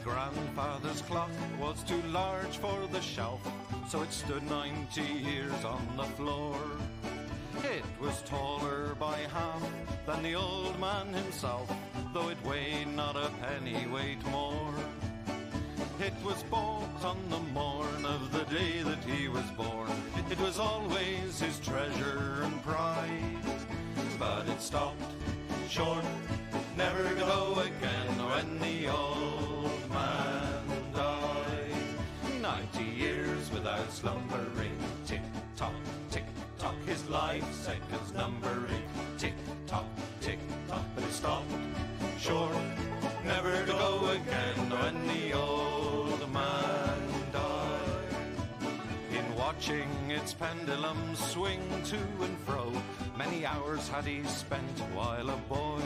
grandfather's clock was too large for the shelf, so it stood 90 years on the floor. It was taller by half than the old man himself, though it weighed not a pennyweight more. It was bought on the morn of the day that he was born. It was always his treasure and pride, but it stopped short, never to go again when the old man died. 90 years without slumbering, tick-tock, tick-tock, his life seconds numbering, tick-tock, tick-tock, but it stopped short, never to go again when the old man died. In watching its pendulum swing to and fro, many hours had he spent while a boy.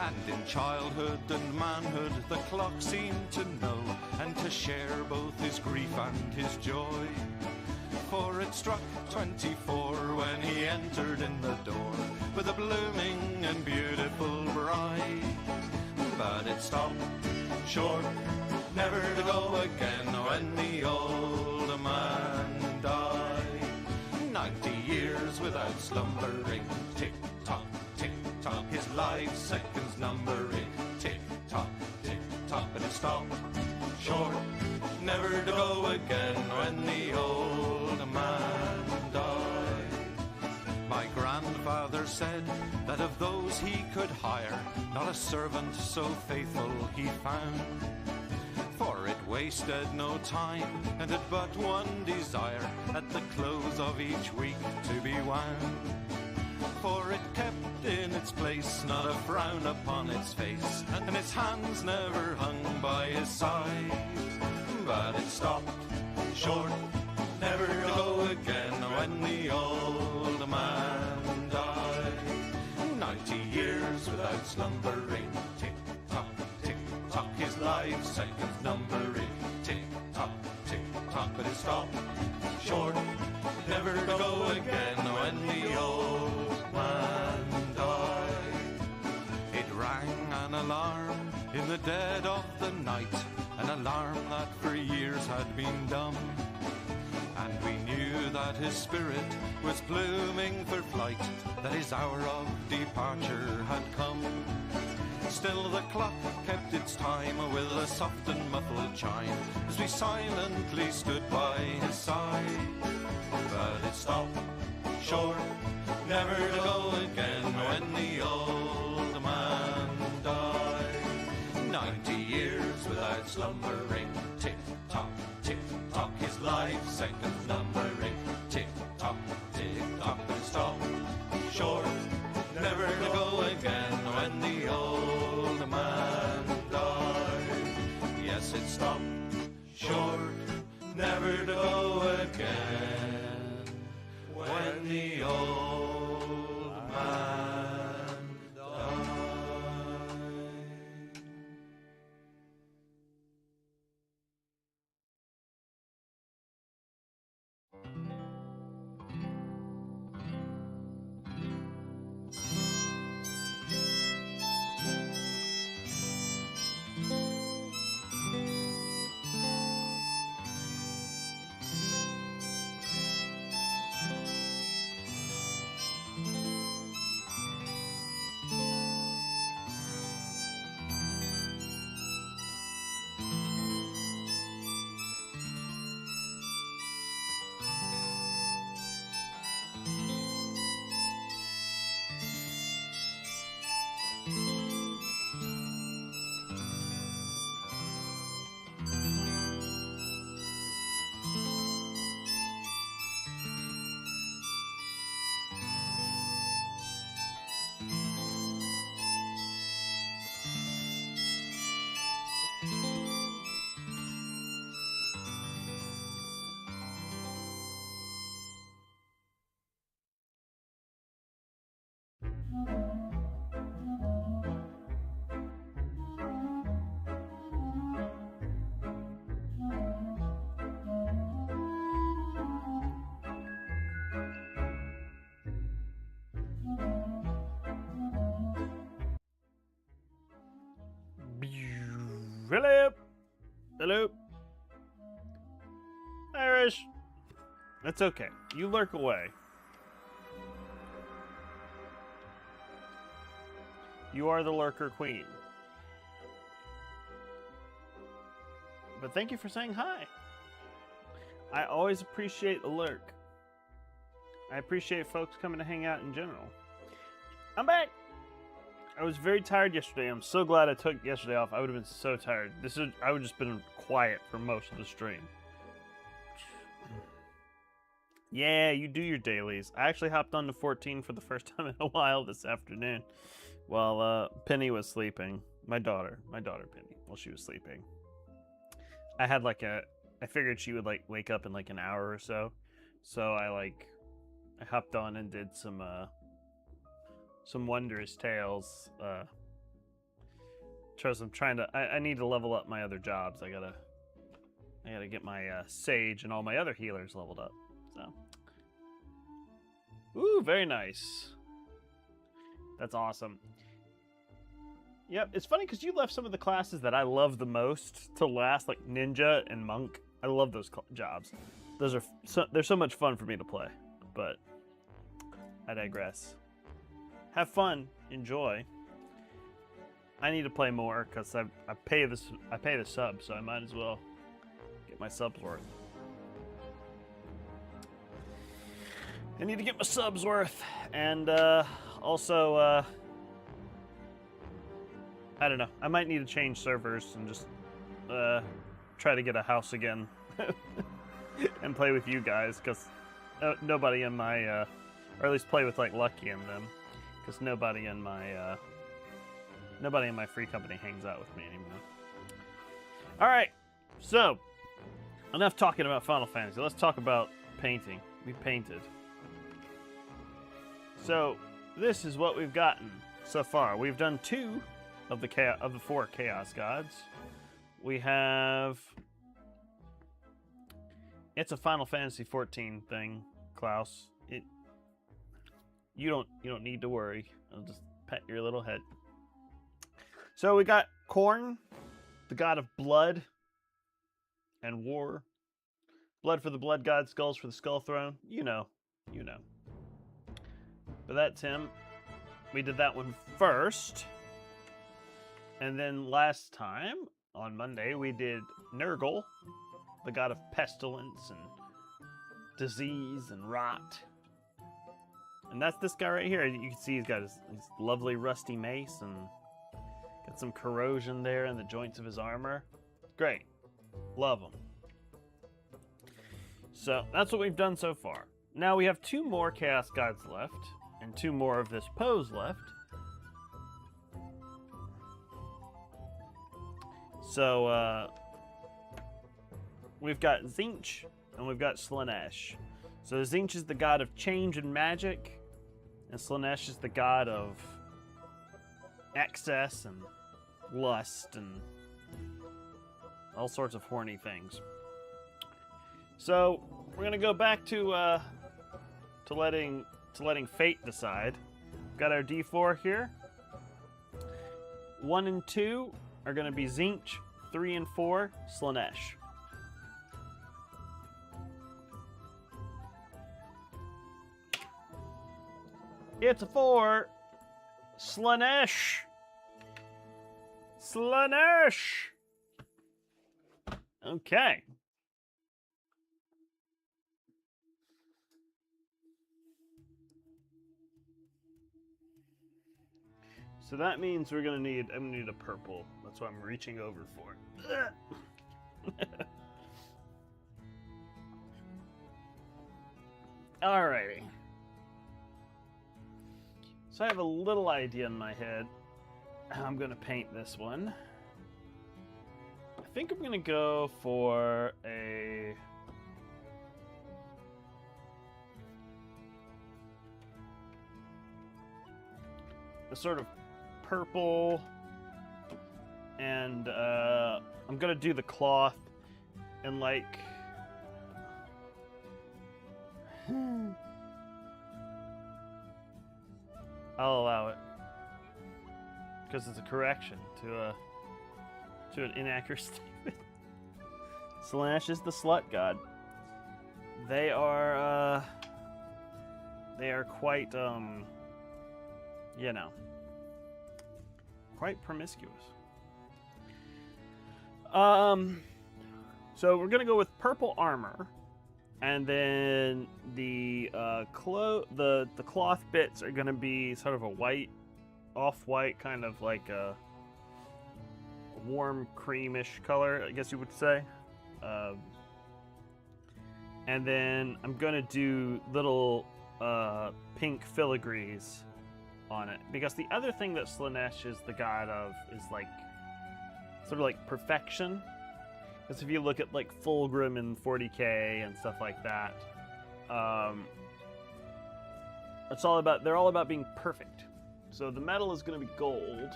And in childhood and manhood the clock seemed to know, and to share both his grief and his joy. For it struck 24 when he entered in the door, with a blooming and beautiful bride. But it stopped short, never to go again when the old man died. 90 years without slumbering, tick-tock, tick-tock, his life seconds numbering, tick-tock, tick-tock, but it stopped short, never to go again when the old man died. My grandfather said that of those he could hire, not a servant so faithful he found. For it wasted no time, and had but one desire, at the close of each week to be wound. For it kept in its place, not a frown upon its face, and its hands never hung by his side. But it stopped short, never to go again when the old man died. 90 years without slumbering, tick-tock, tick-tock, his life seconds numbering, tick-tock, tick-tock, but it stopped short, never to go again when the old man died. It rang an alarm in the dead of the night, an alarm that for years had been dumb, and we knew that his spirit was pluming for flight, that his hour of departure had come. Still the clock kept its time with a soft and muffled chime, as we silently stood by his side. But it stopped short, never to go again when the old man died. 90 years without slumbering, tick-tock, tick-tock, his life seconds numbering, tick-tock, tick-tock, but it stopped short, never to go again when the old man died. Yes, it stopped short, never to go again when the old man died. Hello. Hello. Irish. That's okay. You lurk away. You are the lurker queen. But thank you for saying hi. I always appreciate the lurk. I appreciate folks coming to hang out in general. I'm back. I was very tired yesterday. I'm so glad I took yesterday off. I would have been so tired. I would have just been quiet for most of the stream. Yeah, you do your dailies. I actually hopped on to 14 for the first time in a while this afternoon while Penny was sleeping. My daughter Penny, while she was sleeping. I figured she would like wake up in like an hour or so. So I hopped on and did some Wondrous Tales. I need to level up my other jobs. I gotta get my Sage and all my other healers leveled up. So, ooh, very nice. That's awesome. Yep, it's funny because you left some of the classes that I love the most to last, like Ninja and Monk. I love those jobs. They're so much fun for me to play. But I digress. Have fun, enjoy. I need to play more because I pay the sub, so I might as well get my subs worth. I need to get my subs worth, and also I don't know. I might need to change servers and just try to get a house again and play with you guys because nobody in my or at least play with like Lucky and them because nobody in my free company hangs out with me anymore. All right, so enough talking about Final Fantasy. Let's talk about painting. We painted. So this is what we've gotten so far. We've done 2 of the 4 Chaos Gods. We have. It's a Final Fantasy 14 thing, Klaus. You don't need to worry. I'll just pet your little head. So we got Korn, the god of blood and war. Blood for the blood god, skulls for the skull throne. You know. But that's him. We did that one first. And then last time, on Monday, we did Nurgle, the god of pestilence and disease and rot. And that's this guy right here. You can see he's got his lovely rusty mace and got some corrosion there in the joints of his armor. Great. Love him. So that's what we've done so far. Now we have 2 more Chaos Gods left and 2 more of this pose left. So we've got Tzeentch and we've got Slaanesh. So Tzeentch is the god of change and magic, and Slaanesh is the god of excess and lust and all sorts of horny things. So we're gonna go back to letting fate decide. We've got our D4 here. 1 and 2 are gonna be Tzeentch. 3 and 4, Slaanesh. It's a 4. Slaanesh. Slaanesh. Okay. So that means I'm gonna need a purple. That's what I'm reaching over for. Alrighty. So I have a little idea in my head how I'm gonna paint this one. I think I'm gonna go for a sort of purple, and I'm gonna do the cloth and like I'll allow it because it's a correction to to an inaccurate statement. Slash is the slut god. They are quite, you know, quite promiscuous. So we're gonna go with purple armor, and then the cloth bits are gonna be sort of a white, off-white, kind of like a warm creamish color, I guess you would say. And then I'm gonna do little pink filigrees on it, because the other thing that Slaanesh is the god of is like sort of like perfection. Because if you look at like Fulgrim and 40k and stuff like that, it's all about, they're all about being perfect. So the metal is going to be gold.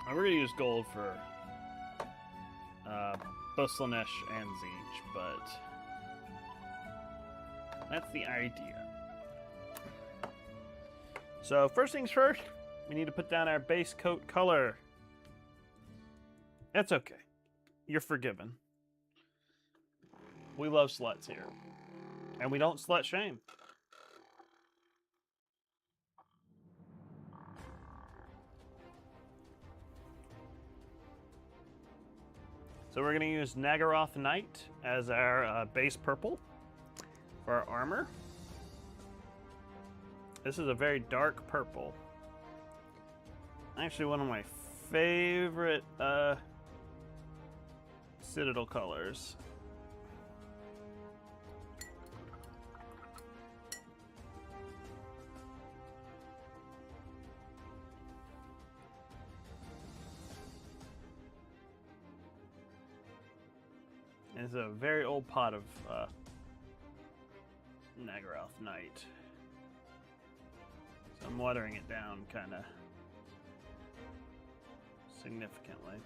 And we're going to use gold for both Slaanesh and Siege, but that's the idea. So first things first, we need to put down our base coat color. That's okay. You're forgiven. We love sluts here. And we don't slut shame. So we're going to use Nagaroth Knight as our base purple for our armor. This is a very dark purple. Actually, one of my favorite Citadel colors. It's a very old pot of Nagaroth Knight. So I'm watering it down kind of significantly.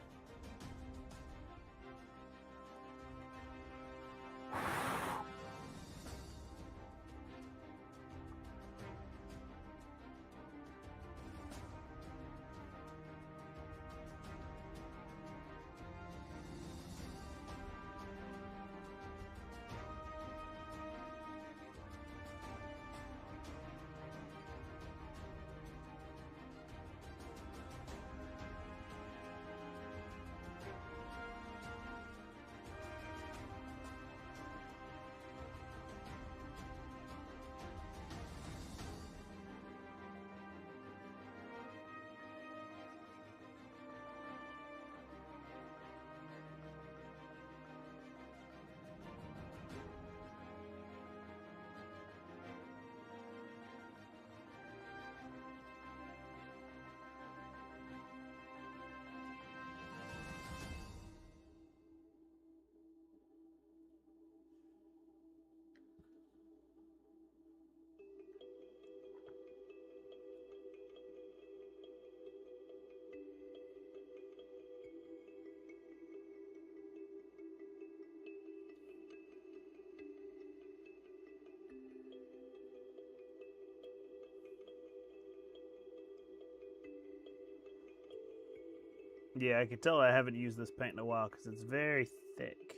Yeah, I can tell I haven't used this paint in a while because it's very thick.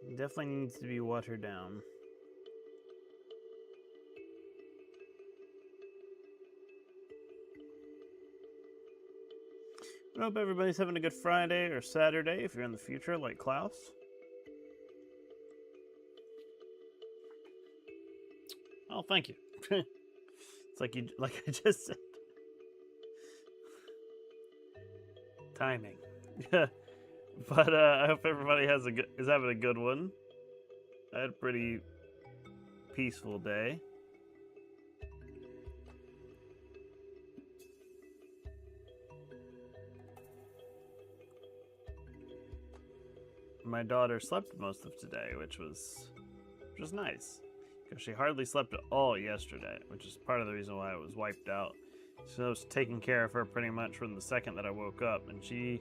It definitely needs to be watered down. I hope everybody's having a good Friday or Saturday if you're in the future, like Klaus. Oh, thank you. It's like I just said. Timing. But I hope everybody is having a good one. I had a pretty peaceful day. My daughter slept most of today, which was nice. Because she hardly slept at all yesterday, which is part of the reason why I was wiped out. So I was taking care of her pretty much from the second that I woke up, and she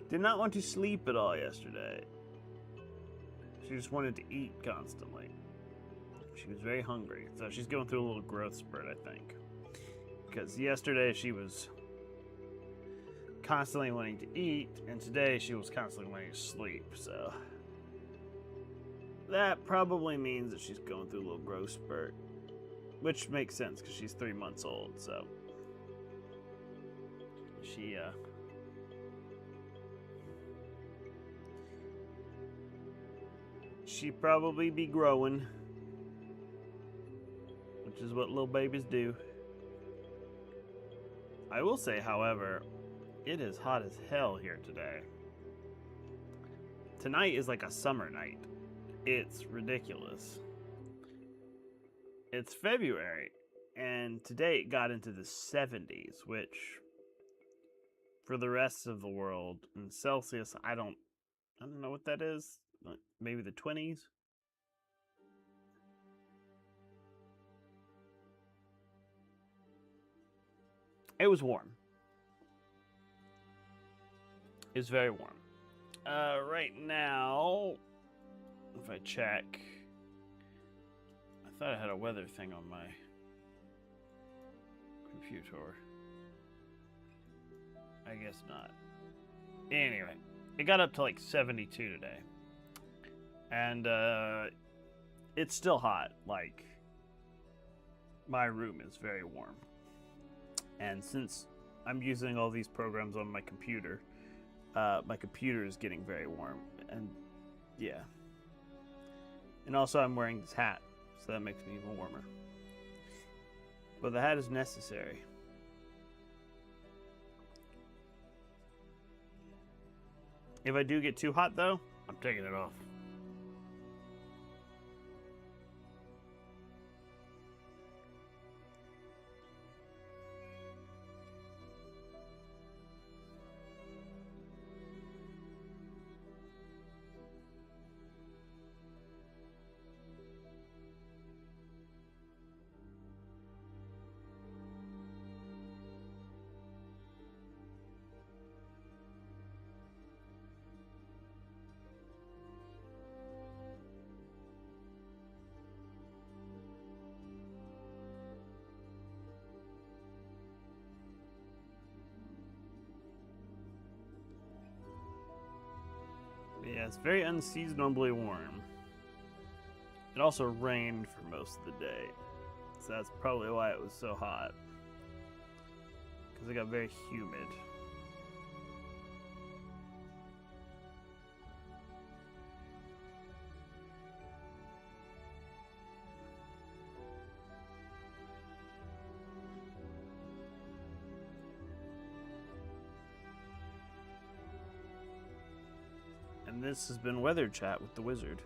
did not want to sleep at all yesterday. She just wanted to eat constantly. She was very hungry, so she's going through a little growth spurt, I think. because yesterday she was constantly wanting to eat, and today she was constantly wanting to sleep, so that probably means that she's going through a little growth spurt, which makes sense because she's 3 months old, so she probably be growing, which is what little babies do. I will say, however, it is hot as hell here today. Tonight is like a summer night. It's ridiculous. It's February, and today it got into the 70s, which for the rest of the world in Celsius, I don't know what that is. Like maybe the 20s. It was warm. It was very warm. Right now, if I check, I thought I had a weather thing on my computer. I guess not. Anyway, it got up to like 72 today. And it's still hot. Like, my room is very warm. And since I'm using all these programs on my computer is getting very warm. And yeah. And also I'm wearing this hat, so that makes me even warmer. But the hat is necessary. If I do get too hot though, I'm taking it off. Yeah, it's very unseasonably warm. It also rained for most of the day, so that's probably why it was so hot. Because it got very humid. And this has been Weather Chat with the Wizard.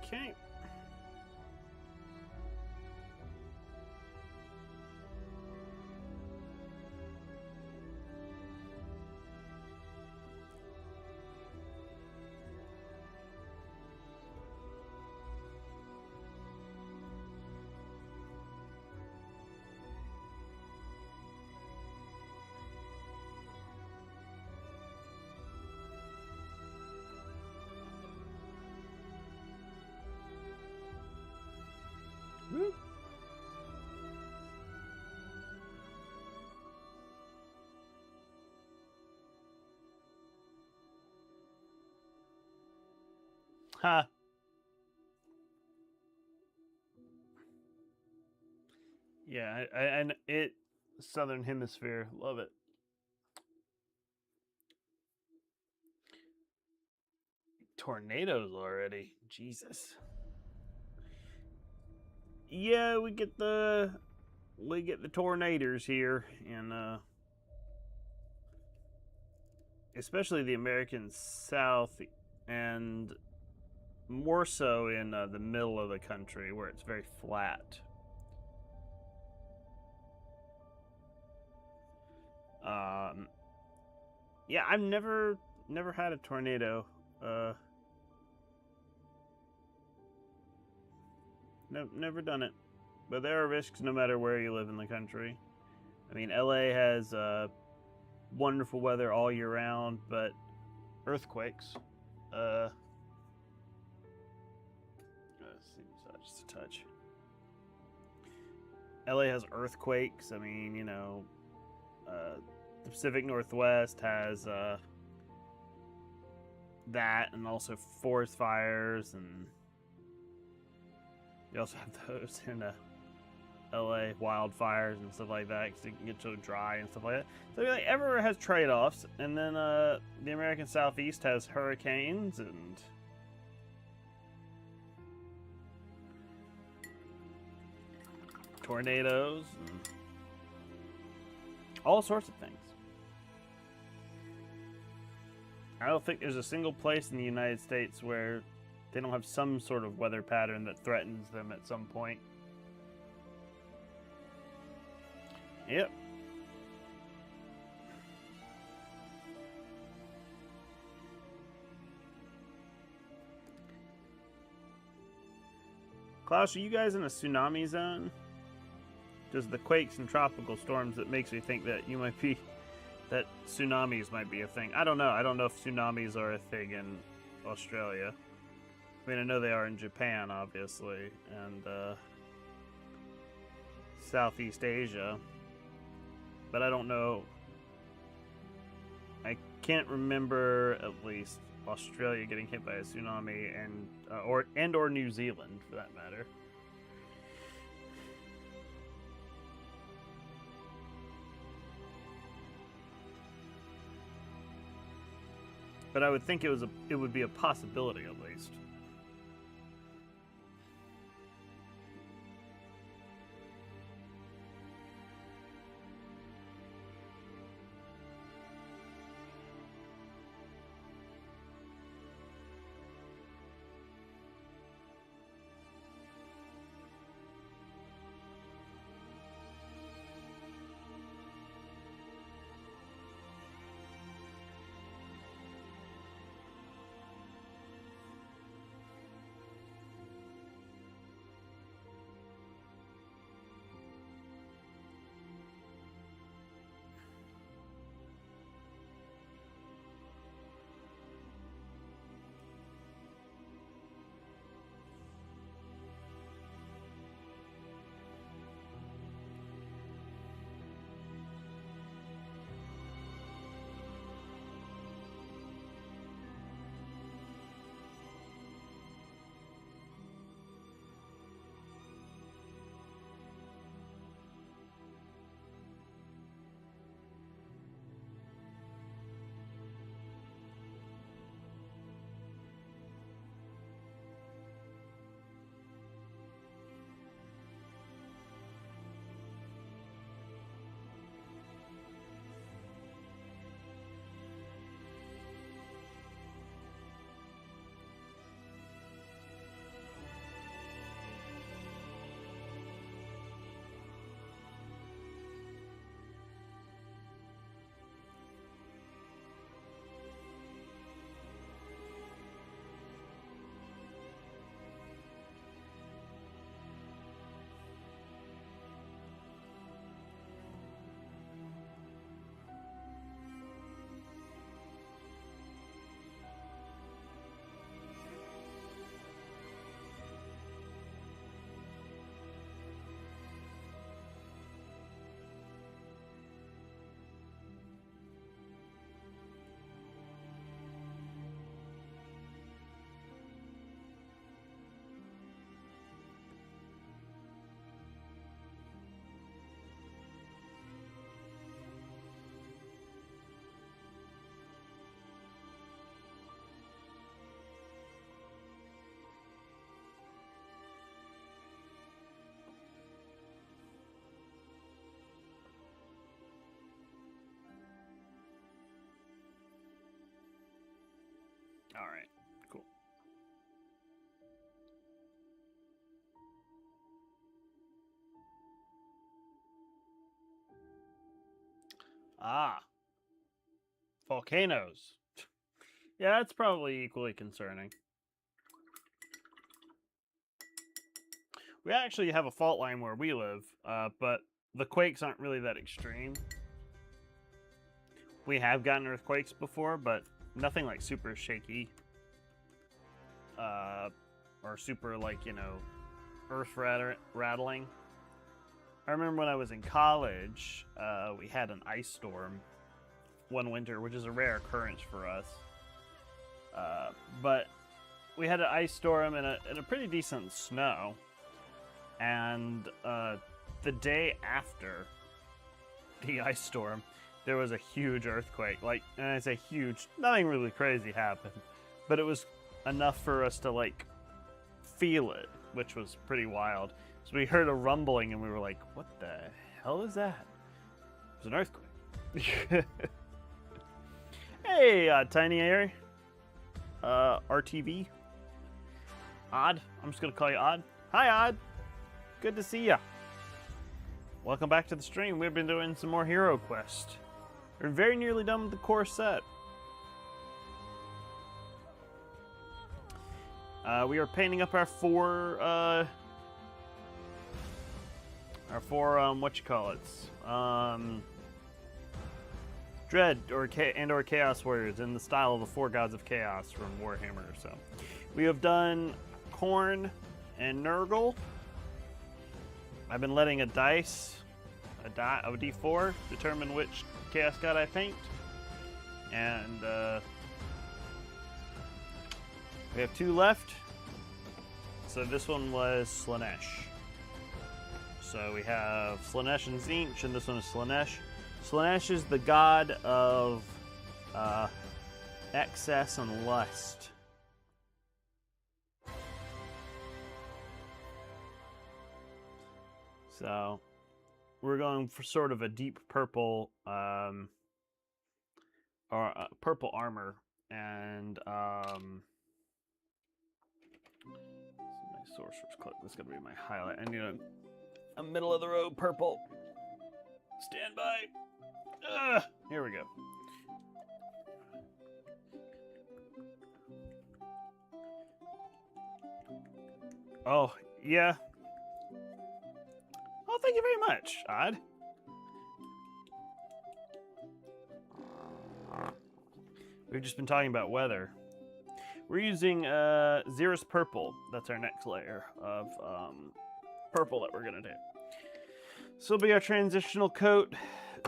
Okay. Woo. Ha. Yeah, and it Southern Hemisphere, love it. Tornadoes already, Jesus. Yeah, we get the tornadoes here, and especially the American South, and more so in the middle of the country where it's very flat. Yeah, I've never had a tornado. No, never done it. But there are risks no matter where you live in the country. I mean, LA has wonderful weather all year round, but earthquakes. Let's see, just a touch. LA has earthquakes. I mean, you know, the Pacific Northwest has that, and also forest fires, and you also have those in LA, wildfires and stuff like that, because it can get so dry and stuff like that. So like, everywhere has trade-offs, and then the American Southeast has hurricanes and tornadoes and all sorts of things. I don't think there's a single place in the United States where they don't have some sort of weather pattern that threatens them at some point. Yep. Klaus, are you guys in a tsunami zone? Just the quakes and tropical storms that makes me think that you might be, that tsunamis might be a thing. I don't know. I don't know if tsunamis are a thing in Australia. I mean, I know they are in Japan, obviously, and Southeast Asia. But I don't know. I can't remember, at least, Australia getting hit by a tsunami, and or New Zealand, for that matter. But I would think it would be a possibility, at least. All right, cool. Ah, volcanoes. Yeah, that's probably equally concerning. We actually have a fault line where we live, but the quakes aren't really that extreme. We have gotten earthquakes before, but nothing like super shaky. Or super, like, you know, earth rattling. I remember when I was in college, we had an ice storm one winter, which is a rare occurrence for us. But we had an ice storm and a pretty decent snow. And the day after the ice storm, there was a huge earthquake. Like, and I say huge, nothing really crazy happened, but it was enough for us to, like, feel it, which was pretty wild. So we heard a rumbling and we were like, what the hell is that? It was an earthquake. Hey, Tiny Air. RTV. Odd. I'm just going to call you Odd. Hi, Odd. Good to see ya. Welcome back to the stream. We've been doing some more HeroQuest. We're very nearly done with the core set. We are painting up our four what you call it? Dread or Chaos Warriors in the style of the Four Gods of Chaos from Warhammer. So we have done Khorne and Nurgle. I've been letting a D4 determine which Chaos God I paint, and we have 2 left. So this one was Slaanesh. So we have Slaanesh and Tzeentch, and this one is Slaanesh. Slaanesh is the god of excess and lust. So we're going for sort of a deep purple, purple armor, and my sorcerer's cloak. This is gonna be my highlight. I need a middle of the road purple. Stand by. Here we go. Oh yeah. Oh, thank you very much, Odd. We've just been talking about weather. We're using Xeris Purple. That's our next layer of purple that we're gonna do. So it'll be our transitional coat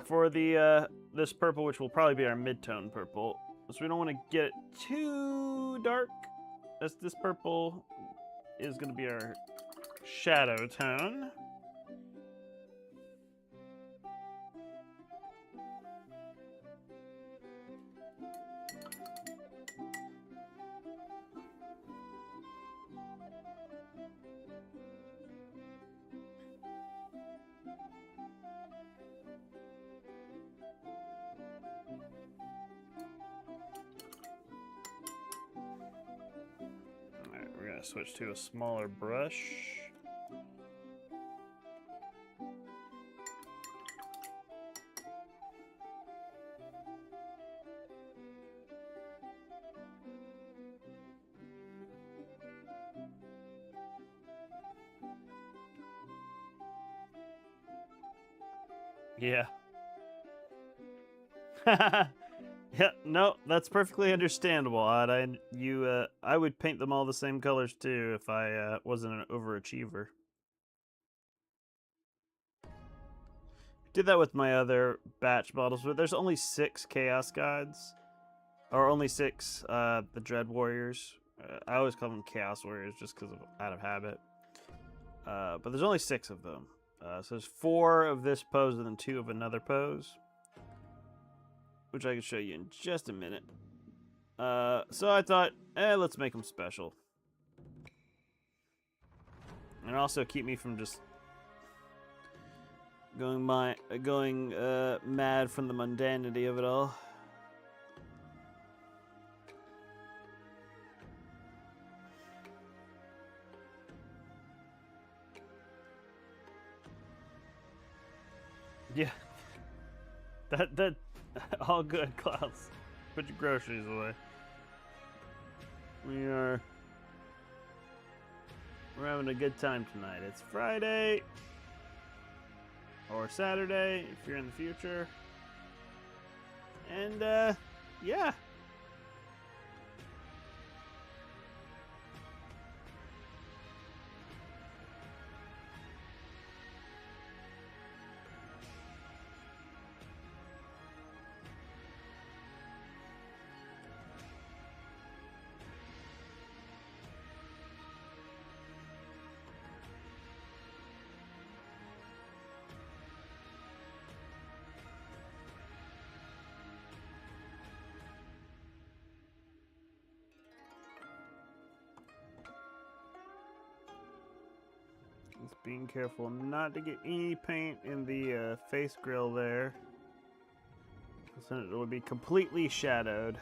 for the this purple, which will probably be our mid-tone purple. So we don't want to get it too dark, as this purple is gonna be our shadow tone. Switch to a smaller brush. Yeah. Yeah, no, that's perfectly understandable, Odd. I would paint them all the same colors too if I wasn't an overachiever. Did that with my other batch models, but there's only 6 Chaos Gods, or only 6 the Dread Warriors. I always call them Chaos Warriors just because out of habit. But there's only 6 of them. So there's 4 of this pose and then 2 of another pose, which I can show you in just a minute. So I thought, let's make them special. And also keep me from just going mad from the mundanity of it all. Yeah. That all good, Klaus. Put your groceries away. We're having a good time tonight. It's Friday or Saturday if you're in the future. And yeah. Just being careful not to get any paint in the face grill there. So it would be completely shadowed.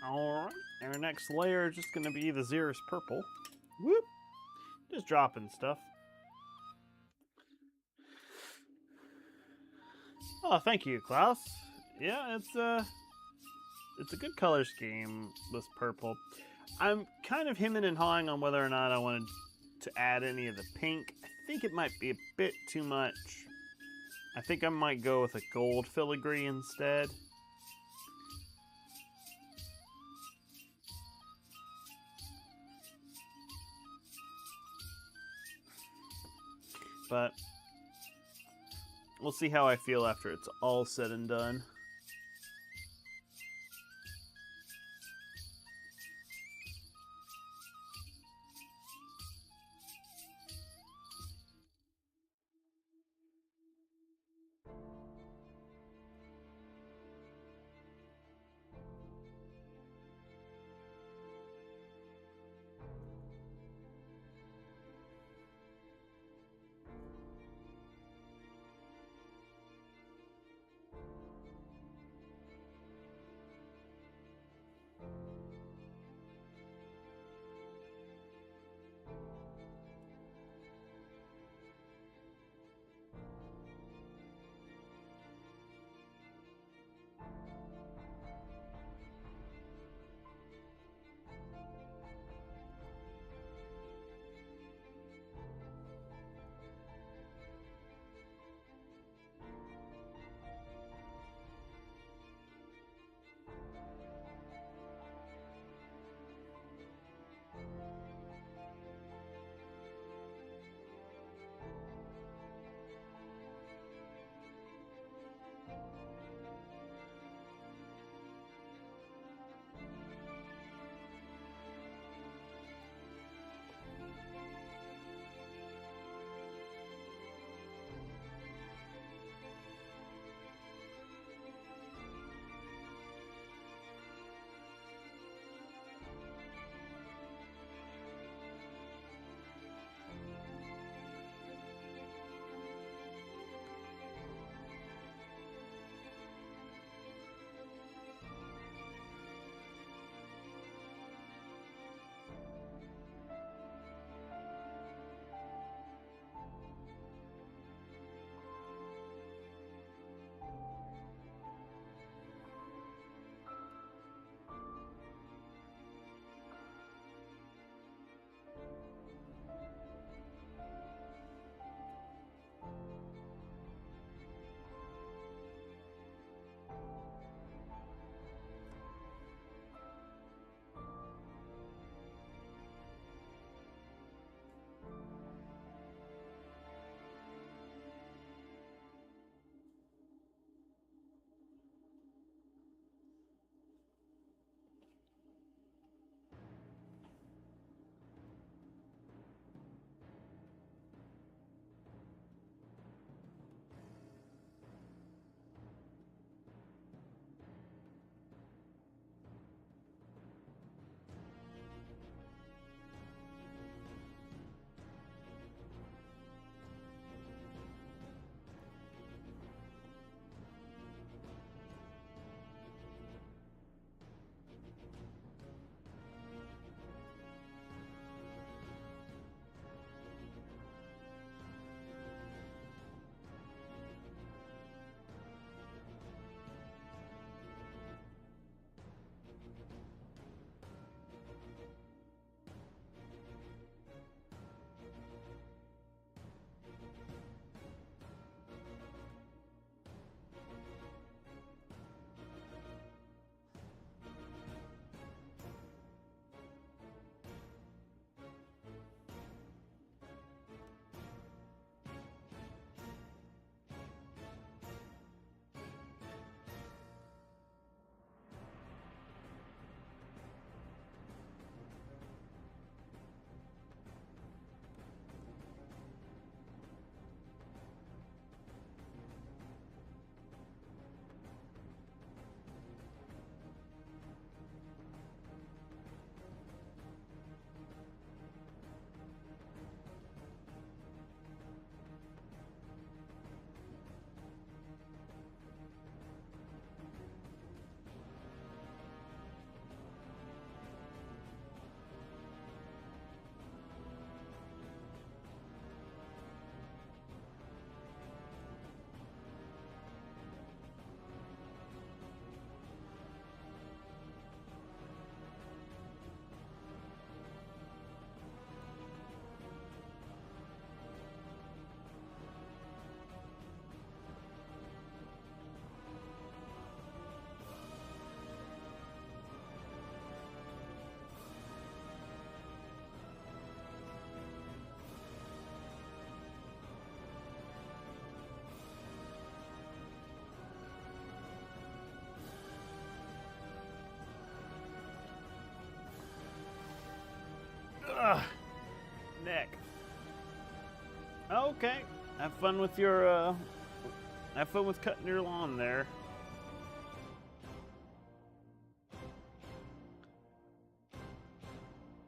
Alright, our next layer is just going to be the Xeris Purple. Whoop! Just dropping stuff. Oh, thank you, Klaus. Yeah, it's a good color scheme, this purple. I'm kind of hemming and hawing on whether or not I wanted to add any of the pink. I think it might be a bit too much. I think I might go with a gold filigree instead. But we'll see how I feel after it's all said and done. Okay. Have fun with your, have fun with cutting your lawn there.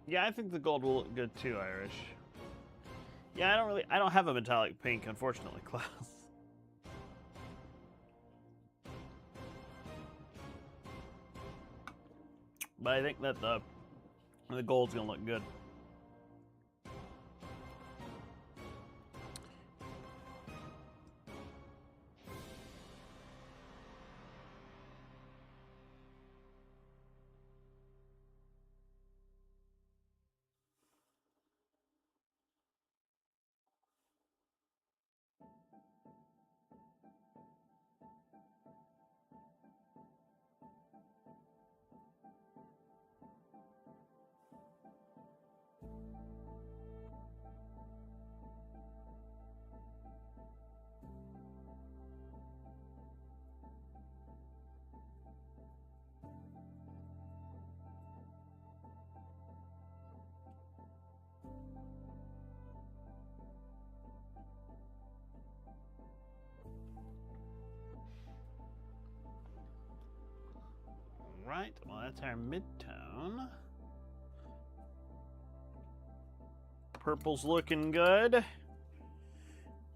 Yeah, I think the gold will look good too, Irish. Yeah, I don't have a metallic pink, unfortunately, Klaus. But I think that the gold's gonna look good. Right, well that's our midtone. Purple's looking good.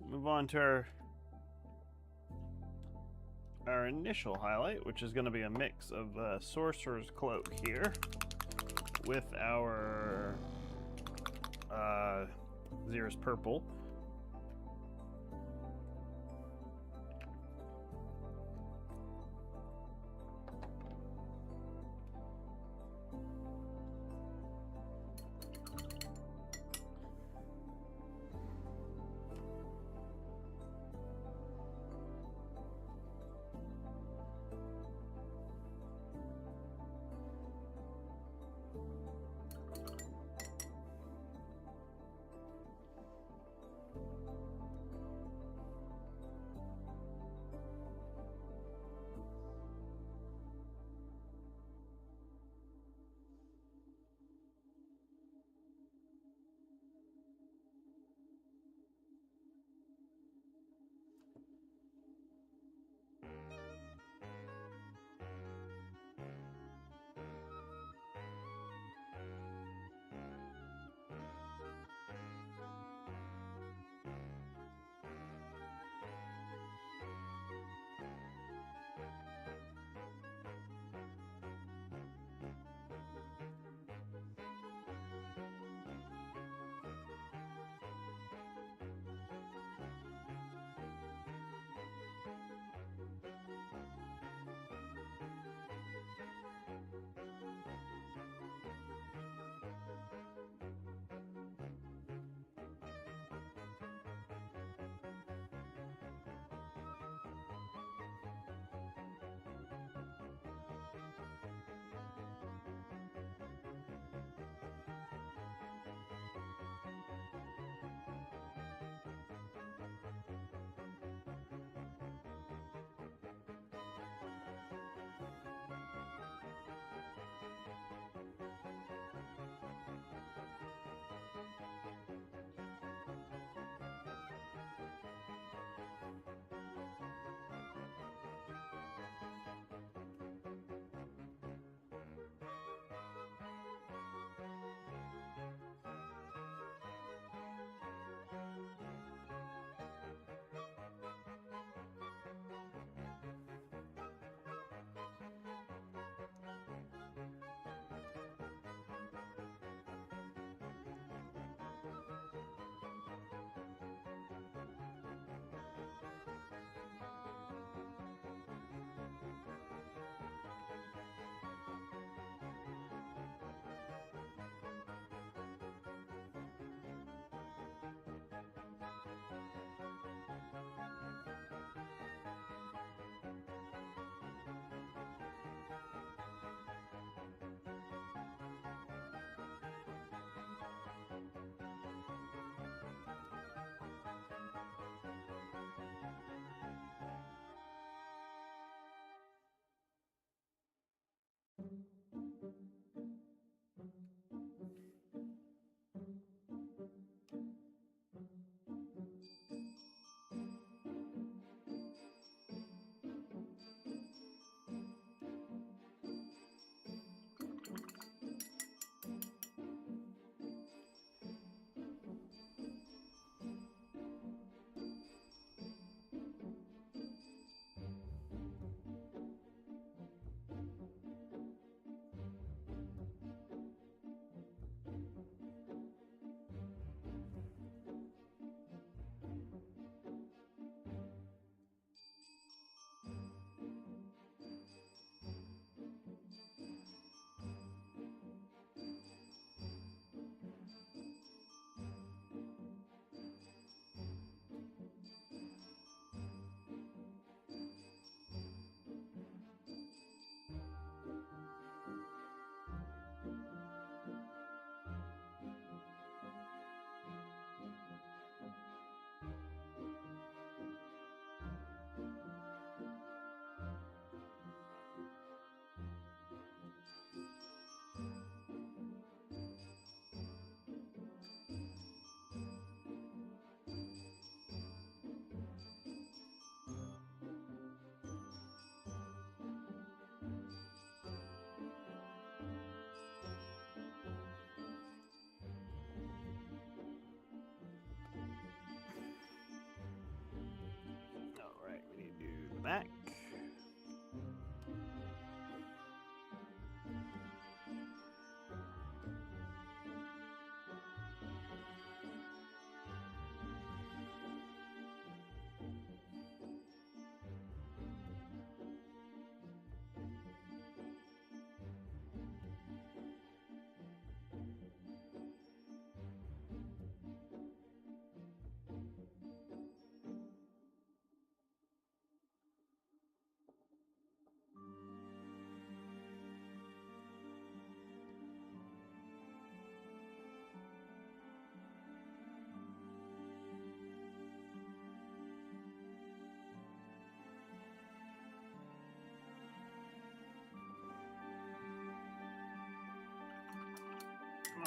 Move on to our initial highlight, which is going to be a mix of Sorcerer's Cloak here with our Xera's Purple.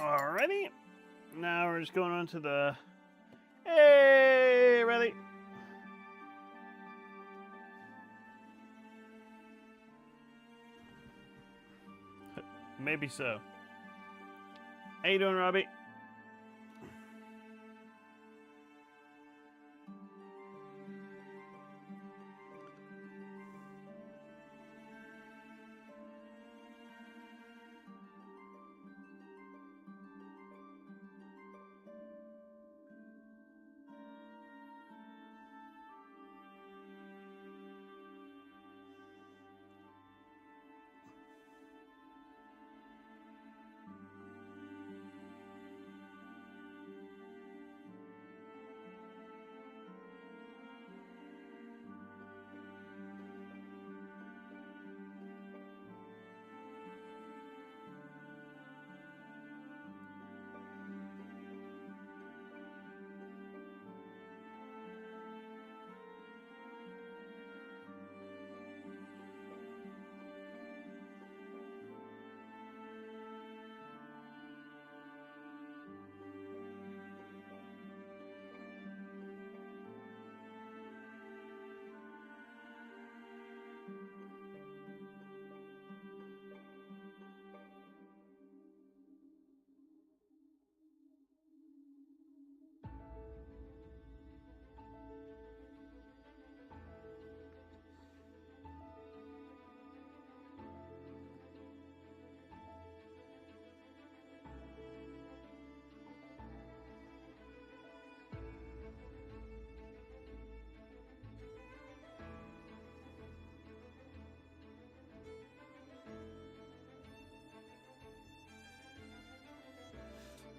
Alrighty. Now we're just going on to the... Hey, ready? Maybe so. How you doing, Robbie?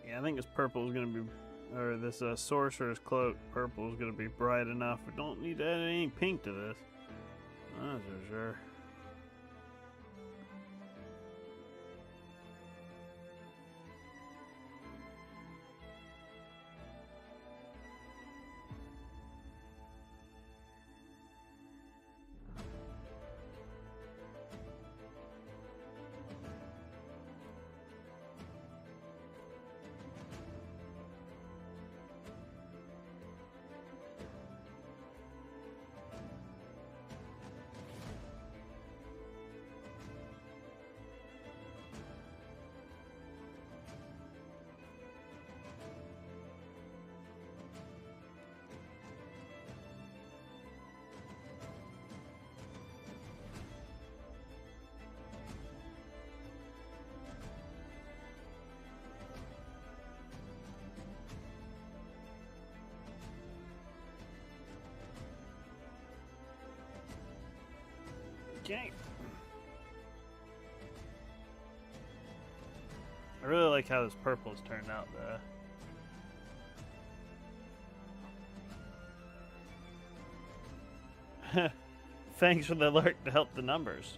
Yeah, I think this purple is going to be, or this sorcerer's cloak purple is going to be bright enough. We don't need to add any pink to this. That's for sure. Okay. I really like how this purple has turned out, though. Thanks for the alert to help the numbers.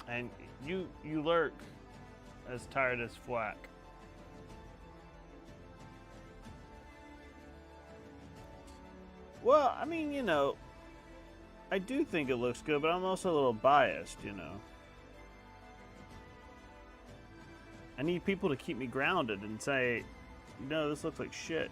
And you lurk as tired as flack. Well, I mean, you know, I do think it looks good, but I'm also a little biased, you know. I need people to keep me grounded and say, no, this looks like shit.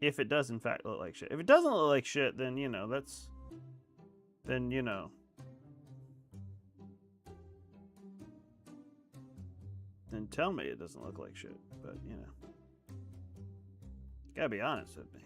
If it does, in fact, look like shit. If it doesn't look like shit, then, you know, that's... Then, you know... Then tell me it doesn't look like shit. But, you know. Gotta be honest with me.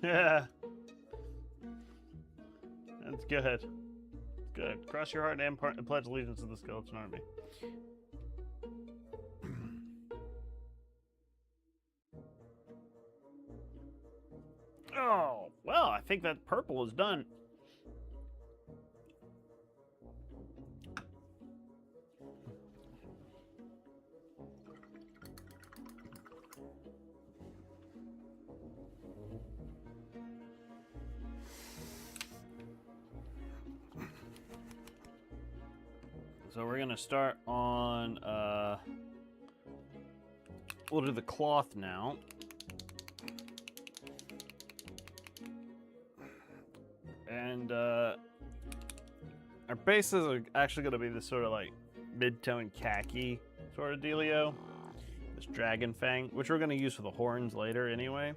Yeah. That's good. Good. Cross your heart and pledge allegiance to the skeleton army. Oh, well, I think that purple is done. So we're gonna start on, we'll do the cloth now. And, our bases are actually gonna be this sort of like mid-tone khaki sort of dealio. This dragon fang, which we're gonna use for the horns later anyway.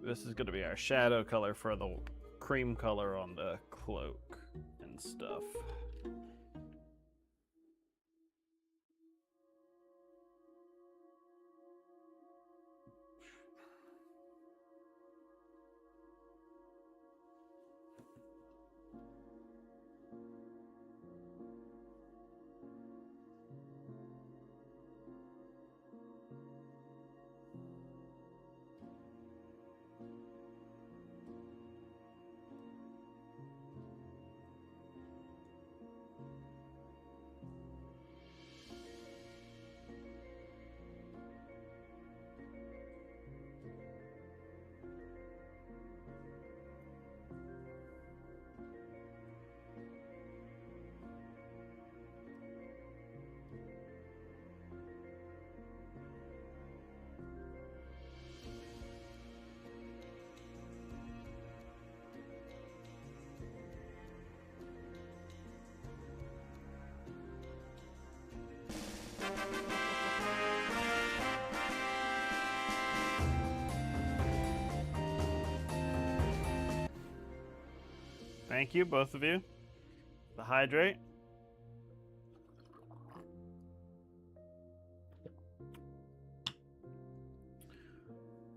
This is gonna be our shadow color for the cream color on the cloak and stuff. Thank you, both of you. The hydrate.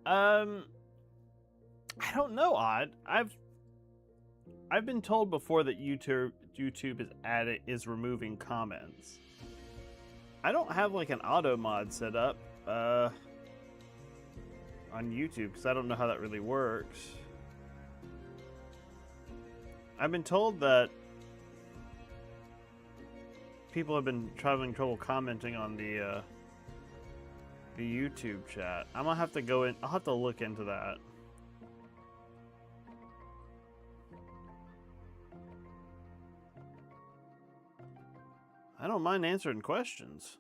I don't know, Odd. I've been told before that YouTube is removing comments. I don't have like an auto mod set up on YouTube because I don't know how that really works. I've been told that people have been having trouble commenting on the YouTube chat. I'm gonna have to go in. I'll have to look into that. I don't mind answering questions.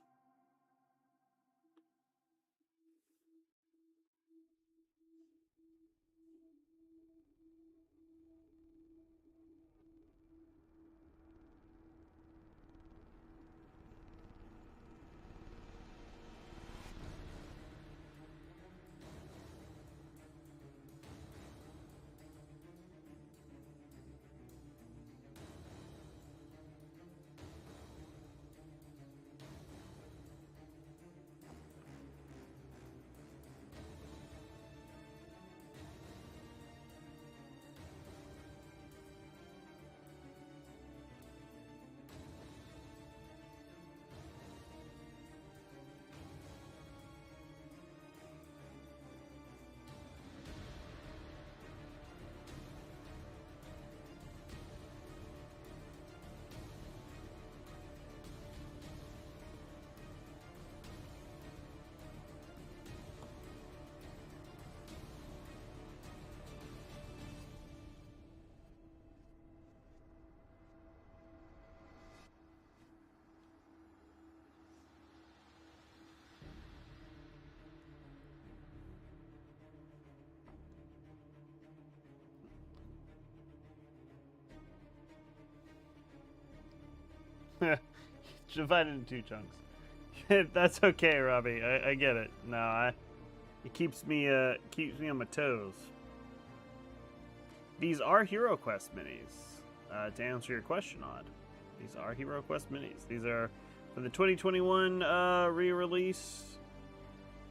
Divided into 2 chunks. That's okay, Robbie. I get it. No, it keeps me on my toes. These are HeroQuest minis. To answer your question, Odd. These are HeroQuest minis. These are from the 2021 re-release.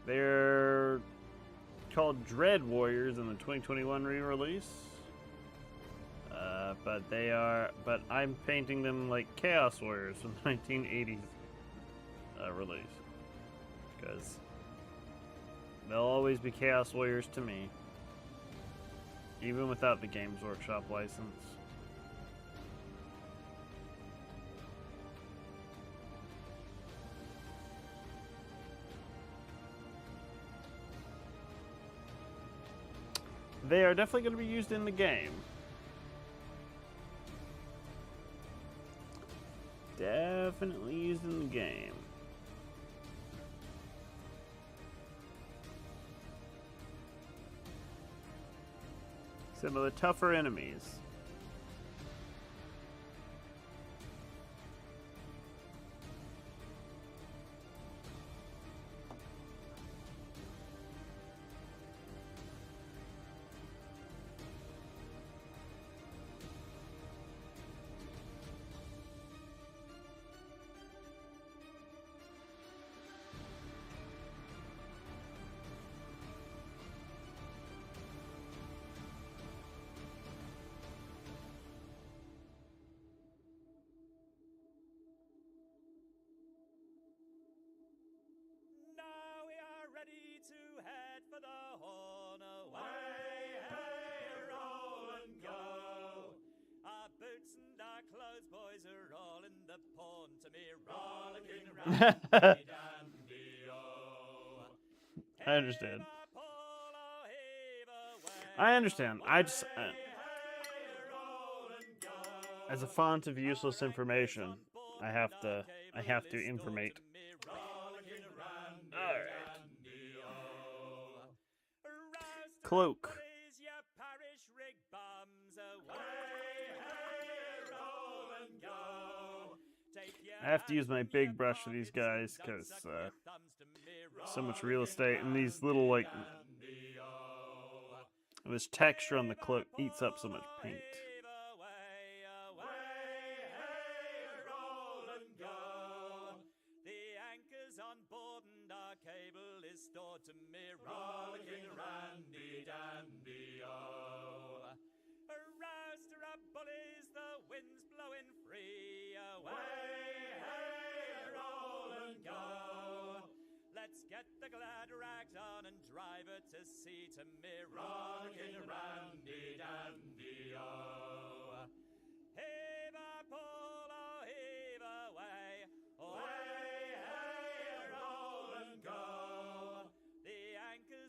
They're called Dread Warriors in the 2021 re-release. But I'm painting them like Chaos Warriors from the 1980s release. Because they'll always be Chaos Warriors to me. Even without the Games Workshop license. They are definitely going to be used in the game. Definitely used in the game. Some of the tougher enemies. To head for the horn away, hey, roll and go. Our boots and our clothes, boys, are all in the pawn to me, rollicking round dandy-o. I understand. I understand. I just as a font of useless information, I have to informate. All right. Cloak. I have to use my big brush for these guys because so much real estate and these little like this texture on the cloak eats up so much paint. To me, rollicking randy-dandy-o. Rouse to our bullies, the wind's blowing free. Away, hey, roll and go. Let's get the glad rags on and drive her to sea. To me, rollicking randy-dandy-o. Heave a pull, oh, heave away. Away, hey, roll and go.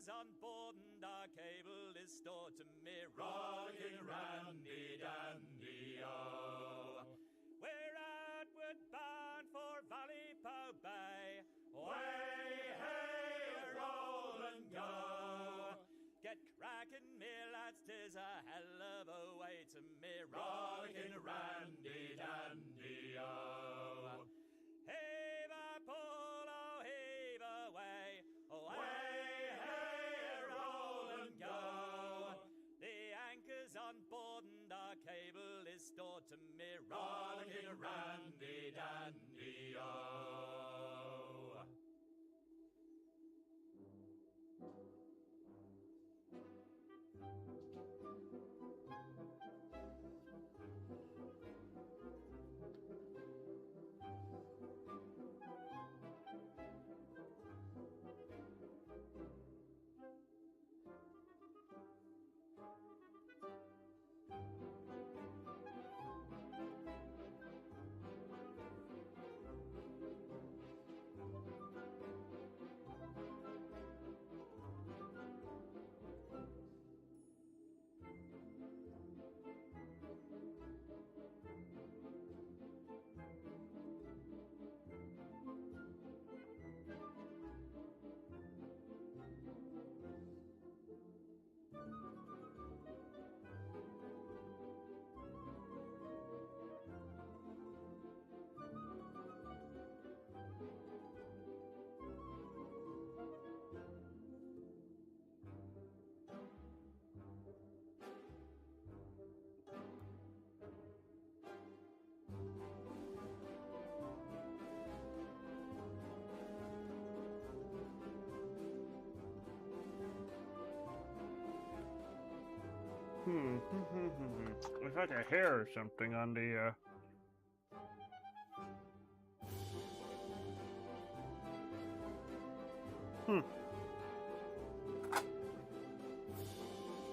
On board and our cable is stored to me, rollicking randy-dandy-o. We're outward bound for Valley-Po Bay. Way, hey, roll and go. Get cracking, me lads, 'tis a hell of a way to me, rollicking randy-dandy-o. Heave a pull, oh, heave away. Away. On board and our cable is stored to me, rollicking randy-dandy-o. It's like a hair or something on the,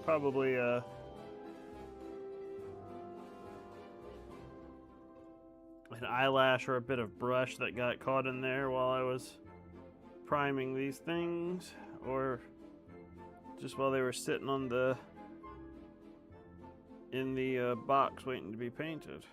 Probably, an eyelash or a bit of brush that got caught in there while I was priming these things, or just while they were sitting on the in the box waiting to be painted.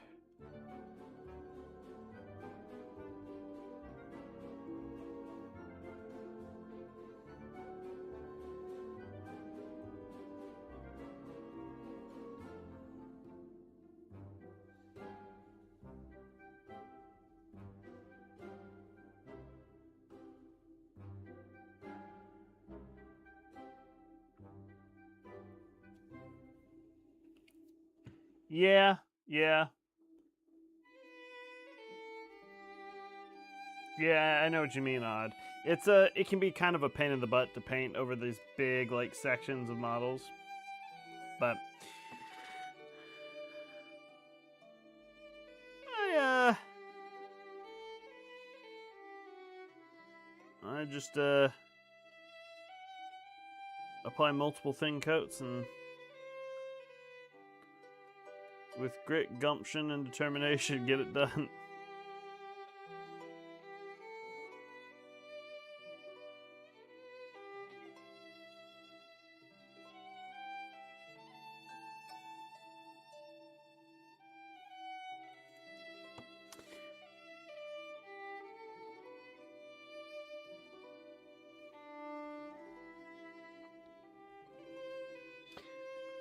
Yeah, yeah. Yeah, I know what you mean, Odd. It can be kind of a pain in the butt to paint over these big, like, sections of models. But I just apply multiple thin coats and with grit, gumption, and determination get it done.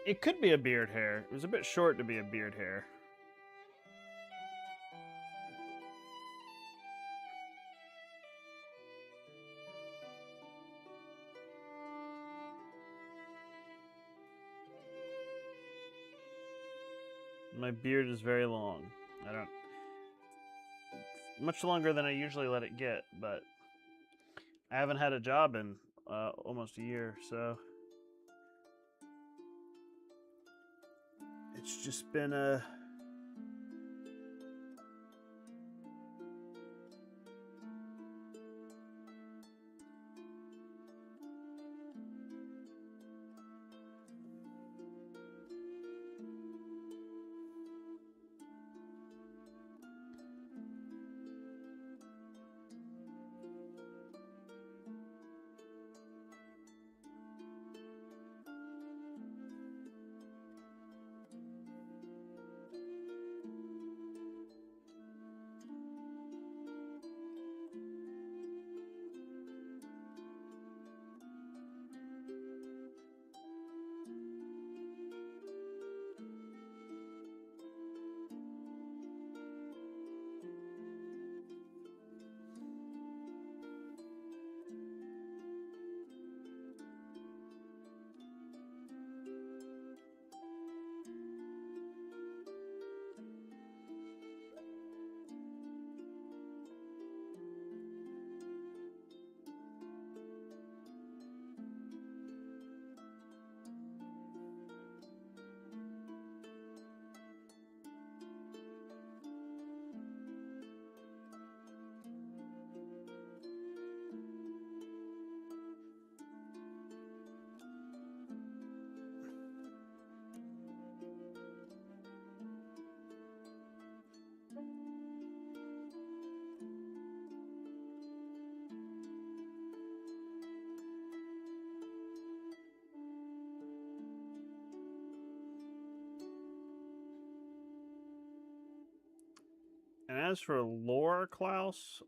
It could be a beard hair. It was a bit short to be a beard hair. My beard is very long. Much longer than I usually let it get, but I haven't had a job in almost a year, so it's just been a And as for lore, Klaus,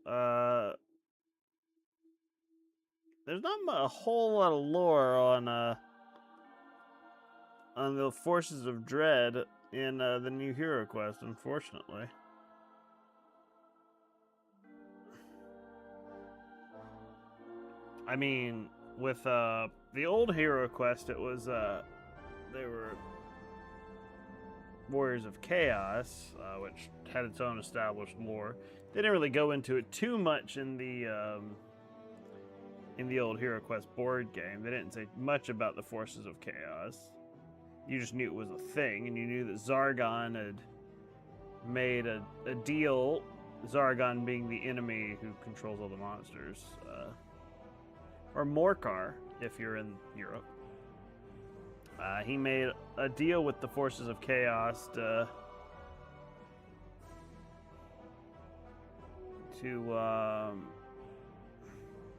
there's not a whole lot of lore on the Forces of Dread in the new HeroQuest, unfortunately. I mean, with the old HeroQuest, it was they were Warriors of Chaos, which had its own established lore. They didn't really go into it too much in the old HeroQuest board game. They didn't say much about the Forces of Chaos. You just knew it was a thing, and you knew that Zargon had made a deal, Zargon being the enemy who controls all the monsters. Or Morkar, if you're in Europe. He made a deal with the forces of chaos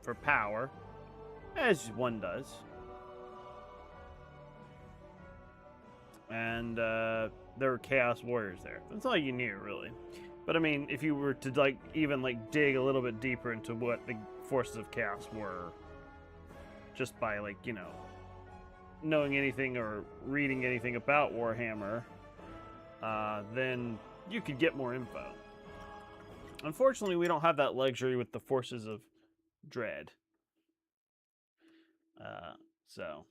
for power, as one does. And there were chaos warriors there. That's all you knew, really. But I mean, if you were to even dig a little bit deeper into what the forces of chaos were, just by knowing anything or reading anything about Warhammer, then you could get more info. Unfortunately, we don't have that luxury with the forces of dread. So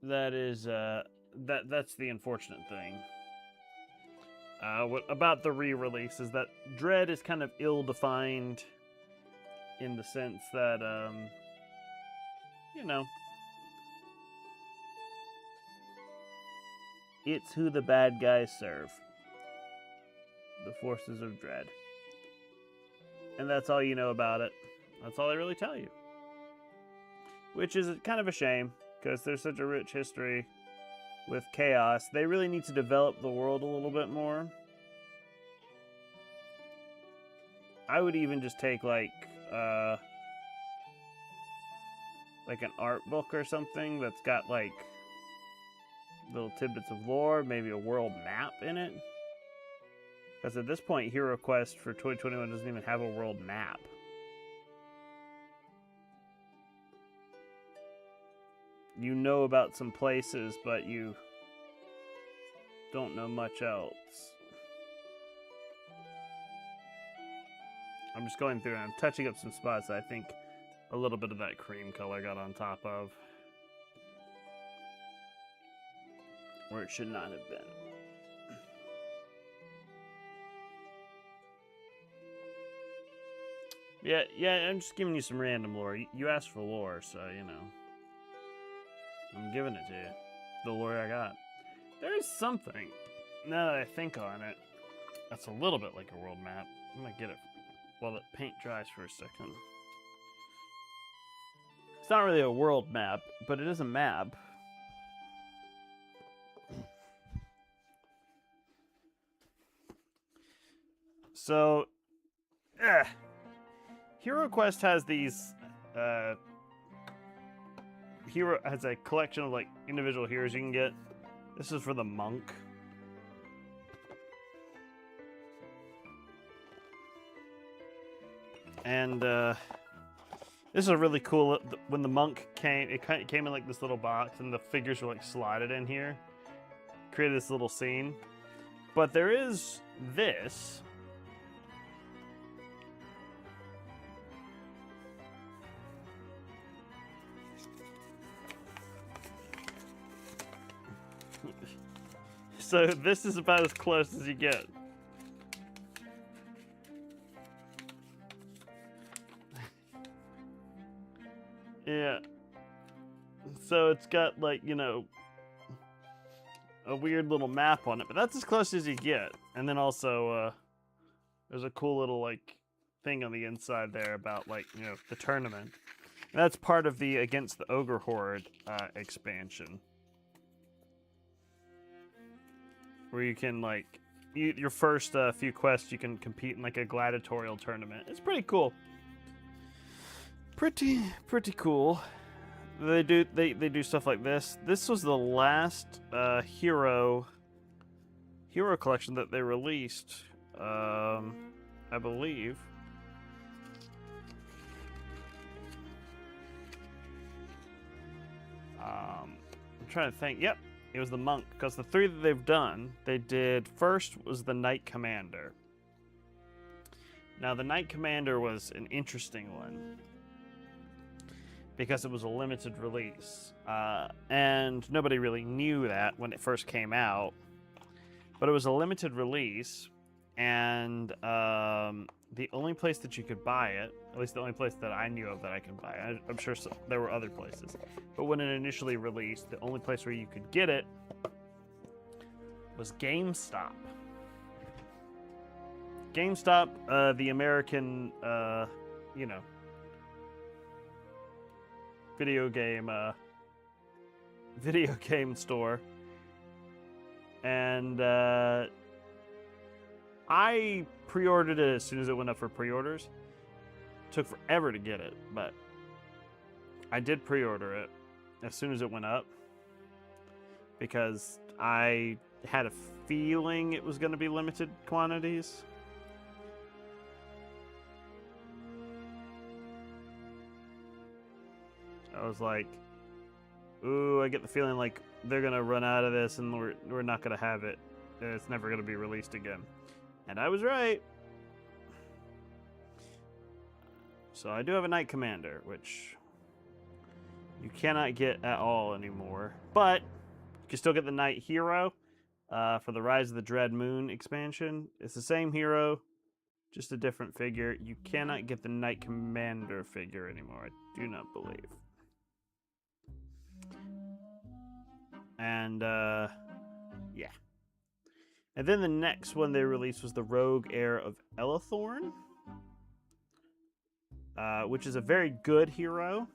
that is that's the unfortunate thing. What about the re-release is that dread is kind of ill-defined in the sense that it's who the bad guys serve. The forces of dread. And that's all you know about it. That's all they really tell you. Which is kind of a shame, because there's such a rich history with chaos. They really need to develop the world a little bit more. I would even just take like an art book or something that's got little tidbits of lore, maybe a world map in it. Because at this point, HeroQuest for 2021 doesn't even have a world map. You know about some places, but you don't know much else. I'm just going through and I'm touching up some spots that I think a little bit of that cream color got on top of. Where it should not have been. Yeah, I'm just giving you some random lore. You asked for lore, so, I'm giving it to you. The lore I got. There is something, now that I think on it, that's a little bit like a world map. I'm gonna get it while the paint dries for a second. It's not really a world map, but it is a map. So, HeroQuest has these, has a collection of individual heroes you can get. This is for the monk. And this is a really cool. When the monk came, it came in this little box, and the figures were slotted in here. Created this little scene. But there is this. So this is about as close as you get. Yeah. So it's got a weird little map on it, but that's as close as you get. And then also there's a cool little thing on the inside there about the tournament. And that's part of the Against the Ogre Horde expansion. Where you can your first few quests you can compete in a gladiatorial tournament. It's pretty cool. Pretty cool. They do stuff like this. This was the last hero collection that they released, I believe. I'm trying to think. Yep, it was the monk, because the three that they've done, they did first was the Knight Commander. Now the Knight Commander was an interesting one, because it was a limited release. And nobody really knew that when it first came out. But it was a limited release, and the only place that you could buy it, at least the only place that I knew of that I could buy it, I'm sure there were other places, but when it initially released, the only place where you could get it was GameStop. GameStop, the American, you know, video game store. And I pre-ordered it as soon as it went up for pre-orders. Took forever to get it, but I did pre-order it as soon as it went up because I had a feeling it was going to be limited quantities. I was like, ooh, I get the feeling like they're going to run out of this and we're not going to have it. It's never going to be released again. And I was right. So I do have a Knight Commander, which you cannot get at all anymore. But you can still get the Knight Hero for the Rise of the Dread Moon expansion. It's the same hero, just a different figure. You cannot get the Knight Commander figure anymore, I do not believe. And, yeah. And then the next one they released was the Rogue Heir of Elathorn, which is a very good hero.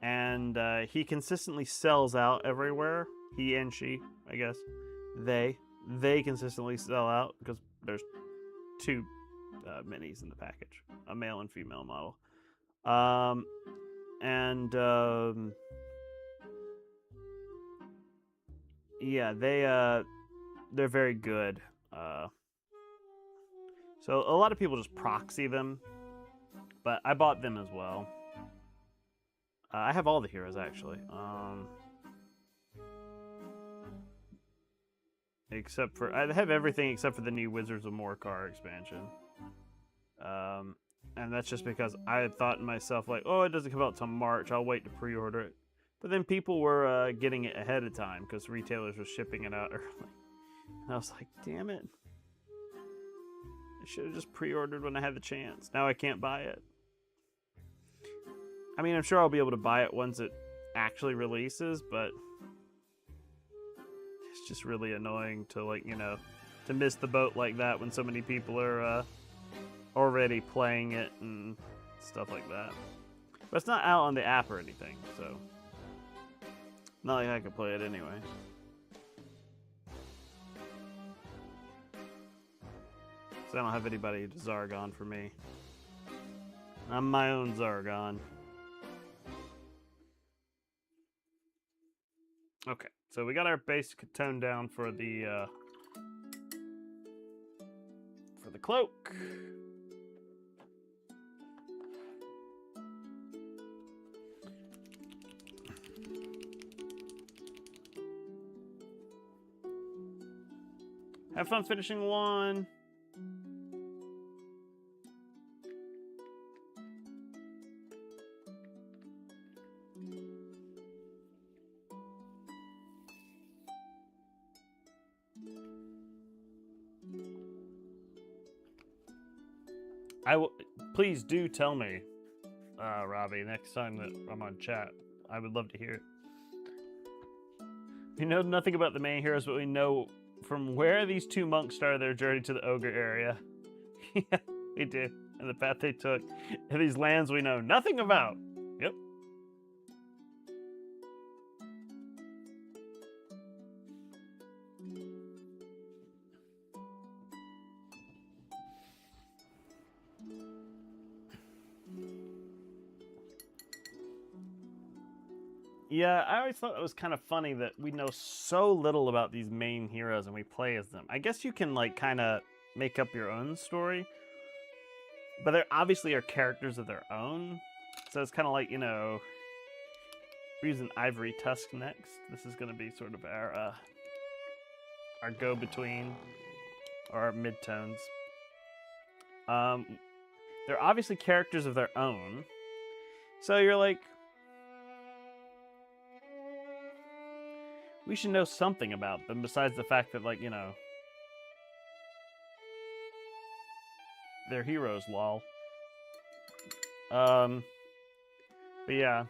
And he consistently sells out everywhere. He and she, I guess. They consistently sell out because there's two minis in the package. A male and female model. Yeah, they're very good. So a lot of people just proxy them, but I bought them as well. I have all the heroes actually, except for I have everything except for the new Wizards of Morcar expansion. And that's just because I had thought to myself like, oh, it doesn't come out till March. I'll wait to pre-order it. But then people were getting it ahead of time because retailers were shipping it out early. And I was like, damn it. I should have just pre-ordered when I had the chance. Now I can't buy it. I mean, I'm sure I'll be able to buy it once it actually releases, but it's just really annoying to, like, you know, to miss the boat like that when so many people are already playing it and stuff like that. But it's not out on the app or anything, so not like I could play it anyway. So I don't have anybody to Zargon for me. I'm my own Zargon. Okay, so we got our base tone down for the cloak. Have fun finishing one. Please do tell me, Robbie, next time that I'm on chat. I would love to hear it. We know nothing about the main heroes, but we know from where these two monks started their journey to the ogre area. Yeah, we do. And the path they took. And these lands we know nothing about. Yep. Yeah, I always thought it was kind of funny that we know so little about these main heroes and we play as them. I guess you can, like, kind of make up your own story. But there obviously are characters of their own. So it's kind of like, you know, we're using Ivory Tusk next. This is going to be sort of our go-between, or our midtones. They're obviously characters of their own. So you're like, we should know something about them besides the fact that, like, you know, their heroes, lol. But yeah.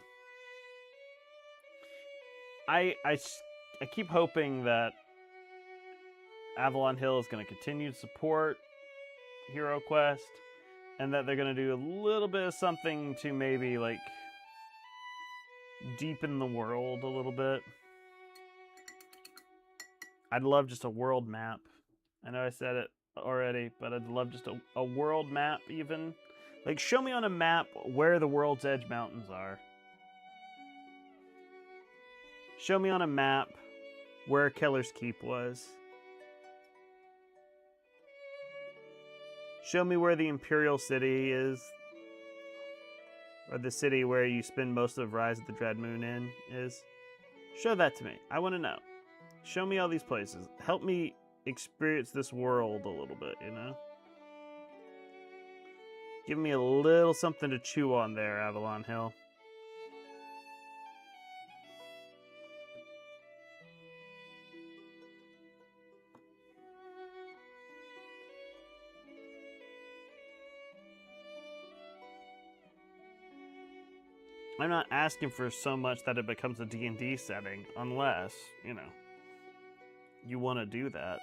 I keep hoping that Avalon Hill is going to continue to support HeroQuest, and that they're going to do a little bit of something to maybe, like, deepen the world a little bit. I'd love just a world map. I know I said it already, but I'd love just a world map even. Like, show me on a map where the World's Edge Mountains are. Show me on a map where Keller's Keep was. Show me where the Imperial City is. Or the city where you spend most of Rise of the Dread Moon in is. Show that to me. I want to know. Show me all these places. Help me experience this world a little bit, you know? Give me a little something to chew on there, Avalon Hill. I'm not asking for so much that it becomes a D&D setting, unless, you know, you want to do that.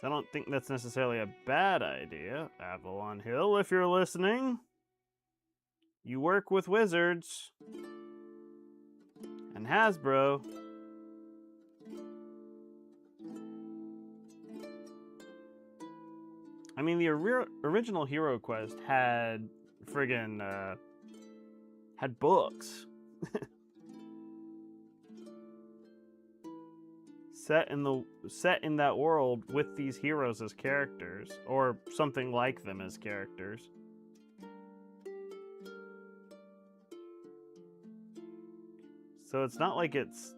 So I don't think that's necessarily a bad idea, Avalon Hill, if you're listening. You work with Wizards and Hasbro. I mean, the original HeroQuest had friggin' had books set in that world with these heroes as characters, or something like them as characters. So it's not like it's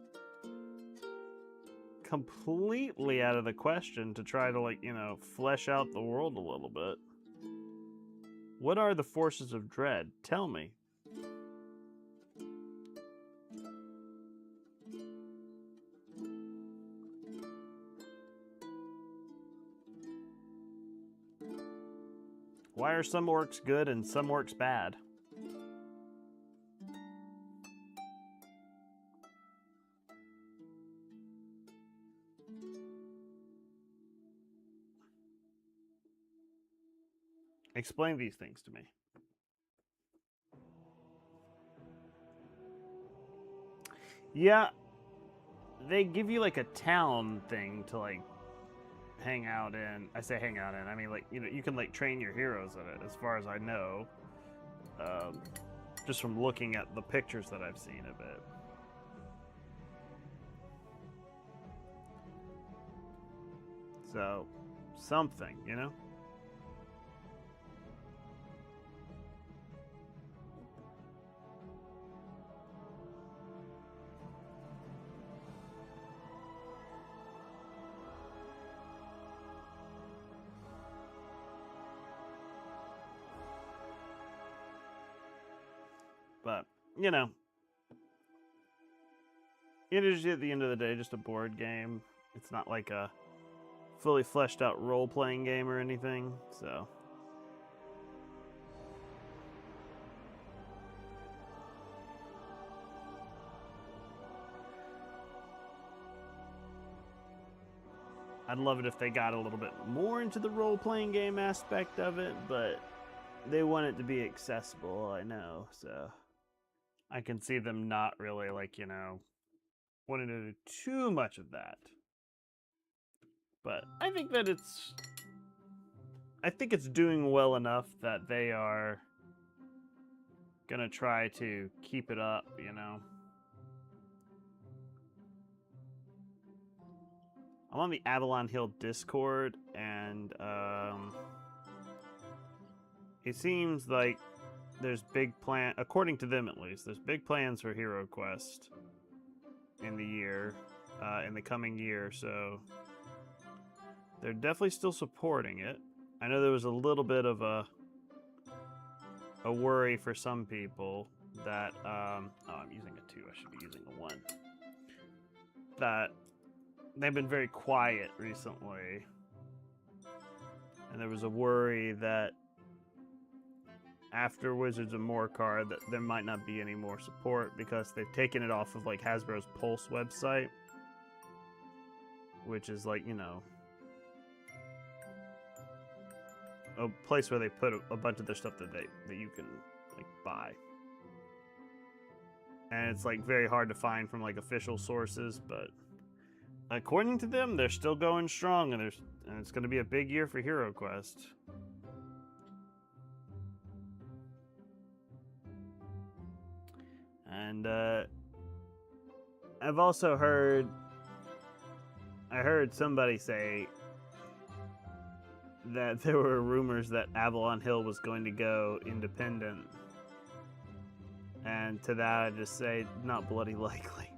completely out of the question to try to, like, you know, flesh out the world a little bit. What are the forces of dread? Tell me. Why are some orcs good and some orcs bad? Explain these things to me. Yeah, they give you like a town thing to like hang out in. I say hang out in. I mean, like, you know, you can like train your heroes in it, as far as I know. Just from looking at the pictures that I've seen of it. So, something, you know? But, you know, it is at the end of the day just a board game. It's not like a fully fleshed out role-playing game or anything, so. I'd love it if they got a little bit more into the role-playing game aspect of it, but they want it to be accessible, I know, so. I can see them not really, like, you know, wanting to do too much of that. But I think that it's doing well enough that they are gonna try to keep it up, you know. I'm on the Avalon Hill Discord, and it seems like there's big plan, according to them at least, there's big plans for HeroQuest in the coming year, so they're definitely still supporting it. I know there was a little bit of a worry for some people that, oh, I'm using a 2, I should be using a 1. That they've been very quiet recently. And there was a worry that after Wizards of Morcar that there might not be any more support because they've taken it off of like Hasbro's Pulse website, which is like, you know, a place where they put a bunch of their stuff that you can like buy. And it's like very hard to find from like official sources, but according to them, they're still going strong, and it's going to be a big year for HeroQuest. And I've also heard somebody say that there were rumors that Avalon Hill was going to go independent. And to that I just say, not bloody likely.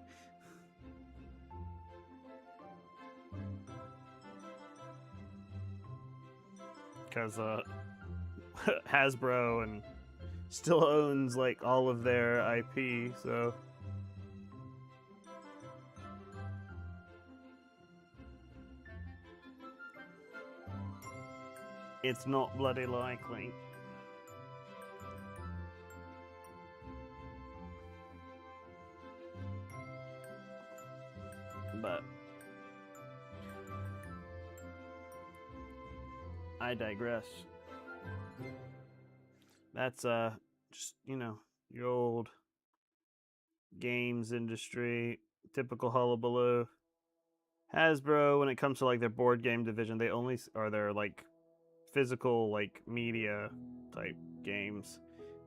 Because Hasbro and still owns like all of their IP, so it's not bloody likely. But I digress. That's just, you know, your old games industry, typical hullabaloo. Hasbro, when it comes to like their board game division, they only are their like physical like media type games.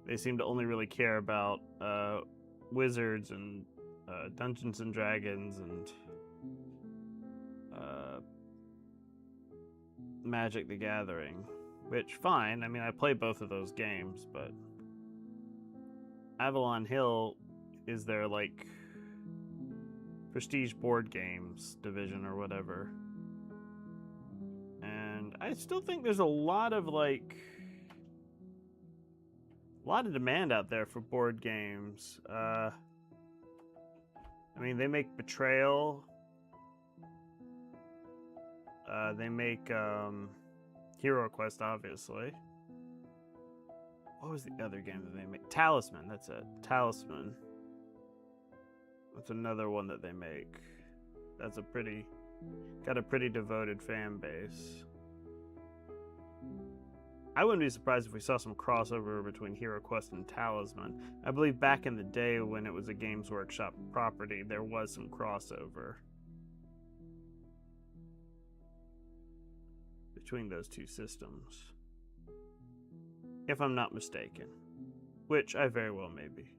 They seem to only really care about Wizards and Dungeons and Dragons and Magic the Gathering, which fine. I mean, I play both of those games, but Avalon Hill is their like prestige board games division or whatever. And I still think there's a lot of demand out there for board games. I mean, they make Betrayal. They make HeroQuest, obviously. What was the other game that they make? Talisman, that's it. Talisman. That's another one that they make. That's got a pretty devoted fan base. I wouldn't be surprised if we saw some crossover between HeroQuest and Talisman. I believe back in the day when it was a Games Workshop property, there was some crossover between those two systems, if I'm not mistaken, which I very well may be.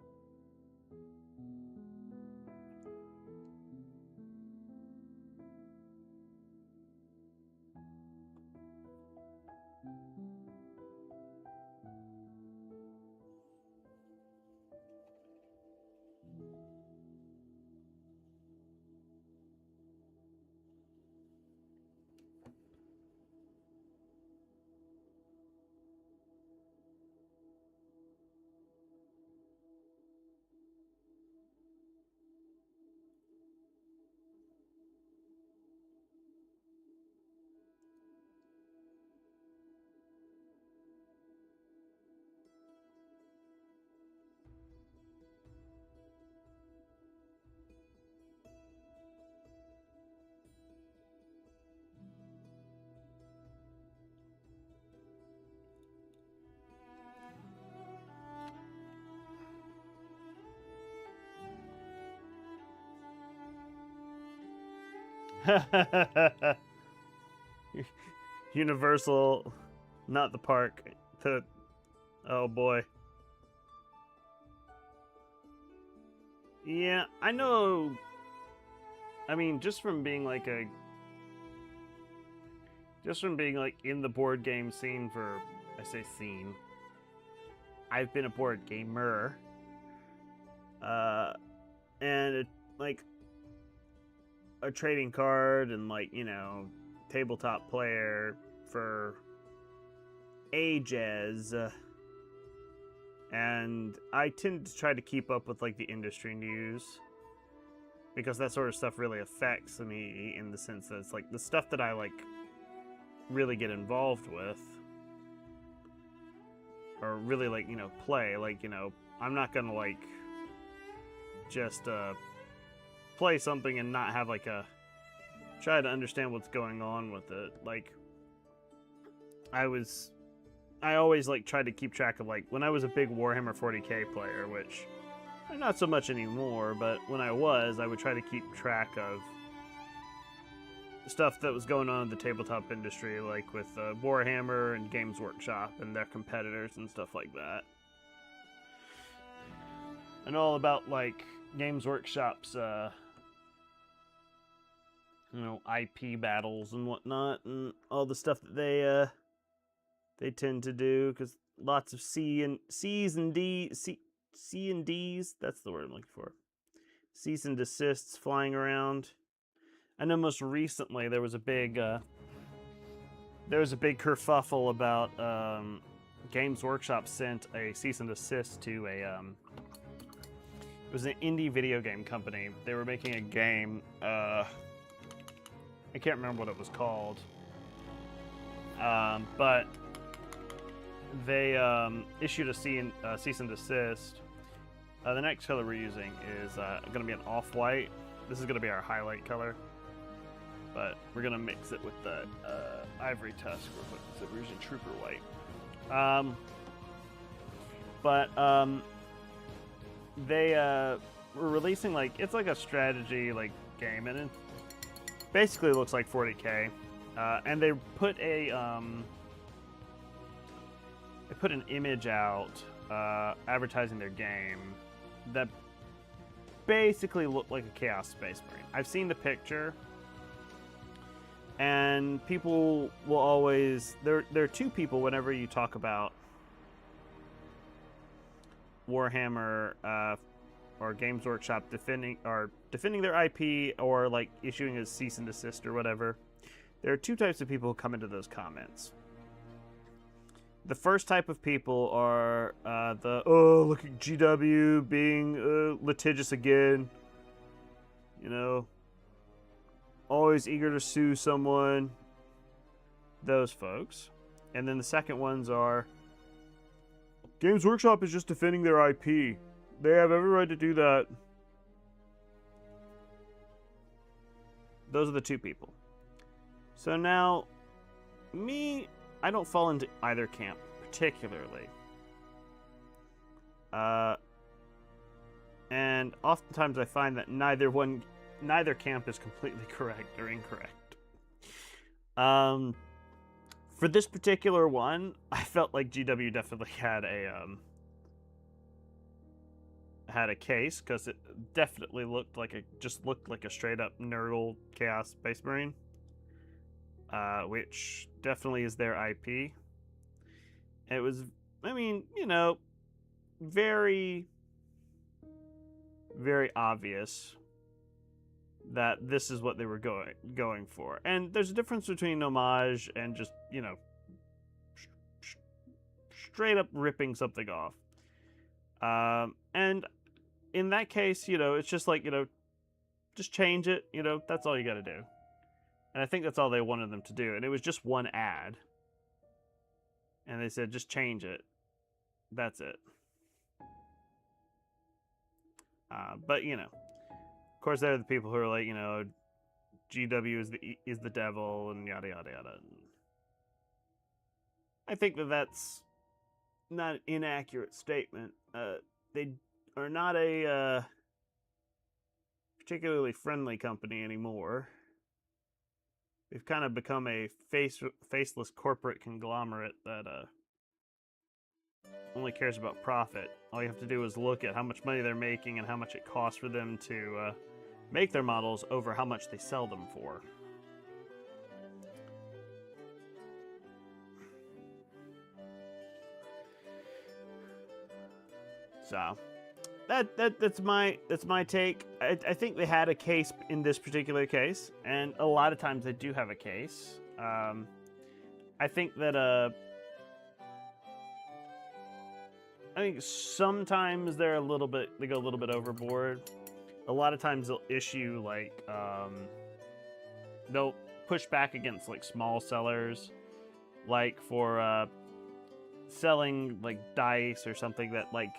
Universal, not the park. Oh boy. Yeah, I know. I mean, just from being in the board game scene for, I say scene, I've been a board gamer. And it, like, a trading card and like, you know, tabletop player for ages. And I tend to try to keep up with like the industry news because that sort of stuff really affects me in the sense that it's like the stuff that I like really get involved with, or really like, you know, play, like, you know, I'm not gonna like just play something and not have like a try to understand what's going on with it. Like I always like tried to keep track of, like, when I was a big Warhammer 40k player, which not so much anymore, but when I would try to keep track of stuff that was going on in the tabletop industry, like with Warhammer and Games Workshop and their competitors and stuff like that. And all about, like, Games Workshop's, you know, IP battles and whatnot, and all the stuff that they tend to do, because lots of C and D's, that's the word I'm looking for. Cease and desists flying around. I know most recently there was a big kerfuffle about Games Workshop sent a cease and desist to a it was an indie video game company. They were making a game, I can't remember what it was called, but they issued a cease and desist. The next color we're using is going to be an off-white. This is going to be our highlight color, but we're going to mix it with the ivory tusk real quick. So we're using trooper white. They were releasing, like, it's like a strategy like game, and it basically looks like 40k. And they put an image out advertising their game that basically looked like a Chaos Space Marine. I've seen the picture, and people will always there are two people whenever you talk about Warhammer or Games Workshop defending their IP, or like issuing a cease and desist or whatever. There are two types of people who come into those comments. The first type of people are look at GW being litigious again. You know, always eager to sue someone. Those folks. And then the second ones are, Games Workshop is just defending their IP. They have every right to do that. Those are the two people. So now, I don't fall into either camp particularly. And oftentimes I find that neither camp is completely correct or incorrect. For this particular one, I felt like GW definitely had a case, because it definitely looked like a straight up Nurgle Chaos Space Marine. Which definitely is their IP. It was, I mean, you know, very, very obvious that this is what they were going for. And there's a difference between homage and just, you know, straight up ripping something off. And in that case, you know, it's just like, you know, just change it, you know, that's all you got to do. And I think that's all they wanted them to do. And it was just one ad. And they said, just change it. That's it. But, you know, of course, they're the people who are like, you know, GW is the devil and yada, yada, yada. I think that's not an inaccurate statement. They are not a particularly friendly company anymore. They've kind of become a faceless corporate conglomerate that only cares about profit. All you have to do is look at how much money they're making and how much it costs for them to make their models over how much they sell them for. So that's my take. I think they had a case in this particular case, and a lot of times they do have a case. I think that I think sometimes they go a little bit overboard. a lot of times they'll issue like they'll push back against like small sellers, like for selling like dice or something that like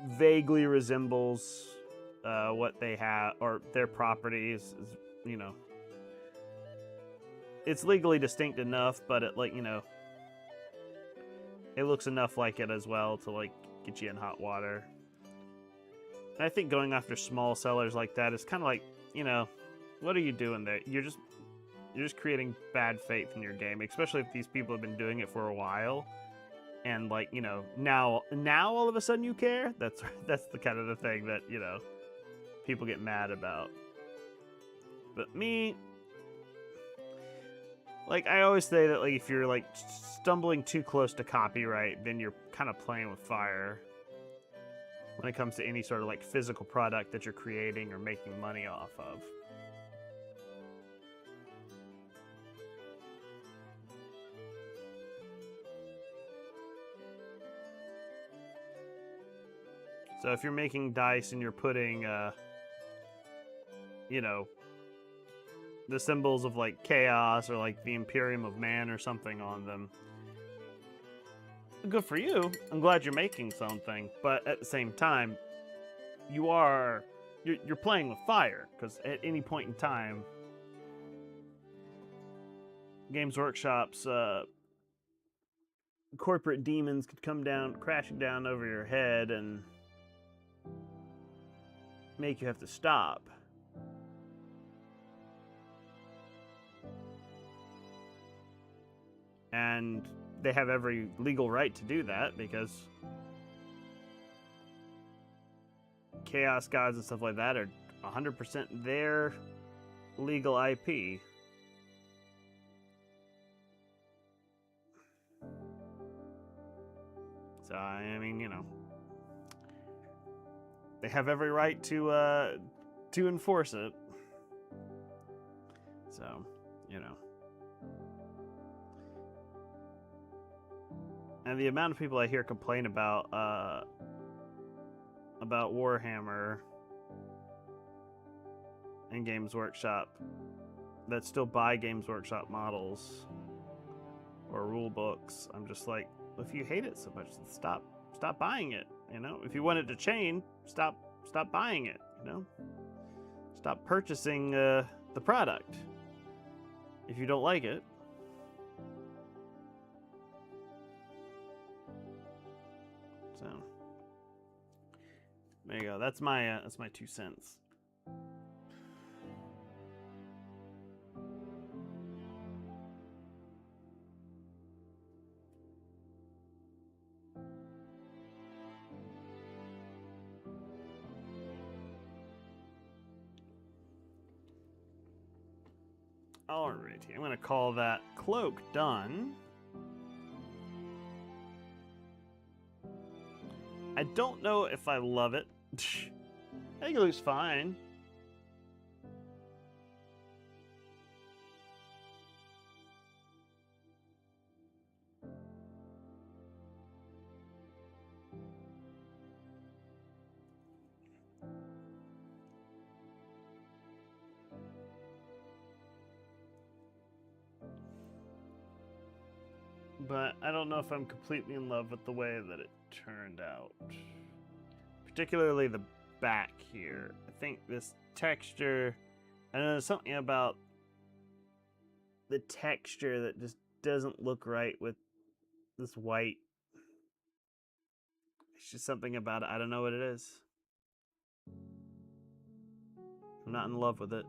vaguely resembles what they have or their properties. You know, it's legally distinct enough, but it like, you know, it looks enough like it as well to like get you in hot water. And I think going after small sellers like that is kind of like, you know, what are you doing there? You're just creating bad faith in your game, especially if these people have been doing it for a while. And like, you know, now all of a sudden you care. That's the kind of the thing that, you know, people get mad about. But me, like, I always say that like if you're like stumbling too close to copyright, then you're kind of playing with fire when it comes to any sort of like physical product that you're creating or making money off of. So if you're making dice and you're putting, you know, the symbols of like chaos or like the Imperium of Man or something on them, good for you. I'm glad you're making something, but at the same time, you're playing with fire, because at any point in time, Games Workshop's corporate demons could come down, crashing down over your head and make you have to stop. And they have every legal right to do that because Chaos Gods and stuff like that are 100% their legal IP. So, I mean, you know, they have every right to enforce it. So, you know. And the amount of people I hear complain about Warhammer and Games Workshop that still buy Games Workshop models or rule books, I'm just like, if you hate it so much, stop buying it. You know, if you want it to change, stop buying it. You know, stop purchasing the product if you don't like it. So there you go. That's my 2 cents. Alrighty, I'm gonna call that cloak done. I don't know if I love it. I think it looks fine. But I don't know if I'm completely in love with the way that it turned out. Particularly the back here. I think this texture, I know there's something about the texture that just doesn't look right with this white. It's just something about it. I don't know what it is. I'm not in love with it.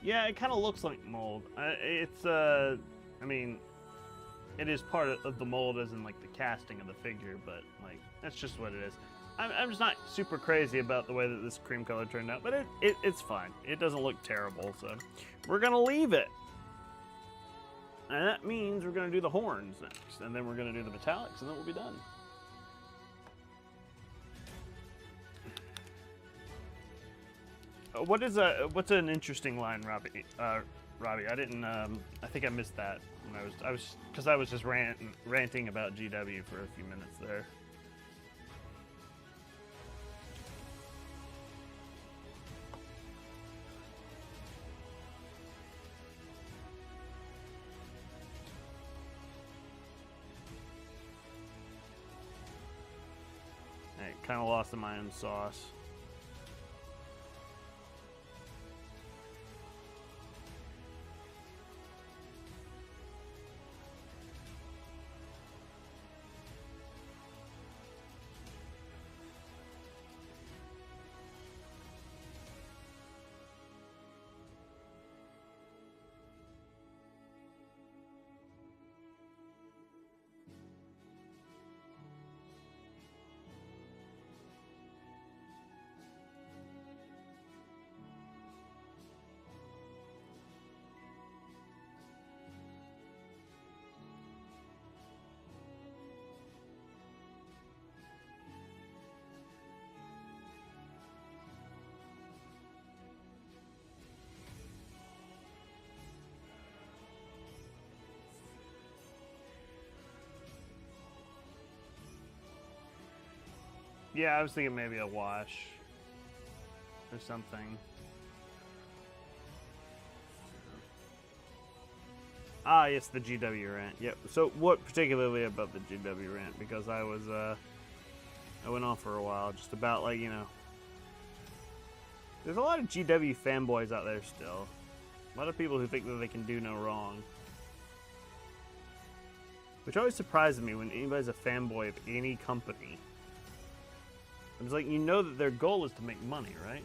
Yeah, it kind of looks like mold. It's I mean, it is part of the mold, as in like the casting of the figure, but like that's just what it is. I'm just not super crazy about the way that this cream color turned out, but it's fine. It doesn't look terrible, so we're gonna leave it. And that means we're gonna do the horns next, and then we're gonna do the metallics, and then we'll be done. What's an interesting line, Robbie? Robbie, I didn't. I think I missed that when I was just ranting about GW for a few minutes there. I kind of lost in my own sauce. Yeah, I was thinking maybe a wash or something. Ah, yes, the GW rant. Yep. So, what particularly about the GW rant? Because I went on for a while, just about like, you know, there's a lot of GW fanboys out there still. A lot of people who think that they can do no wrong. Which always surprises me when anybody's a fanboy of any company. It's like, you know that their goal is to make money, right?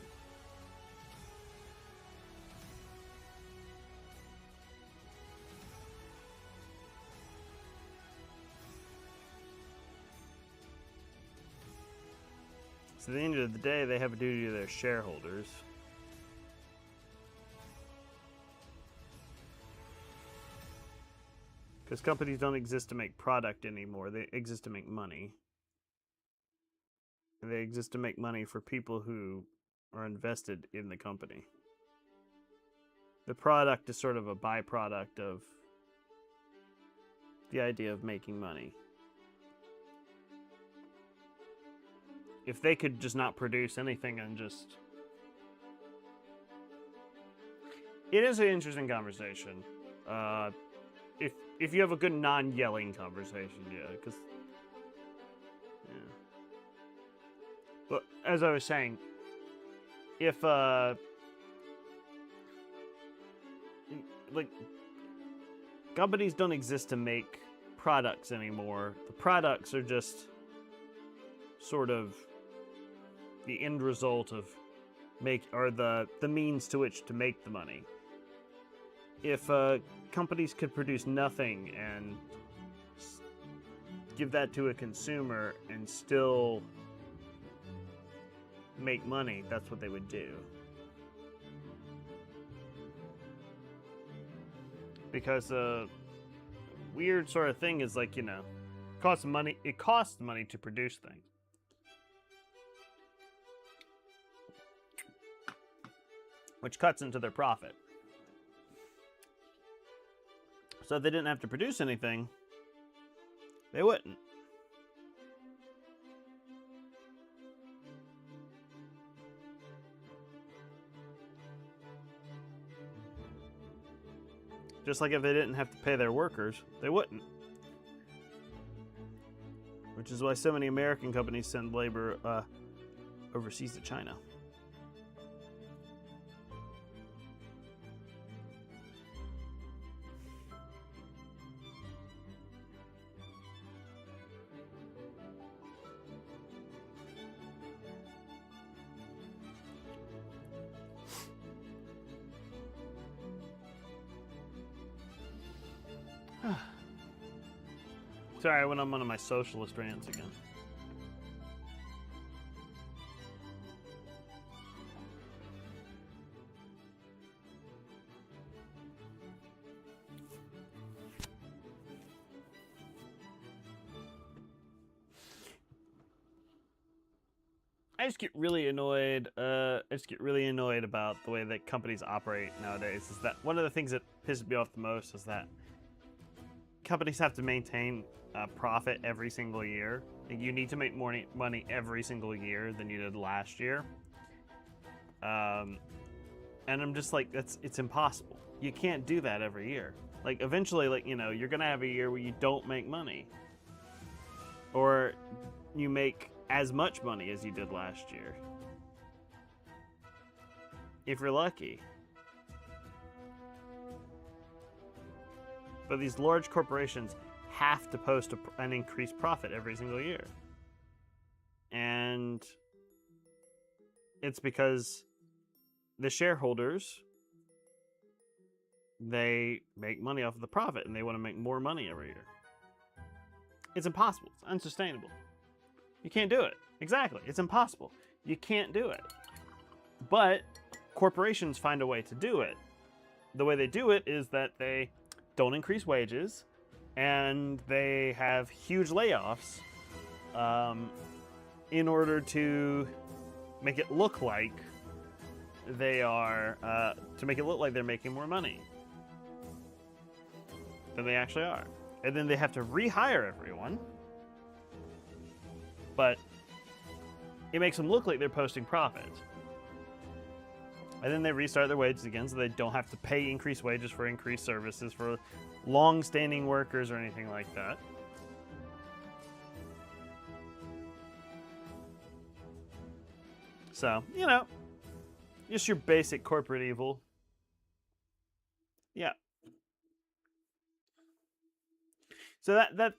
So at the end of the day, they have a duty to their shareholders. Because companies don't exist to make product anymore, they exist to make money. They exist to make money for people who are invested in the company. The product is sort of a byproduct of the idea of making money. If they could just not produce anything and just... It is an interesting conversation. If you have a good non-yelling conversation, yeah, because... But as I was saying, if like companies don't exist to make products anymore, the products are just sort of the end result of the means to which to make the money. If companies could produce nothing and give that to a consumer and still make money, that's what they would do. Because a weird sort of thing is like, you know, it costs money to produce things. Which cuts into their profit. So if they didn't have to produce anything, they wouldn't. Just like if they didn't have to pay their workers, they wouldn't. Which is why so many American companies send labor overseas to China. Sorry, I went on one of my socialist rants again. I just get really annoyed. About the way that companies operate nowadays. Is that one of the things that pisses me off the most is that companies have to maintain a profit every single year. Like, you need to make more money every single year than you did last year. And I'm just like, it's impossible. You can't do that every year. Like, eventually, like, you know, you're gonna have a year where you don't make money, or you make as much money as you did last year, if you're lucky. But these large corporations have to post an increased profit every single year. And it's because the shareholders, they make money off of the profit, and they want to make more money every year. It's impossible. It's unsustainable. You can't do it. Exactly. It's impossible. You can't do it. But corporations find a way to do it. The way they do it is that they don't increase wages, and they have huge layoffs in order to make it look like they are, to make it look like they're making more money than they actually are. And then they have to rehire everyone. But it makes them look like they're posting profit. And then they restart their wages again, so they don't have to pay increased wages for increased services for long-standing workers or anything like that. So, you know, just your basic corporate evil. Yeah. So that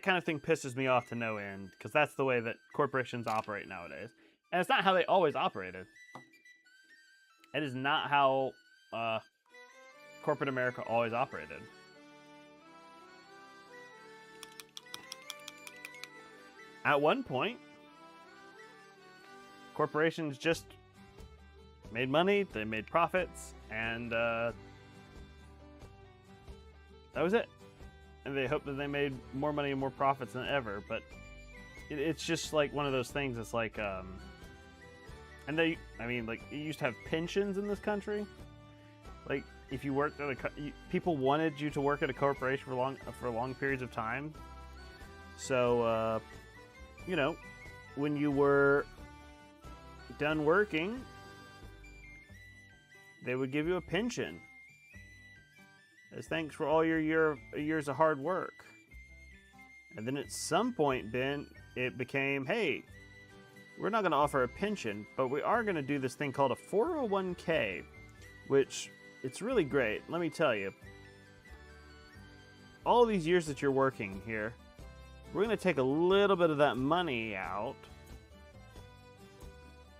kind of thing pisses me off to no end, because that's the way that corporations operate nowadays. And it's not how they always operated. It is not how corporate America always operated. At one point, corporations just made money, they made profits, and that was it. And they hoped that they made more money and more profits than ever, but it's just like one of those things. It's like, and they, I mean, like, you used to have pensions in this country. Like, if you worked at people wanted you to work at a corporation for long periods of time. So, you know, when you were done working, they would give you a pension as thanks for all your years of hard work. And then at some point, it became, hey, we're not going to offer a pension, but we are going to do this thing called a 401k, which it's really great. Let me tell you, all these years that you're working here, we're going to take a little bit of that money out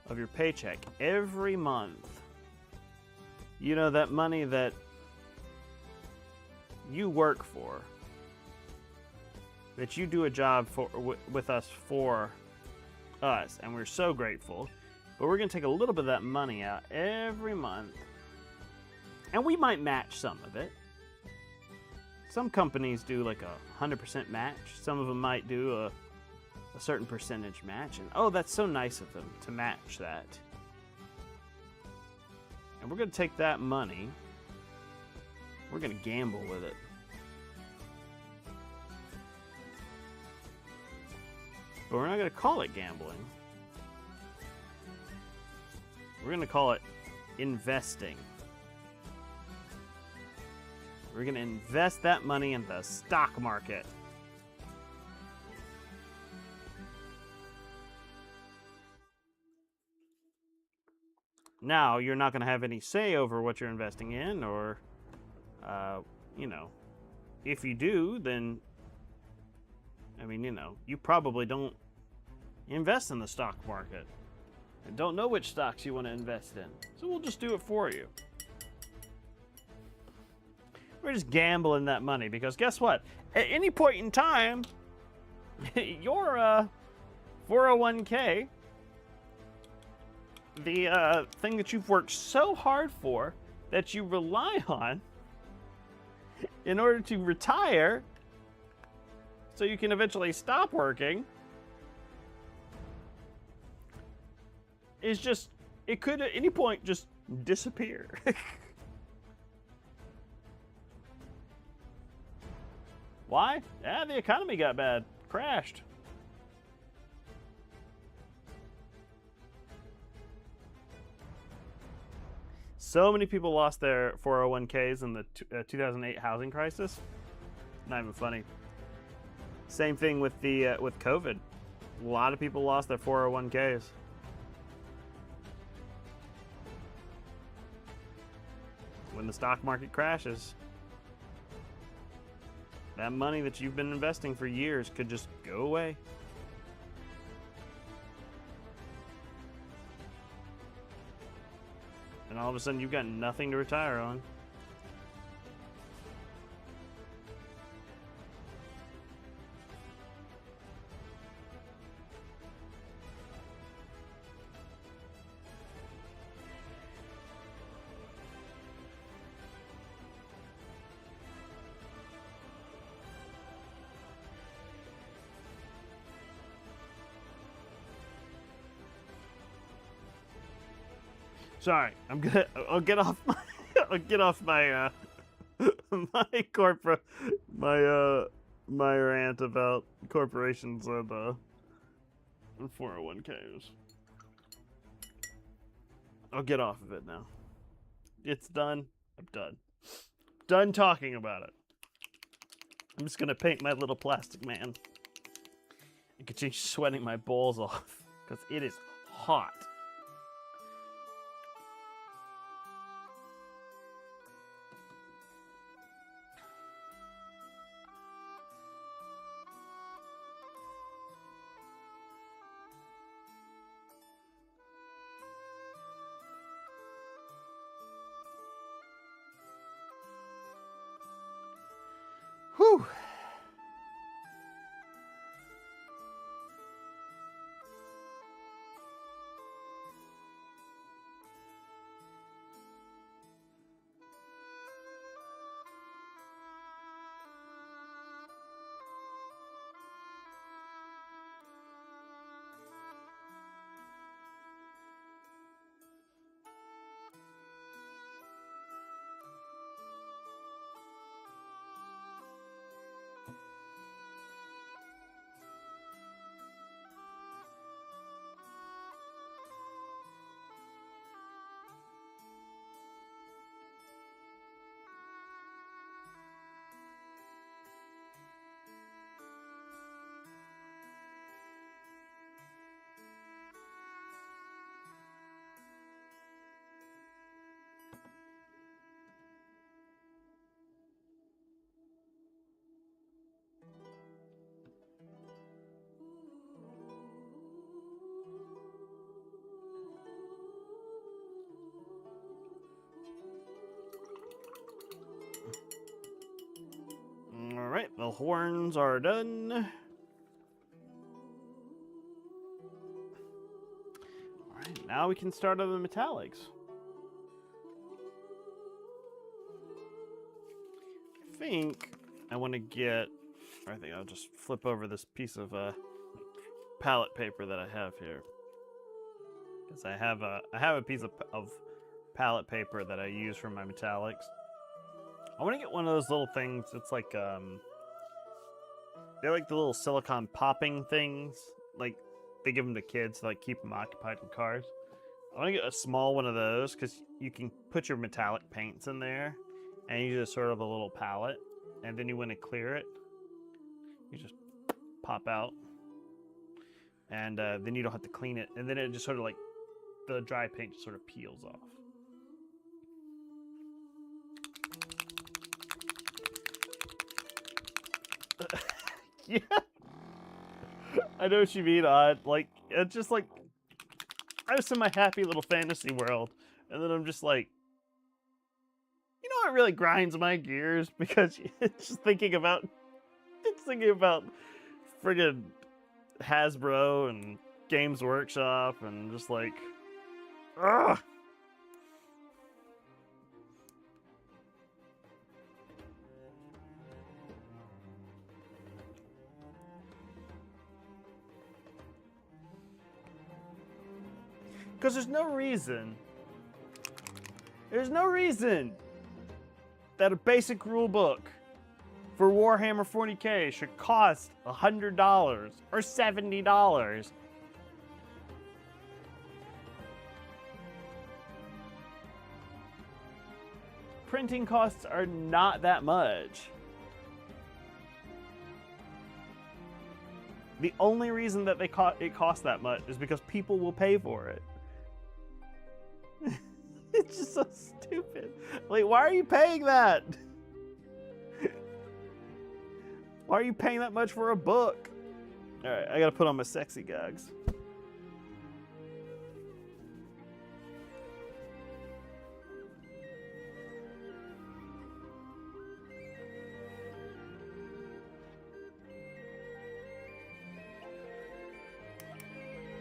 of your paycheck every month. You know, that money that you work for, that you do a job for with us for us, and we're so grateful. But we're going to take a little bit of that money out every month, and we might match some of it. Some companies do like 100% match. Some of them might do a certain percentage match, and oh, that's so nice of them to match that. And we're going to take that money, we're going to gamble with it. But we're not going to call it gambling. We're going to call it investing. We're going to invest that money in the stock market. Now, you're not going to have any say over what you're investing in, or, you know, if you do, then, I mean, you know, you probably don't invest in the stock market and don't know which stocks you want to invest in. So we'll just do it for you. We're just gambling that money because guess what? At any point in time, your 401k, the thing that you've worked so hard for, that you rely on in order to retire so you can eventually stop working, is just, it could at any point just disappear. Why? Yeah, the economy got bad. Crashed. So many people lost their 401ks in the 2008 housing crisis. Not even funny. Same thing with the with COVID. A lot of people lost their 401ks. When the stock market crashes, that money that you've been investing for years could just go away. And all of a sudden you've got nothing to retire on. Sorry, I'll get off my my rant about corporations and 401ks. I'll get off of it now. It's done. I'm done. Done talking about it. I'm just gonna paint my little plastic man and continue sweating my balls off because it is hot. Whew. Alright, the horns are done. Alright, now we can start on the metallics. I think I want to get, I think I'll just flip over this piece of palette paper that I have here. Because I have a piece of palette paper that I use for my metallics. I want to get one of those little things. It's like they're like the little silicone popping things. Like they give them to kids to like keep them occupied in cars. I want to get a small one of those because you can put your metallic paints in there, and you just sort of a little palette, and then you want to clear it. You just pop out, and then you don't have to clean it, and then it just sort of like the dry paint just sort of peels off. Yeah, I know what you mean, Odd. Like, it's just like, I'm just in my happy little fantasy world, and then I'm just like, you know, it really grinds my gears because it's just thinking about friggin' Hasbro and Games Workshop and just like, ugh. Because there's no reason that a basic rule book for Warhammer 40K should cost $100 or $70. Printing costs are not that much. The only reason that it costs that much is because people will pay for it. It's just so stupid. Like, why are you paying that? Why are you paying that much for a book? All right, I gotta put on my sexy gogs.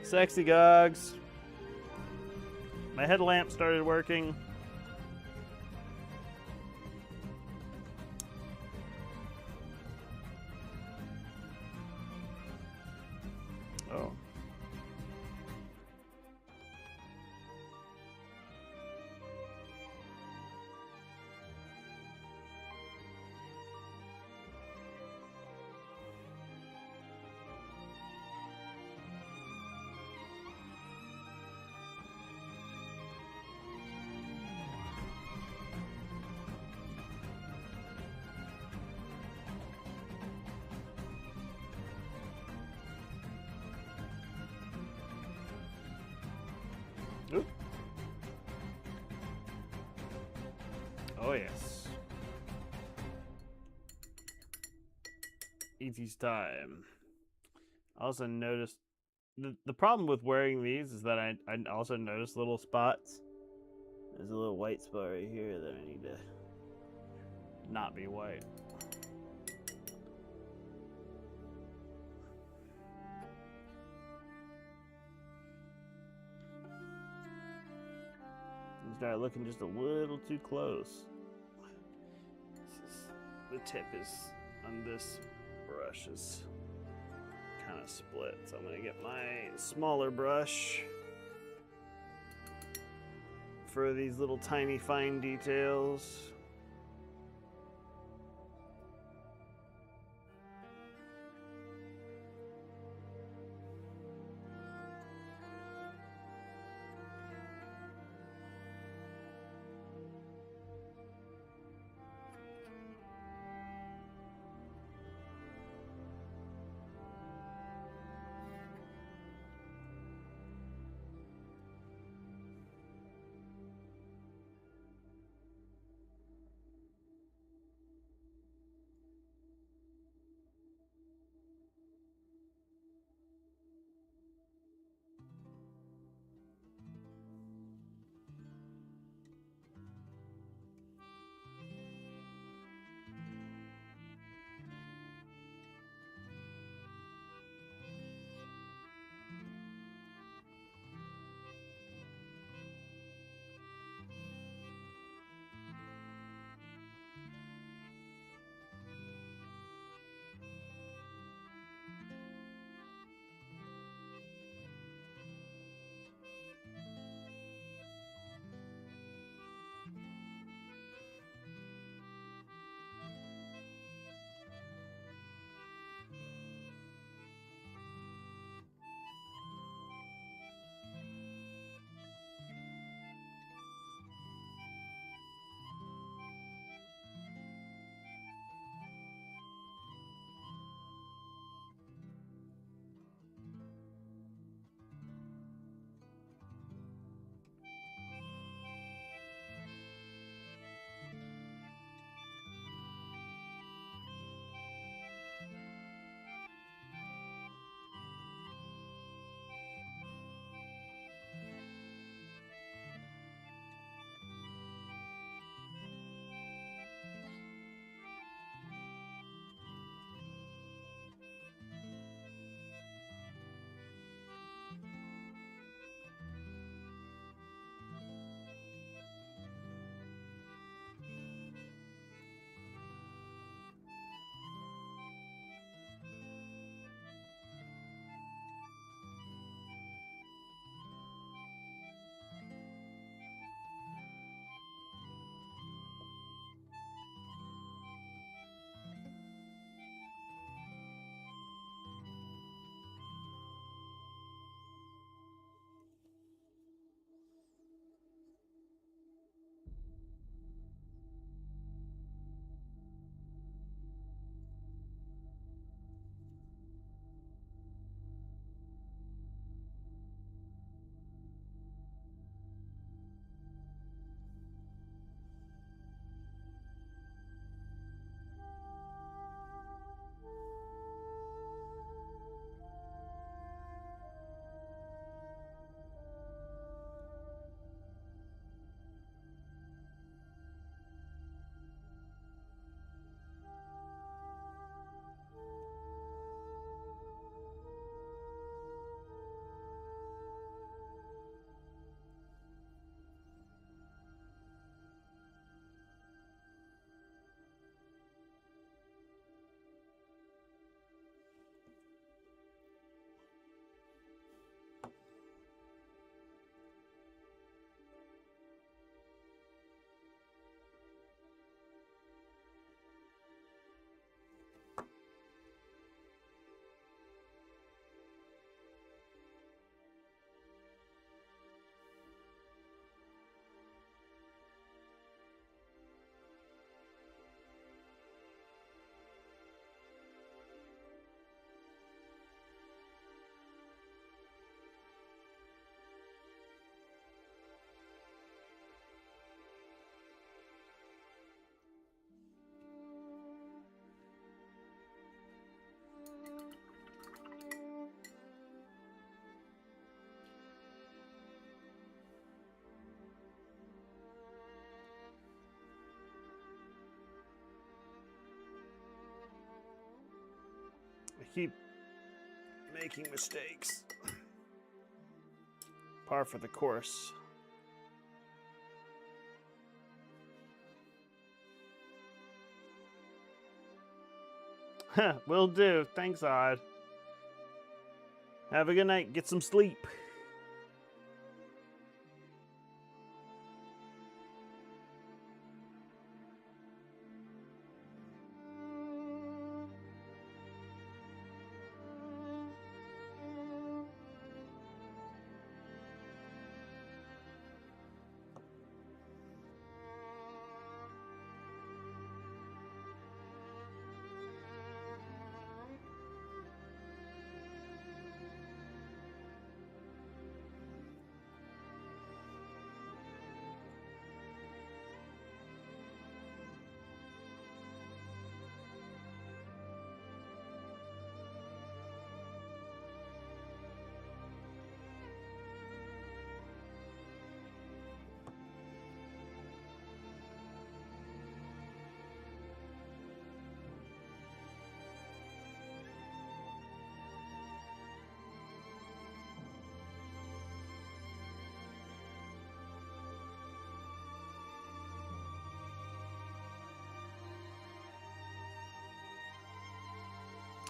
Sexy gogs. My headlamp started working. Oh. Oop. Oh yes. ET's time. I also noticed the problem with wearing these is that I also noticed little spots. There's a little white spot right here that I need to not be white. Start looking just a little too close. The tip is on this brush is kind of split, so I'm gonna get my smaller brush for these little tiny fine details. keep making mistakes. Par for the course. Will do. Thanks, Odd. Have a good night. Get some sleep.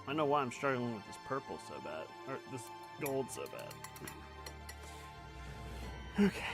I know why I'm struggling with this purple so bad. Or this gold so bad. Okay.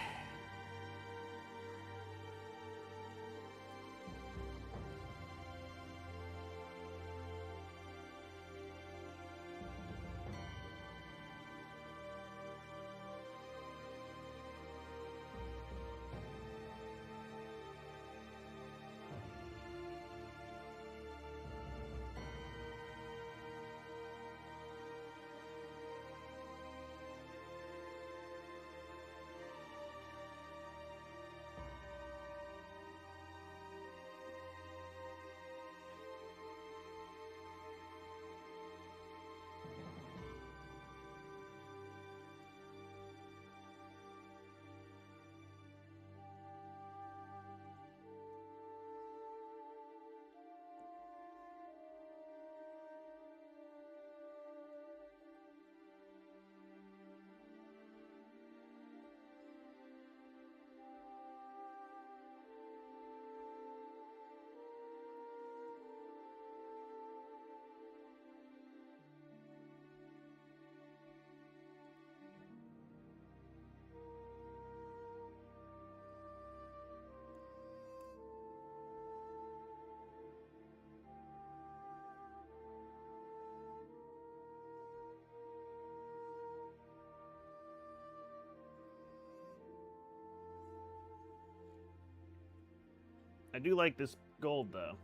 I do like this gold, though.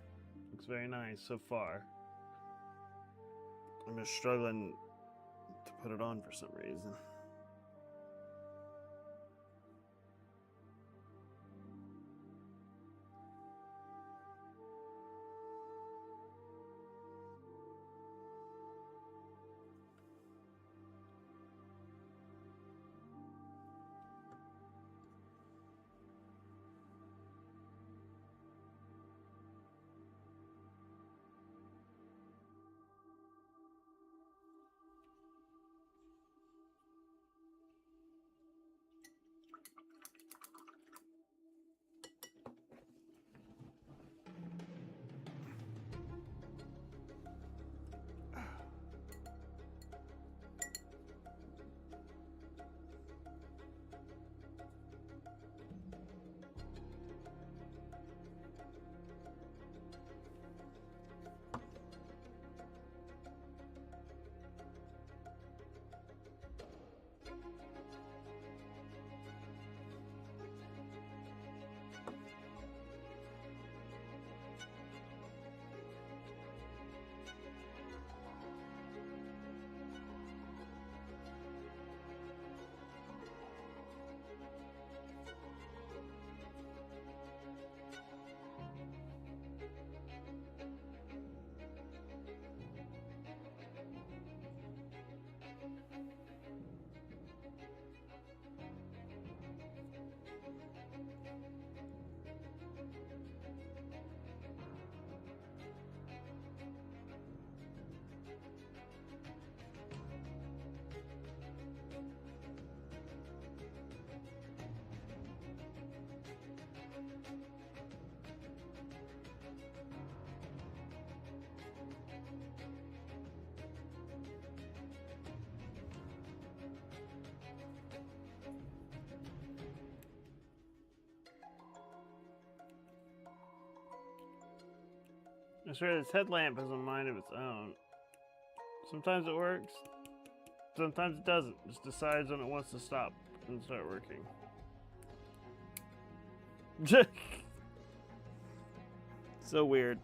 Looks very nice so far. I'm just struggling to put it on for some reason. I swear this headlamp has a mind of its own. Sometimes it works, sometimes it doesn't. Just decides when it wants to stop and start working. So weird.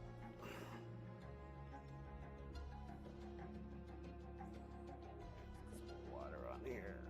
Water on here.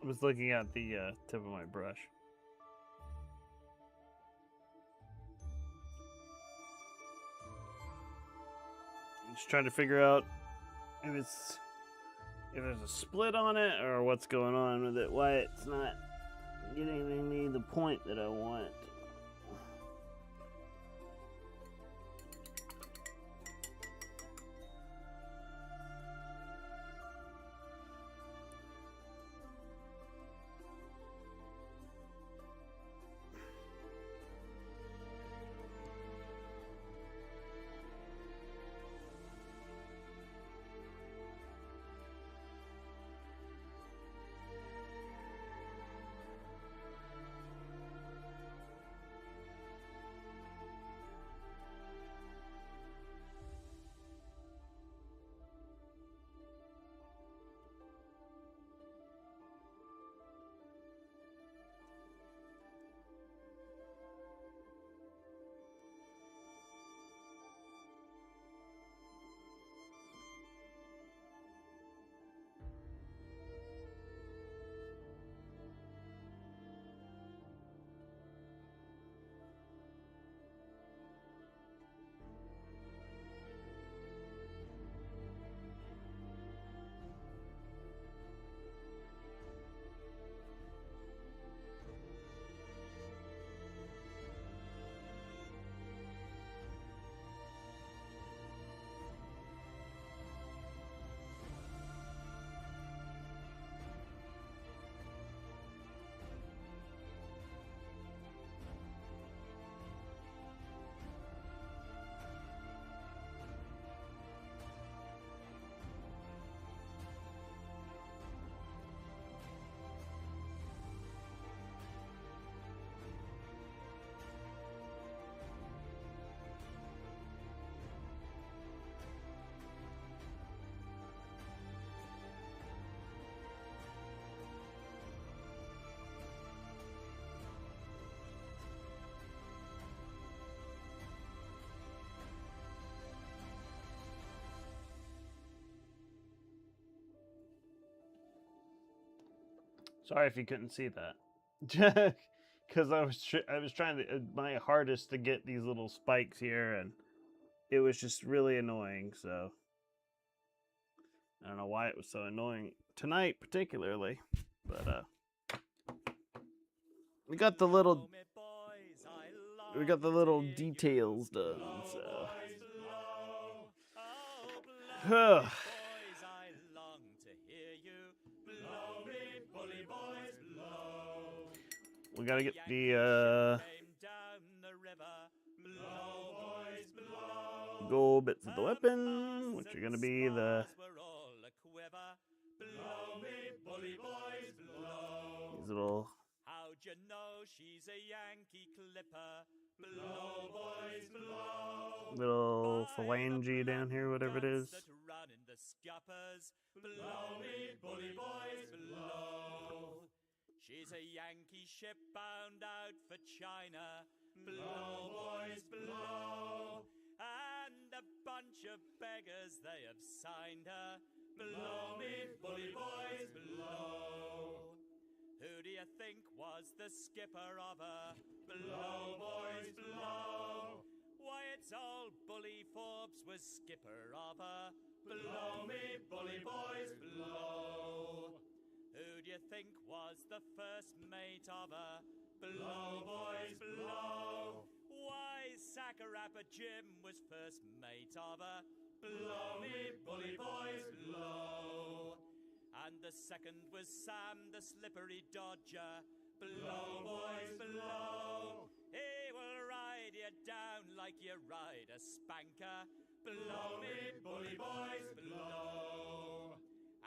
I was looking at the tip of my brush. I'm just trying to figure out if there's a split on it or what's going on with it. Why it's not getting me the point that I want. Sorry if you couldn't see that. Because I was trying my hardest to get these little spikes here, and it was just really annoying. So I don't know why it was so annoying tonight, particularly. But we got the little details done. So. We gotta get the gold bits of the weapon, which are gonna be the these little How'd you know she's a Yankee clipper? Blow, boys, blow. little phalange down here, whatever it is. That run in the scuppers. Blow me, bully boys, blow. She's a Yankee ship bound out for China. Blow, boys, blow. And a bunch of of beggars they have signed her. Below me, bully boys, below. Who do you think was the skipper of her? Below, boys, below. Why, it's old Bully Forbes was skipper of her. Below me, bully boys, below. Who do you think was the first mate of her? Below, boys, below. Why, Sakarappa Jim was first mate of her. Below me, bully boys, below. And the second was Sam the Slippery Dodger. Below, boys, below. He will ride you down like you ride a spanker. Below me, bully boys, below.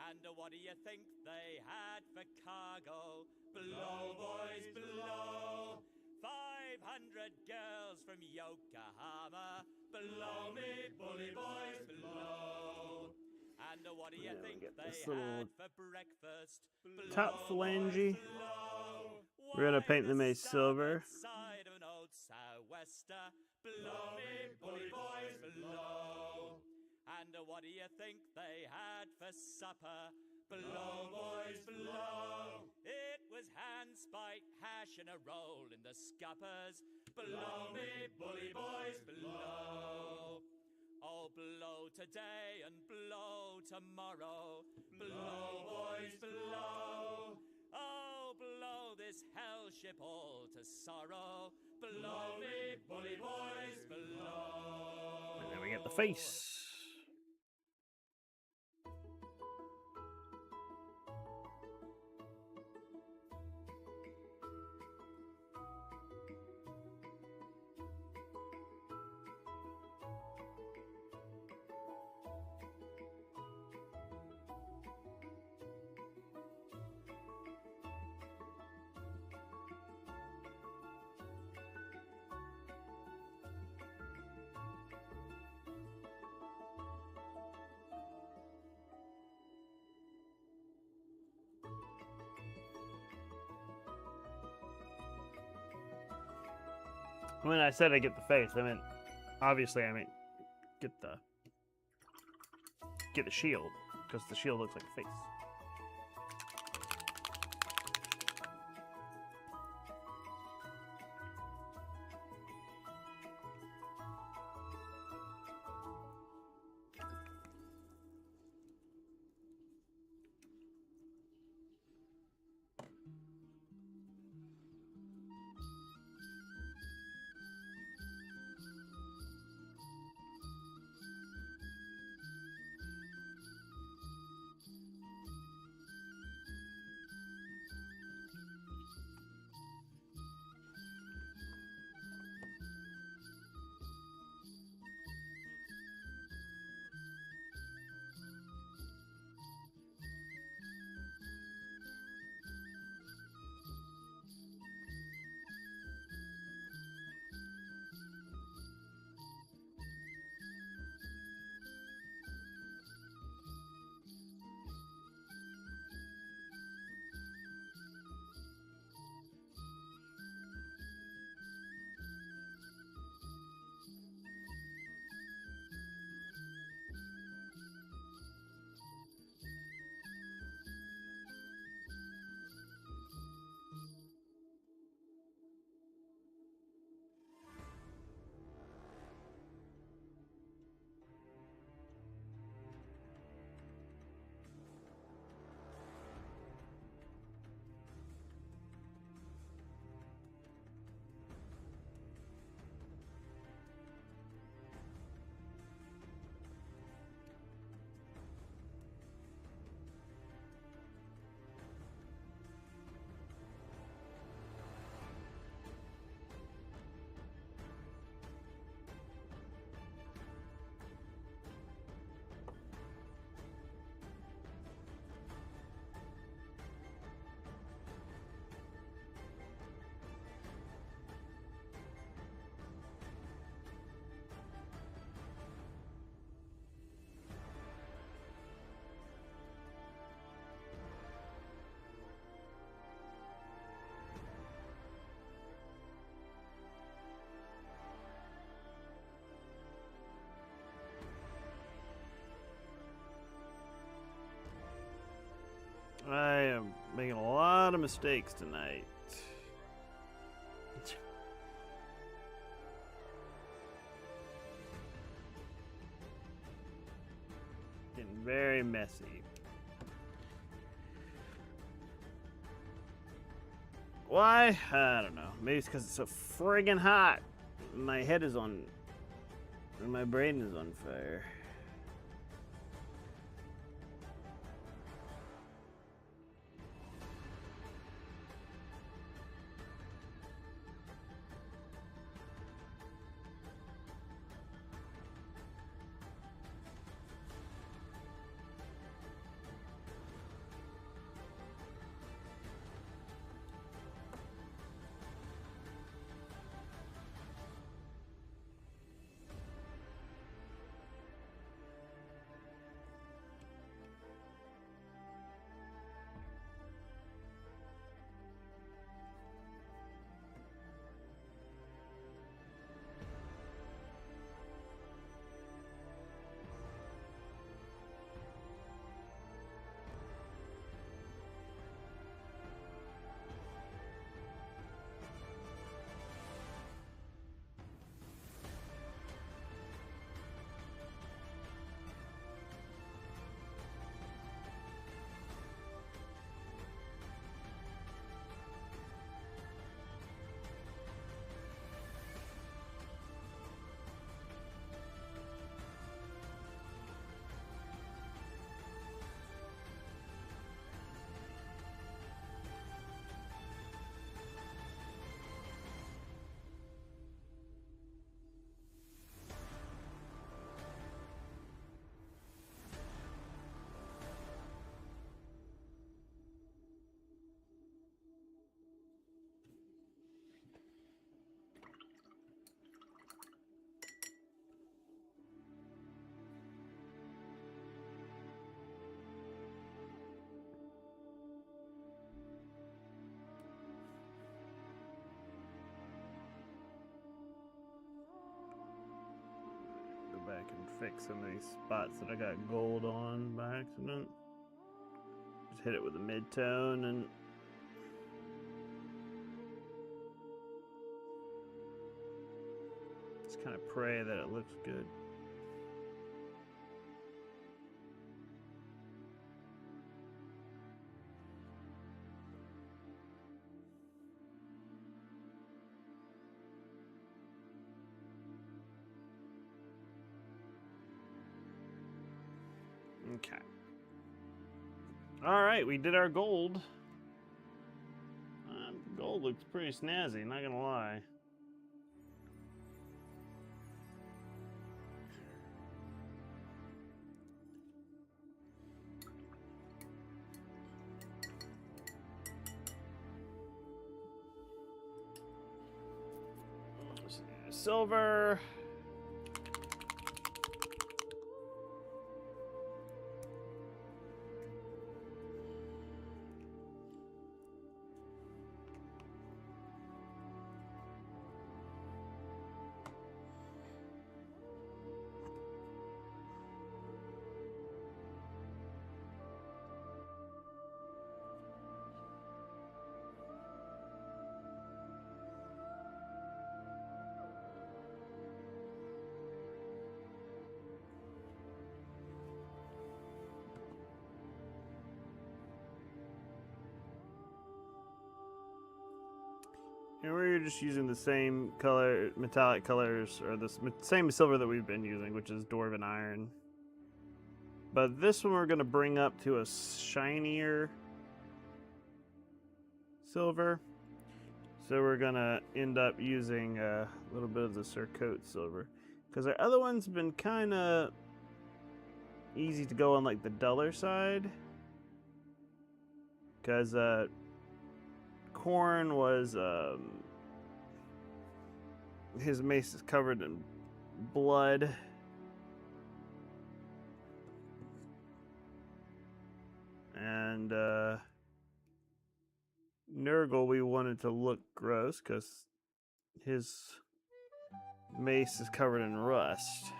And what do you think they had for cargo? Below, boys, below. 500 girls from Yokohama. Below me, bully boys, below. And what do you Yeah, we think get they this little had for breakfast? top Below, phalange. boys, below. We're gonna Why, paint them the a silver. starboard side of an old sou'wester. Below me, bully boys, below. And what do you think they had for supper? Below, boys, below. It was handspike, hash, and a roll in the scuppers. Below me, bully boys, below. Oh, blow today and blow tomorrow. Blow, boys, blow. Oh, blow this hell ship all to sorrow. Below me, bully boys, below. And then we get the face. When I said I get the face, I meant obviously I meant get the shield, because the shield looks like a face. lot of mistakes tonight. Getting very messy. Why? I don't know. Maybe it's because it's so friggin' hot. My head is on... and my brain is on fire. Back and fix some of these spots that I got gold on by accident. Just hit it with a mid-tone and just kind of pray that it looks good. Okay. All right, we did our gold. Gold looks pretty snazzy, not gonna lie. Silver. And we're just using the same color, metallic colors, or the same silver that we've been using, which is Dwarven Iron. But this one we're going to bring up to a shinier silver. So we're going to end up using a little bit of the Surcoat silver. Because our other one's been kind of easy to go on like the duller side. Because Corn was, his mace is covered in blood. And Nurgle, we wanted to look gross because his mace is covered in rust.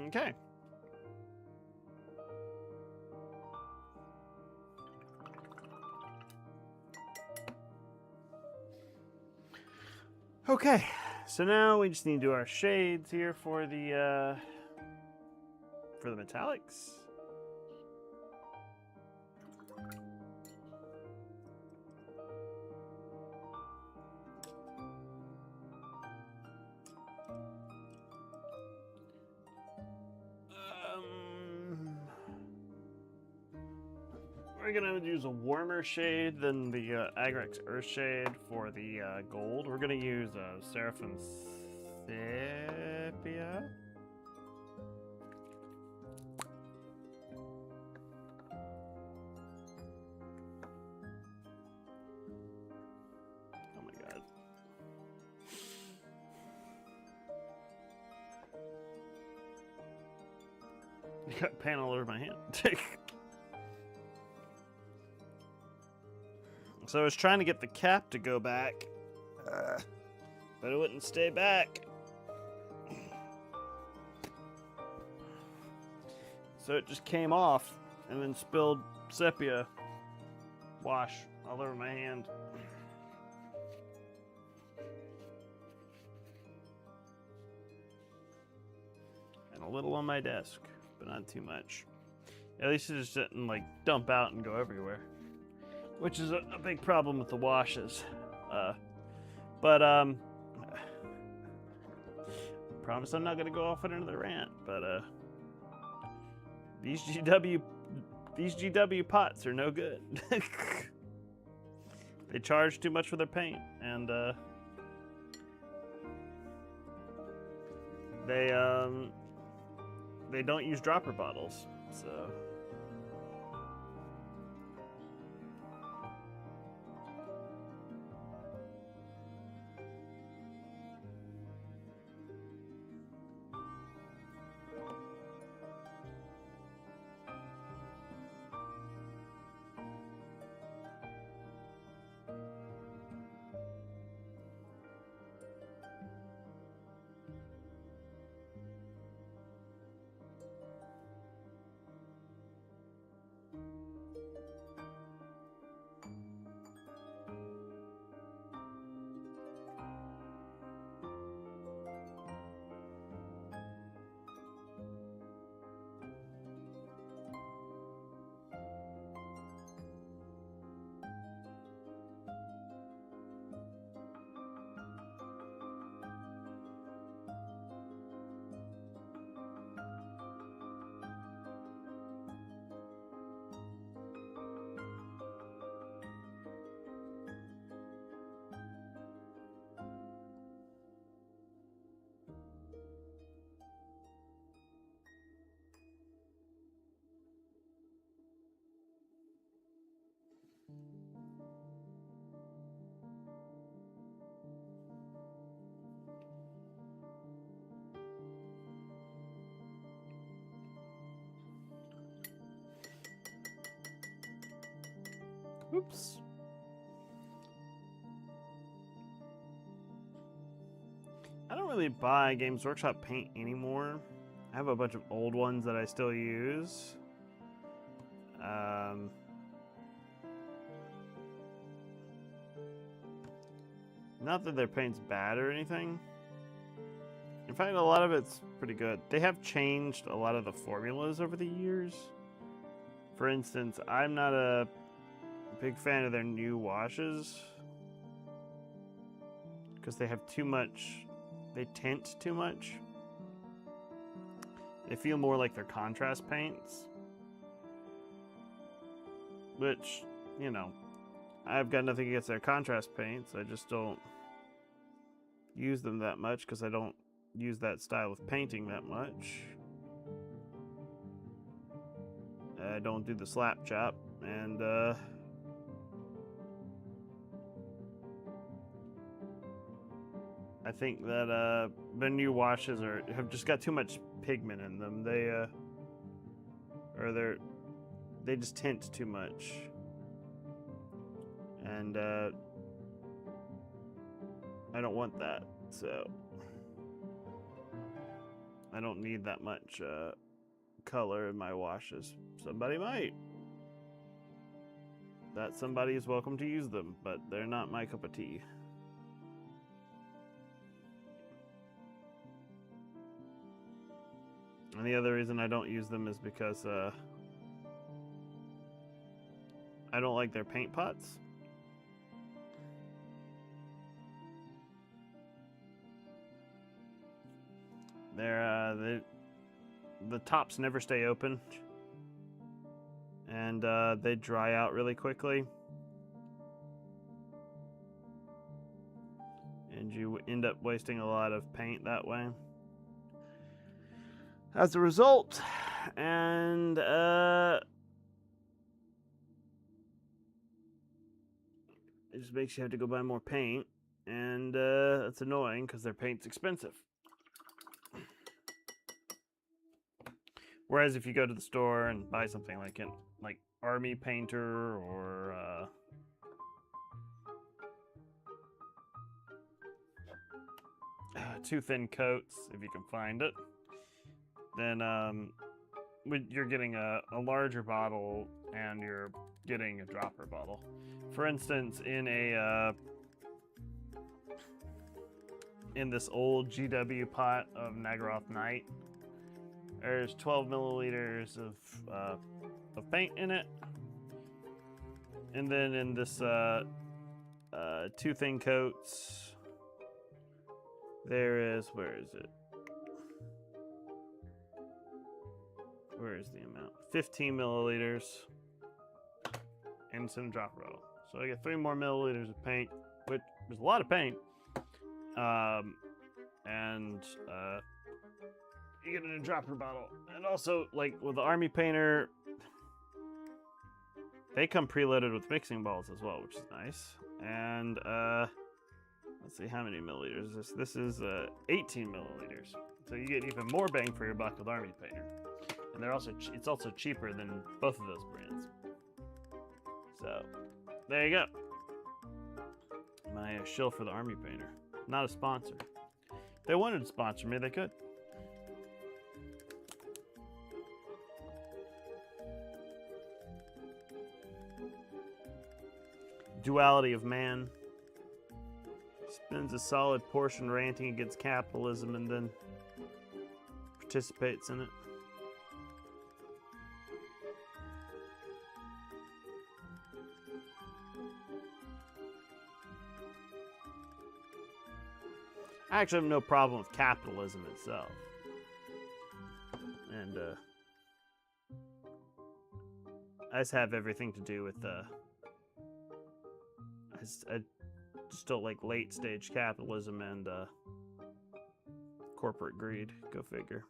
Okay. Okay, so now we just need to do our shades here for the metallics. We're gonna use a warmer shade than the Agrex Earth shade for the gold. We're gonna use Seraphim Sepia. Oh my god. You got paint all over my hand. So I was trying to get the cap to go back, but it wouldn't stay back. So it just came off and then spilled sepia wash all over my hand. And a little on my desk, but not too much. At least it just didn't like dump out and go everywhere, which is a big problem with the washes. Promise I'm not gonna go off on another rant, but these GW pots are no good. They charge too much for their paint, and they don't use dropper bottles, so. Oops. I don't really buy Games Workshop paint anymore. I have a bunch of old ones that I still use. Not that their paint's bad or anything. In fact, a lot of it's pretty good. They have changed a lot of the formulas over the years. For instance, I'm not a big fan of their new washes because they have too much, they tint too much. They feel more like their contrast paints, which, you know, I've got nothing against their contrast paints. I just don't use them that much because I don't use that style of painting that much. I don't do the slap chop, and I think that the new washes have just got too much pigment in them. They just tint too much, and I don't want that. So I don't need that much color in my washes. Somebody might. That somebody is welcome to use them, but they're not my cup of tea. And the other reason I don't use them is because I don't like their paint pots. The tops never stay open, and they dry out really quickly, and you end up wasting a lot of paint that way. As a result, and it just makes you have to go buy more paint, and that's annoying because their paint's expensive. Whereas if you go to the store and buy something like Army Painter or Two Thin Coats, if you can find it, then you're getting a larger bottle and you're getting a dropper bottle. For instance, in this old GW pot of Nagaroth Night, there's 12 milliliters of paint in it, and then in this Two Thin Coats, there is, where is it? Where is the amount? 15 milliliters and some drop roll. So I get 3 more milliliters of paint, which is a lot of paint. And you get it in a dropper bottle. And also, like with the Army Painter, they come preloaded with mixing balls as well, which is nice. And let's see, how many milliliters is this? This is 18 milliliters. So you get even more bang for your buck with Army Painter. And they're also it's also cheaper than both of those brands. So there you go. My shill for the Army Painter. Not a sponsor. If they wanted to sponsor me, they could. Duality of man. Spends a solid portion ranting against capitalism and then participates in it. I actually have no problem with capitalism itself. And I just have everything to do with I just don't like late stage capitalism and corporate greed. Go figure.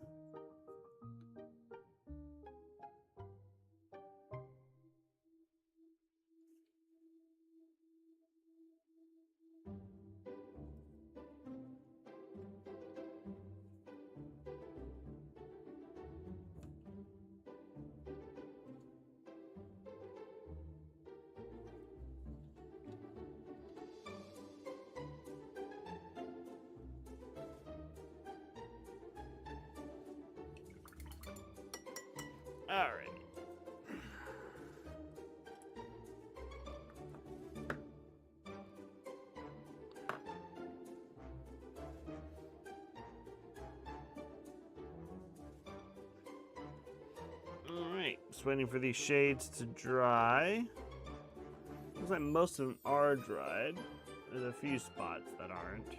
Alright. Alright, just waiting for these shades to dry. Looks like most of them are dried. There's a few spots that aren't,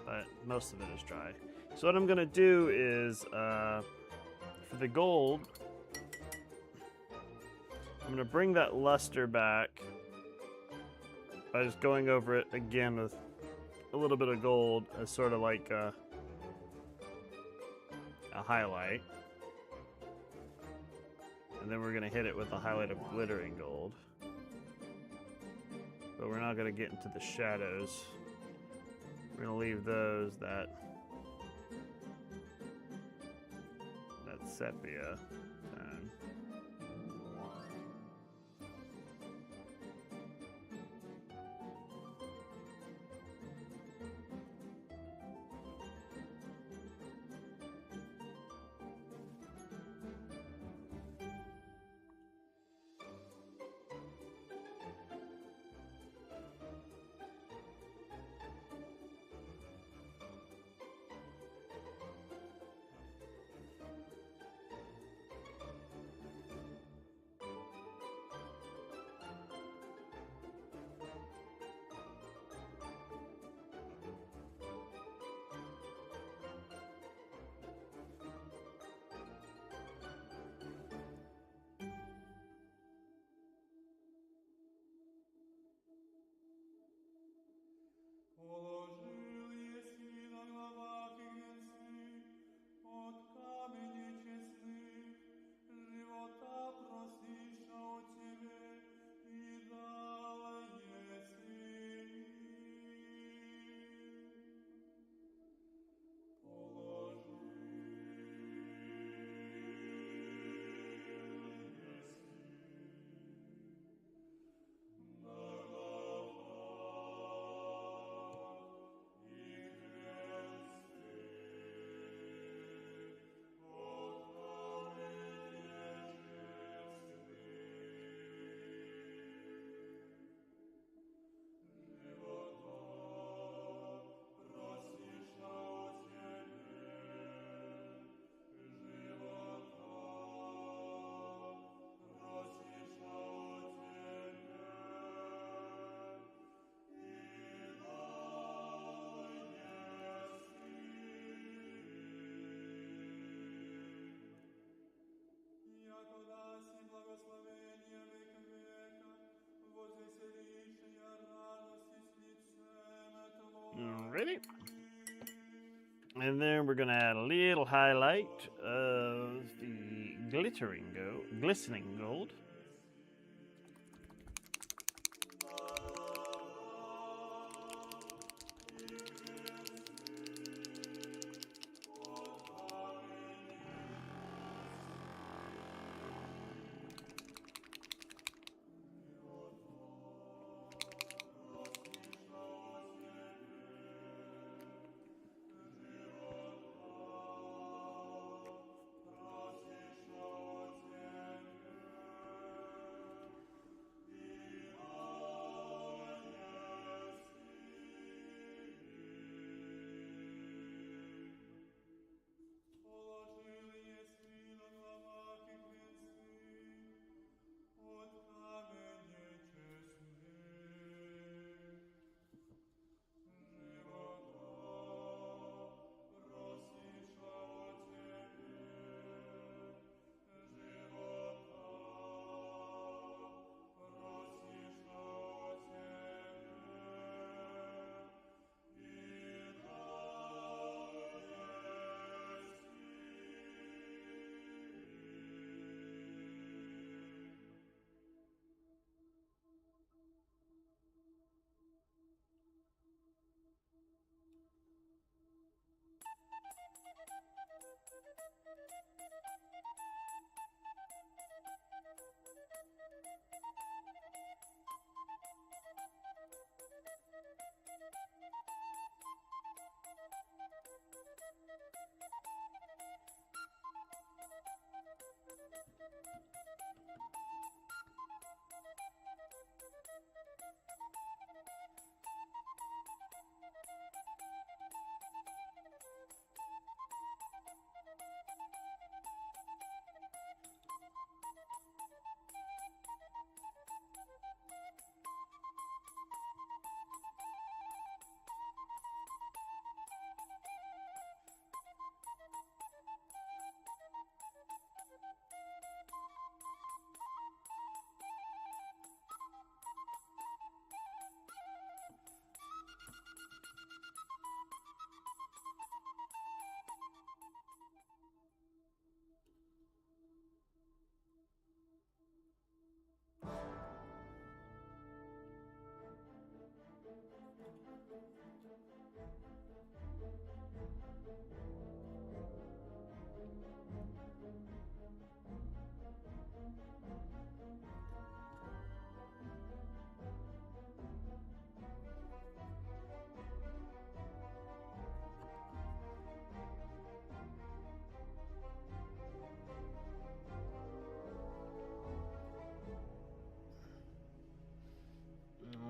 but most of it is dry. So what I'm gonna do is, for the gold, I'm going to bring that luster back by just going over it again with a little bit of gold as sort of like a highlight. And then we're going to hit it with a highlight of glittering gold. But we're not going to get into the shadows. We're going to leave those that sepia tone. Alrighty. And then we're going to add a little highlight of the glistening gold.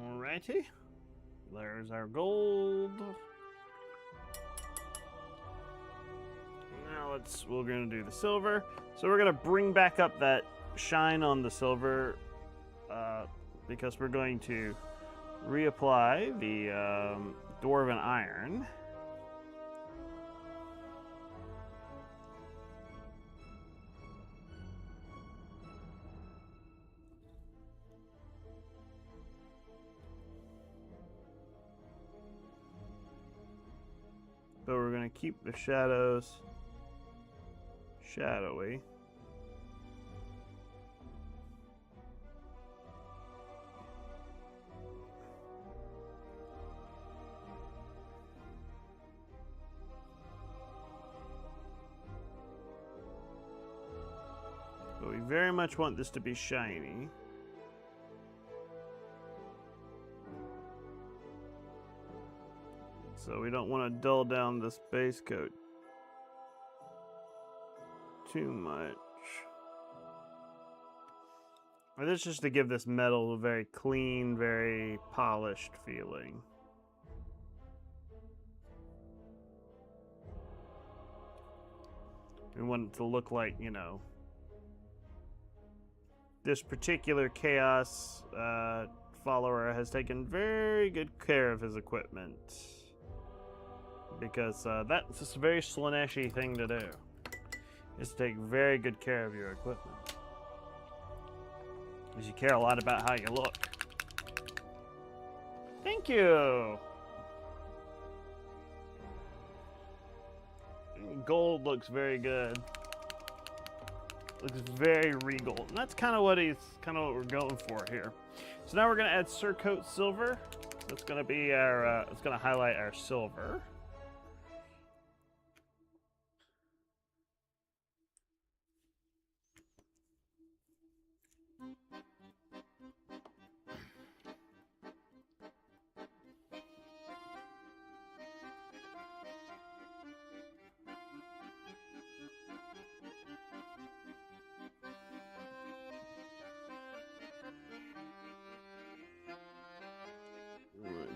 Alrighty. There's our gold. Now we're gonna do the silver. So we're gonna bring back up that shine on the silver because we're going to reapply the Dwarven Iron. But we're going to keep the shadows shadowy. But we very much want this to be shiny. So we don't want to dull down this base coat too much. And this is just to give this metal a very clean, very polished feeling. We want it to look like, you know, this particular Chaos follower has taken very good care of his equipment. Because that's just a very Slaaneshi thing to do, is to take very good care of your equipment. Because you care a lot about how you look. Thank you! gold looks very good. Looks very regal. And that's kind of what we're going for here. So now we're gonna add surcoat silver. That's gonna be our, it's gonna highlight our silver.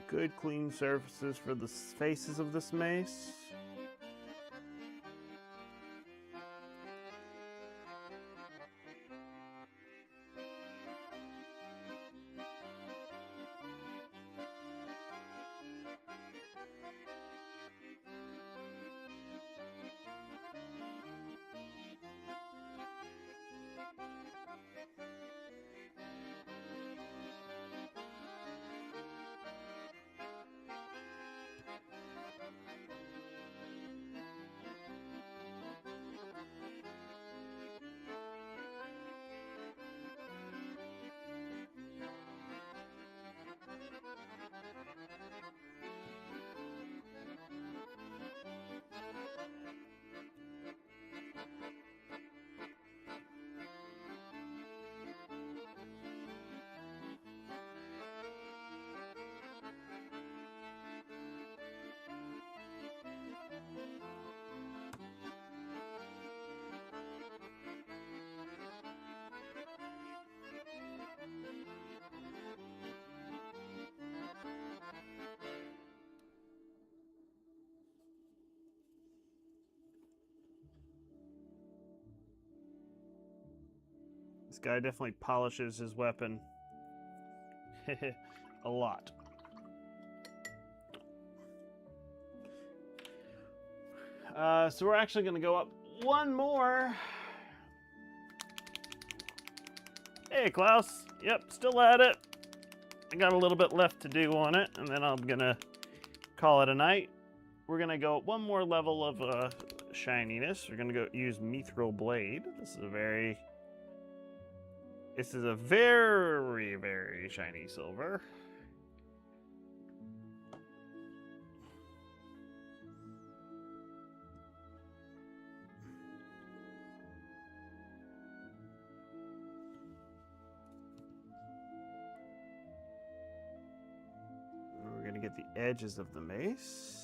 Good clean surfaces for the faces of this mace. This guy definitely polishes his weapon a lot. So we're actually going to go up one more. Hey, Klaus. Yep, still at it. I got a little bit left to do on it, and then I'm going to call it a night. We're going to go one more level of shininess. We're going to go use Mithril Blade. This is a very, very shiny silver. We're going to get the edges of the mace.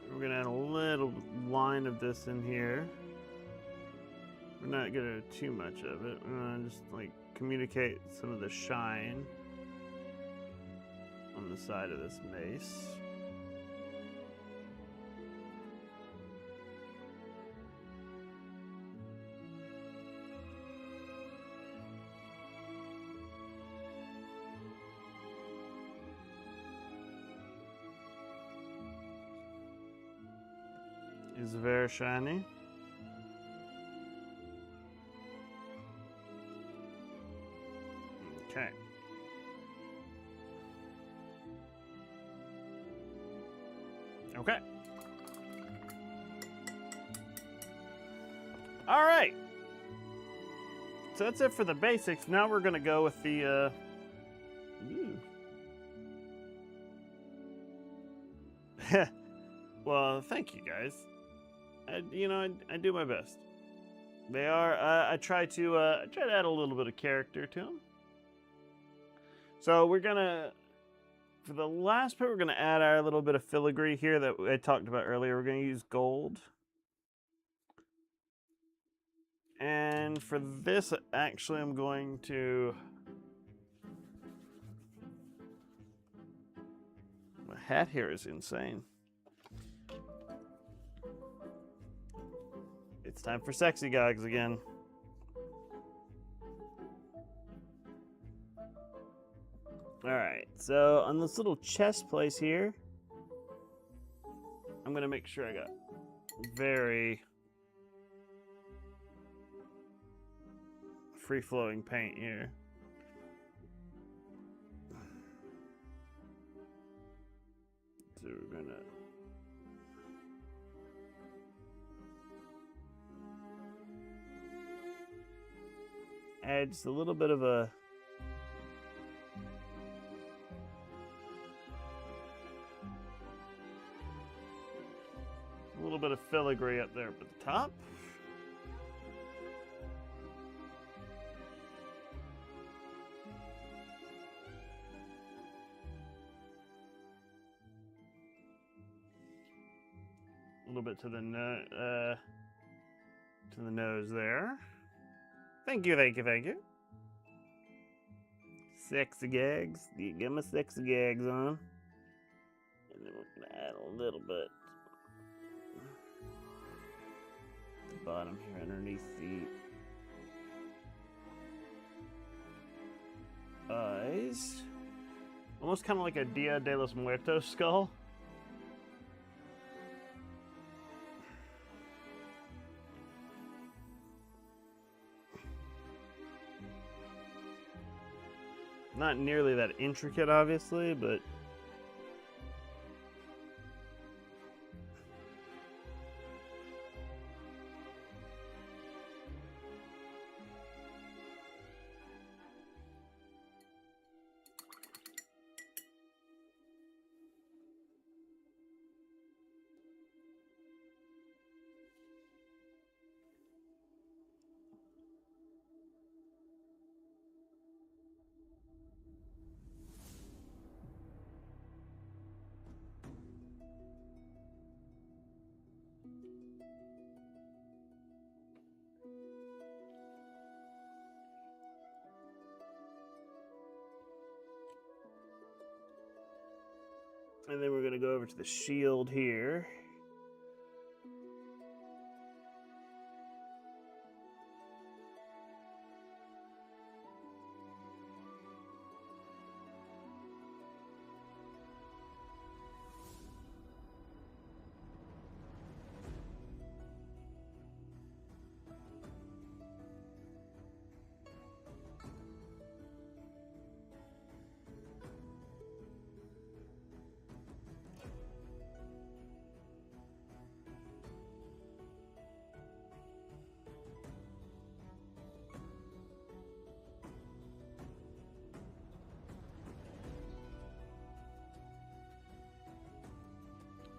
We're gonna add a little line of this in here. We're not gonna do too much of it. We're gonna just like communicate some of the shine on the side of this mace. Is very shiny. Okay. Okay. All right. So that's it for the basics. Now we're gonna go with the. Well, thank you guys. I do my best. They are. I try to add a little bit of character to them. So we're gonna, for the last part, we're gonna add our little bit of filigree here that I talked about earlier. We're gonna use gold. And for this, actually, I'm going to hat here is insane. It's time for sexy gogs again. Alright, so on this little chest place here, I'm going to make sure I got very free-flowing paint here. So we're going to add just a little bit of a bit of filigree up there at the top. A little bit to the nose there. Thank you, thank you, thank you. Sexy gags. You get my sexy gags on. And then we're gonna add a little bit at the bottom here underneath the eyes. Almost kind of like a Dia de los Muertos skull. Not nearly that intricate, obviously, but and then we're going to go over to the shield here.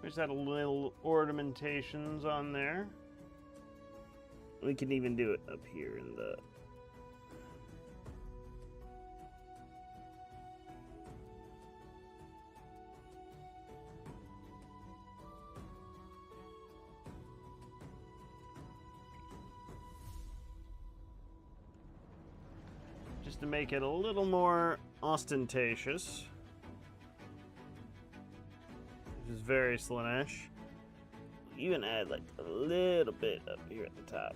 Just add a little ornamentations on there. We can even do it up here in the just to make it a little more ostentatious. Is very Slanesh. Even add like a little bit up here at the top.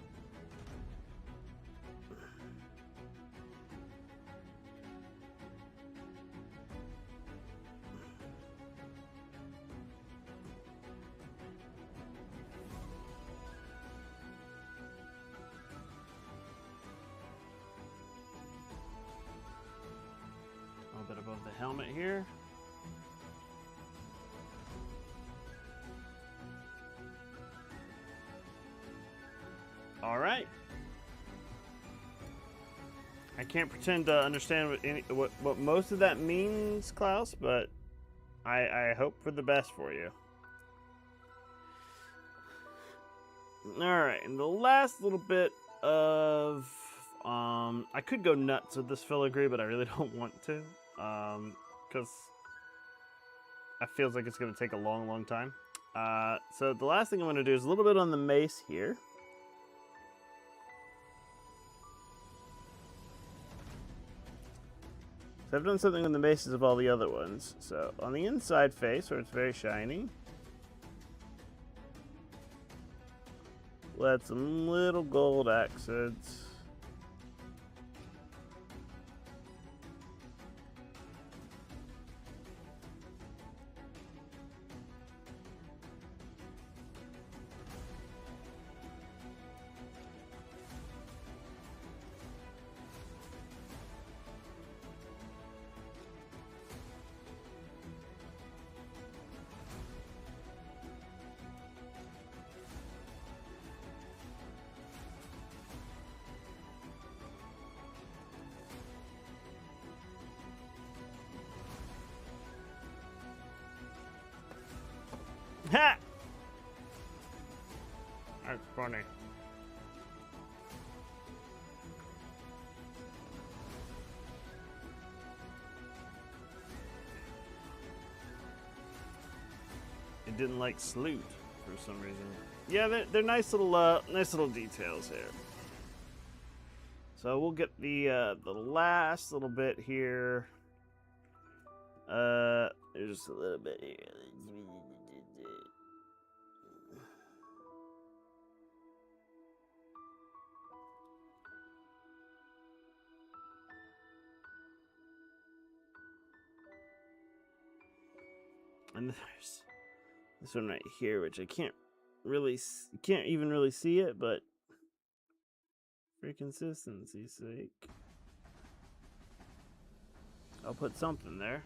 A little bit above the helmet here. All right. I can't pretend to understand what most of that means, Klaus, but I hope for the best for you. All right, and the last little bit of I could go nuts with this filigree, but I really don't want to, because it feels like it's going to take a long time. So the last thing I'm going to do is a little bit on the mace here. So I've done something on the bases of all the other ones. So on the inside face, where it's very shiny, we'll add some little gold accents. Ha! That's funny. It didn't like salute for some reason. Yeah, they're nice little details here. So we'll get the last little bit here. There's just a little bit here. And there's this one right here, which I can't even really see it, but for consistency's sake, I'll put something there.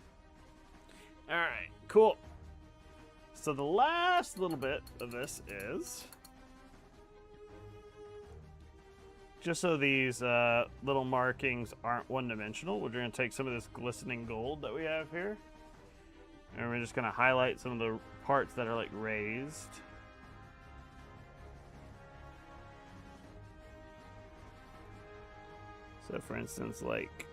All right, cool. So the last little bit of this is just so these little markings aren't one-dimensional. We're going to take some of this glistening gold that we have here, and we're just going to highlight some of the parts that are like raised. So for instance, like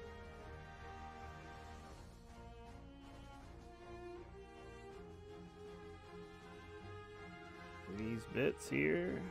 these bits here.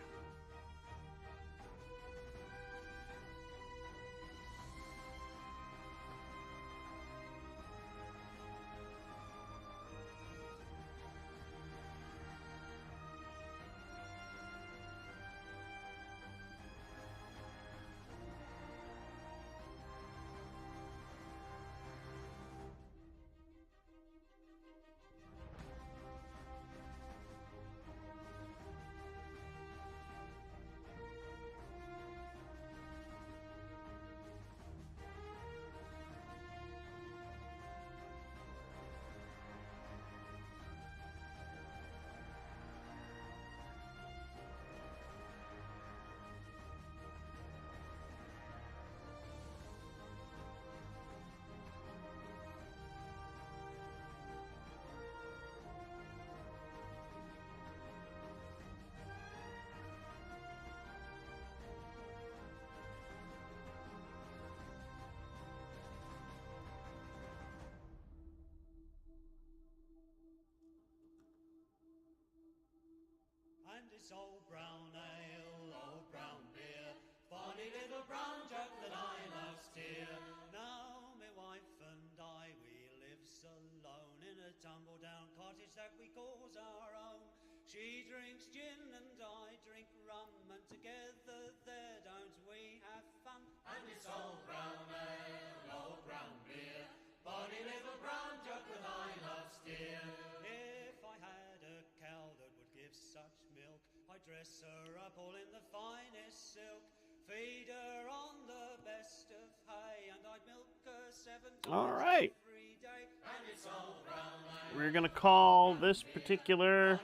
And it's old brown ale, old brown beer, bonny little brown jug that I love steer. Now my wife and I, we lives alone in a tumble-down cottage that we calls our own. She drinks gin and I drink rum, and together there don't we have fun. And it's old brown ale, old brown beer, bonny little brown jug that I love steer. If I had a cow that would give such milk, I'd dress her up all in the finest silk, feed her on the best of hay, and I'd milk her 7 times every day. And it's old brown ale. We're gonna call this particular.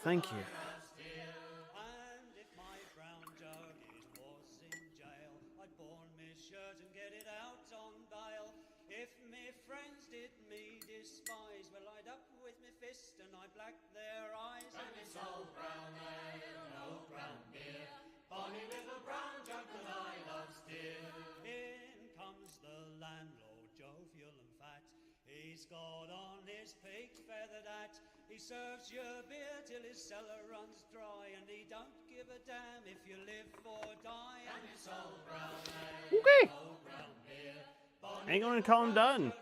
Thank you. And if my brown jug was in jail, I'd pawn me shirt and get it out on bail. If me friends did me despise, well, I'd up with me fist and I'd black their eyes. And it's old brown ale, old brown beer, bonny little brown jug that I love steer. In comes the landlord, jovial and fat. He's got on his peaked feathered hat. He serves your beer till his cellar runs dry, and he don't give a damn if you live or die. And it's old brown ale, Okay. old brown beer, bonny Ain't gonna call him done.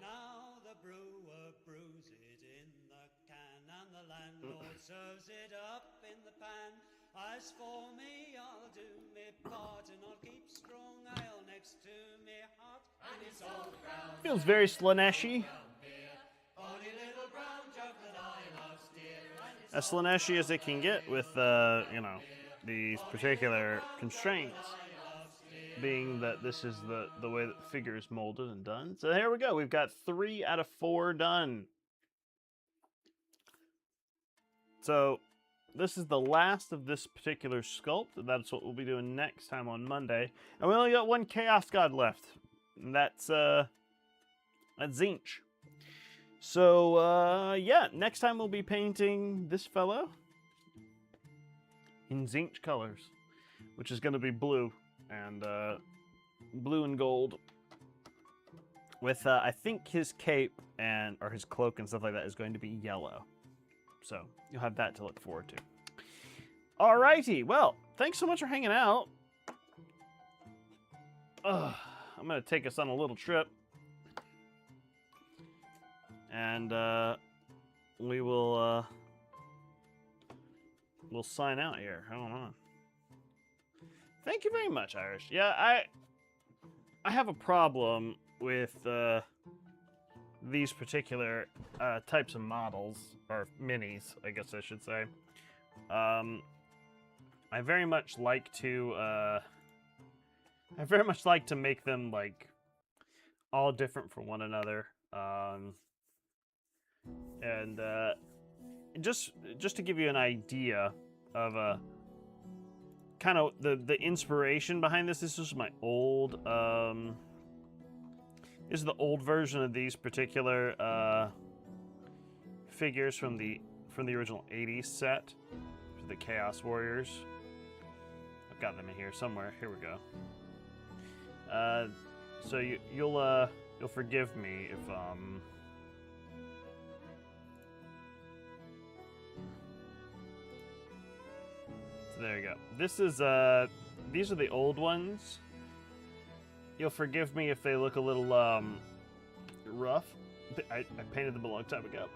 Now the brewer brews it in the can, and the landlord serves it up in the pan. As for me, I'll do me part, and I'll keep strong ale next to me heart. And it's all brown. Feels very Slaneshi. Bonny little brown jug that I love dear. As Slaneshi as it can get with, you know, these particular constraints. Being that this is the way that the figure is molded and done. So here we go. We've got 3 out of 4 done. So this is the last of this particular sculpt. That's what we'll be doing next time on Monday. And we only got 1 Chaos God left. And that's Zinch. So, yeah, next time we'll be painting this fellow in Zinch colors, which is going to be blue. And blue and gold with I think his cape or his cloak and stuff like that is going to be yellow, so you'll have that to look forward to. Alrighty, well, thanks so much for hanging out. I'm gonna take us on a little trip, and we will we'll sign out here. Hold on. Thank you very much, Irish. Yeah, I have a problem with these particular types of models, or minis, I guess I should say. I very much like to make them like all different from one another, and just to give you an idea of kind of the inspiration behind this. This is my old this is the old version of these particular figures from the original 80s set for the Chaos Warriors. I've got them in here somewhere. Here we go. So you'll forgive me if there you go. This is these are the old ones. You'll forgive me if they look a little rough. I painted them a long time ago.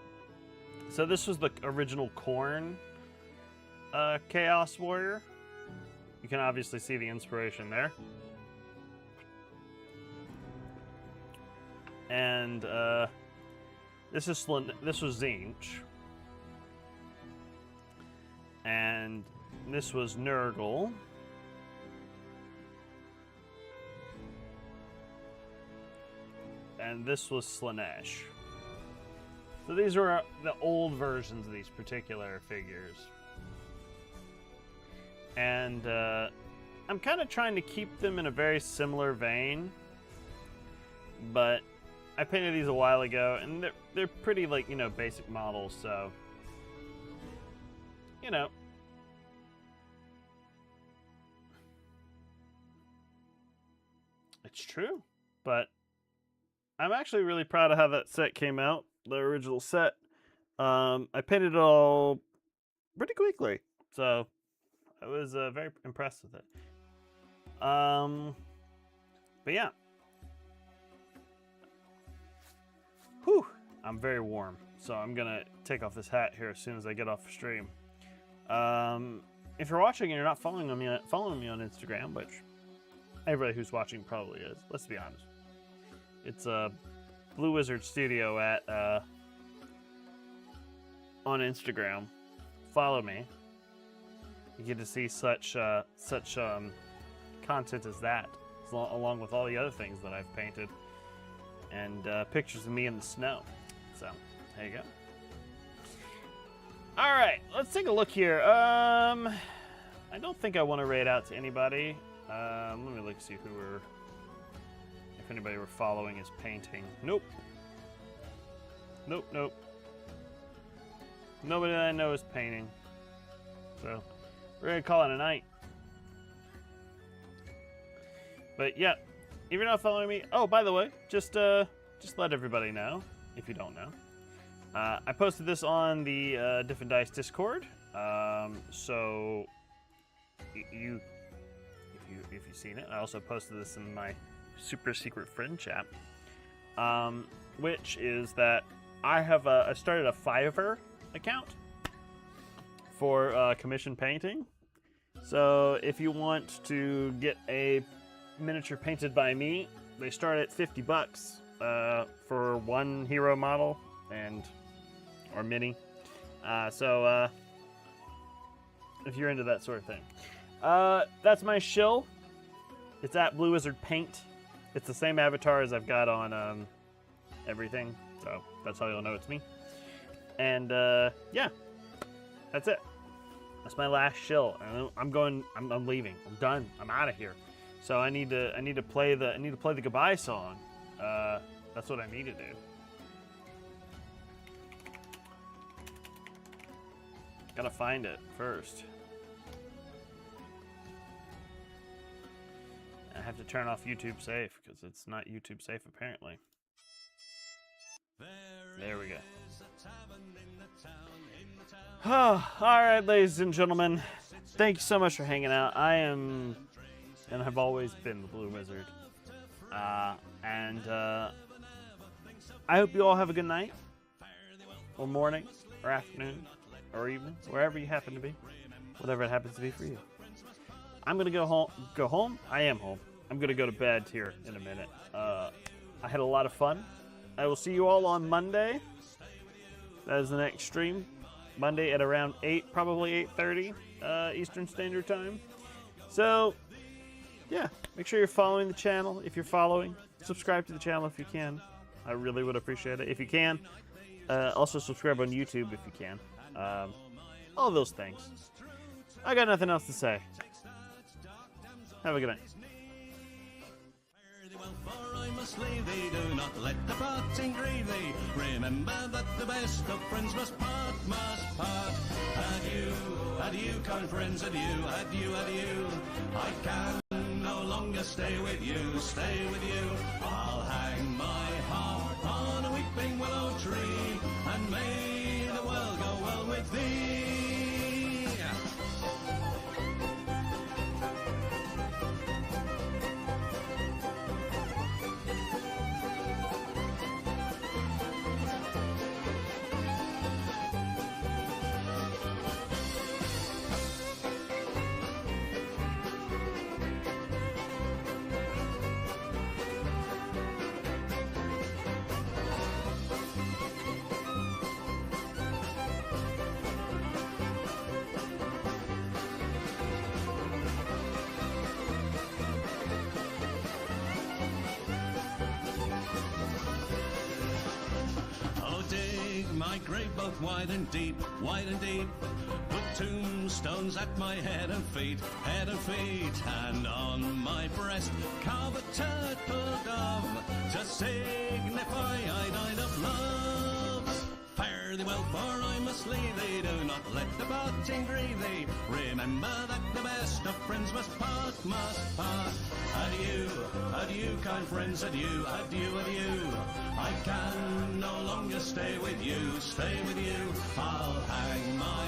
So this was the original Khorne Chaos Warrior. You can obviously see the inspiration there. And this was Zinch. And this was Nurgle. And this was Slanesh. So these are the old versions of these particular figures. And I'm kind of trying to keep them in a very similar vein. But I painted these a while ago, and they're pretty, like, you know, basic models, so, you know. It's true, but I'm actually really proud of how that set came out, the original set. I painted it all pretty quickly, so I was very impressed with it. But yeah. Whew, I'm very warm, so I'm gonna take off this hat here as soon as I get off the stream. If you're watching and you're not following me on Instagram, which everybody who's watching probably is, let's be honest. It's Blue Wizard Studio at on Instagram. Follow me. You get to see such content as that, along with all the other things that I've painted. And pictures of me in the snow. So, there you go. Alright, let's take a look here. I don't think I want to raid out to anybody. Let me look see if anybody were following his painting. Nope. Nope. Nobody that I know is painting. So, we're going to call it a night. But yeah. If you're not following me, oh, by the way, just let everybody know, if you don't know. I posted this on the Different Dice Discord, so if you've seen it, I also posted this in my super secret friend chat, which is that I have I started a Fiverr account for commission painting. So if you want to get a miniature painted by me, they start at $50 for one hero model or mini. So if you're into that sort of thing. That's my shill. It's at Blue Wizard Paint. It's the same avatar as I've got on everything, so that's how you'll know it's me. And yeah, that's it. That's my last shill. I'm leaving. I'm done. I'm out of here. So I need to play the goodbye song. That's what I need to do. Gotta find it first. I have to turn off YouTube safe because it's not YouTube safe apparently. There we go. All right, ladies and gentlemen, thank you so much for hanging out. I am, and have always been, the Blue Wizard. And I hope you all have a good night, or morning, or afternoon, or evening, wherever you happen to be, whatever it happens to be for you. I'm gonna go home. I am home. I'm gonna go to bed here in a minute. I had a lot of fun. I will see you all on Monday. That is the next stream. Monday at around 8, probably 8:30 Eastern Standard Time. So, yeah, make sure you're following the channel if you're following. Subscribe to the channel if you can. I really would appreciate it if you can. Also subscribe on YouTube if you can. All those things. I got nothing else to say. Have a good night. For I must leave thee, do not let the parting grieve thee. Remember that the best of friends must part, must part. Adieu, adieu, kind friends, adieu, adieu, adieu. I can no longer stay with you, stay with you. I'll hang my harp on a weeping willow tree, and may the world go well with thee. My grave both wide and deep, wide and deep. Put tombstones at my head and feet, and on my breast carve a turtle dove to signify I died of love. Fare thee well, for I must leave thee. Do not let the parting grieve thee. Remember that the best of friends must part, must part. Adieu, adieu, kind friends, adieu, adieu, adieu. I can no longer stay with you, stay with you. I'll hang my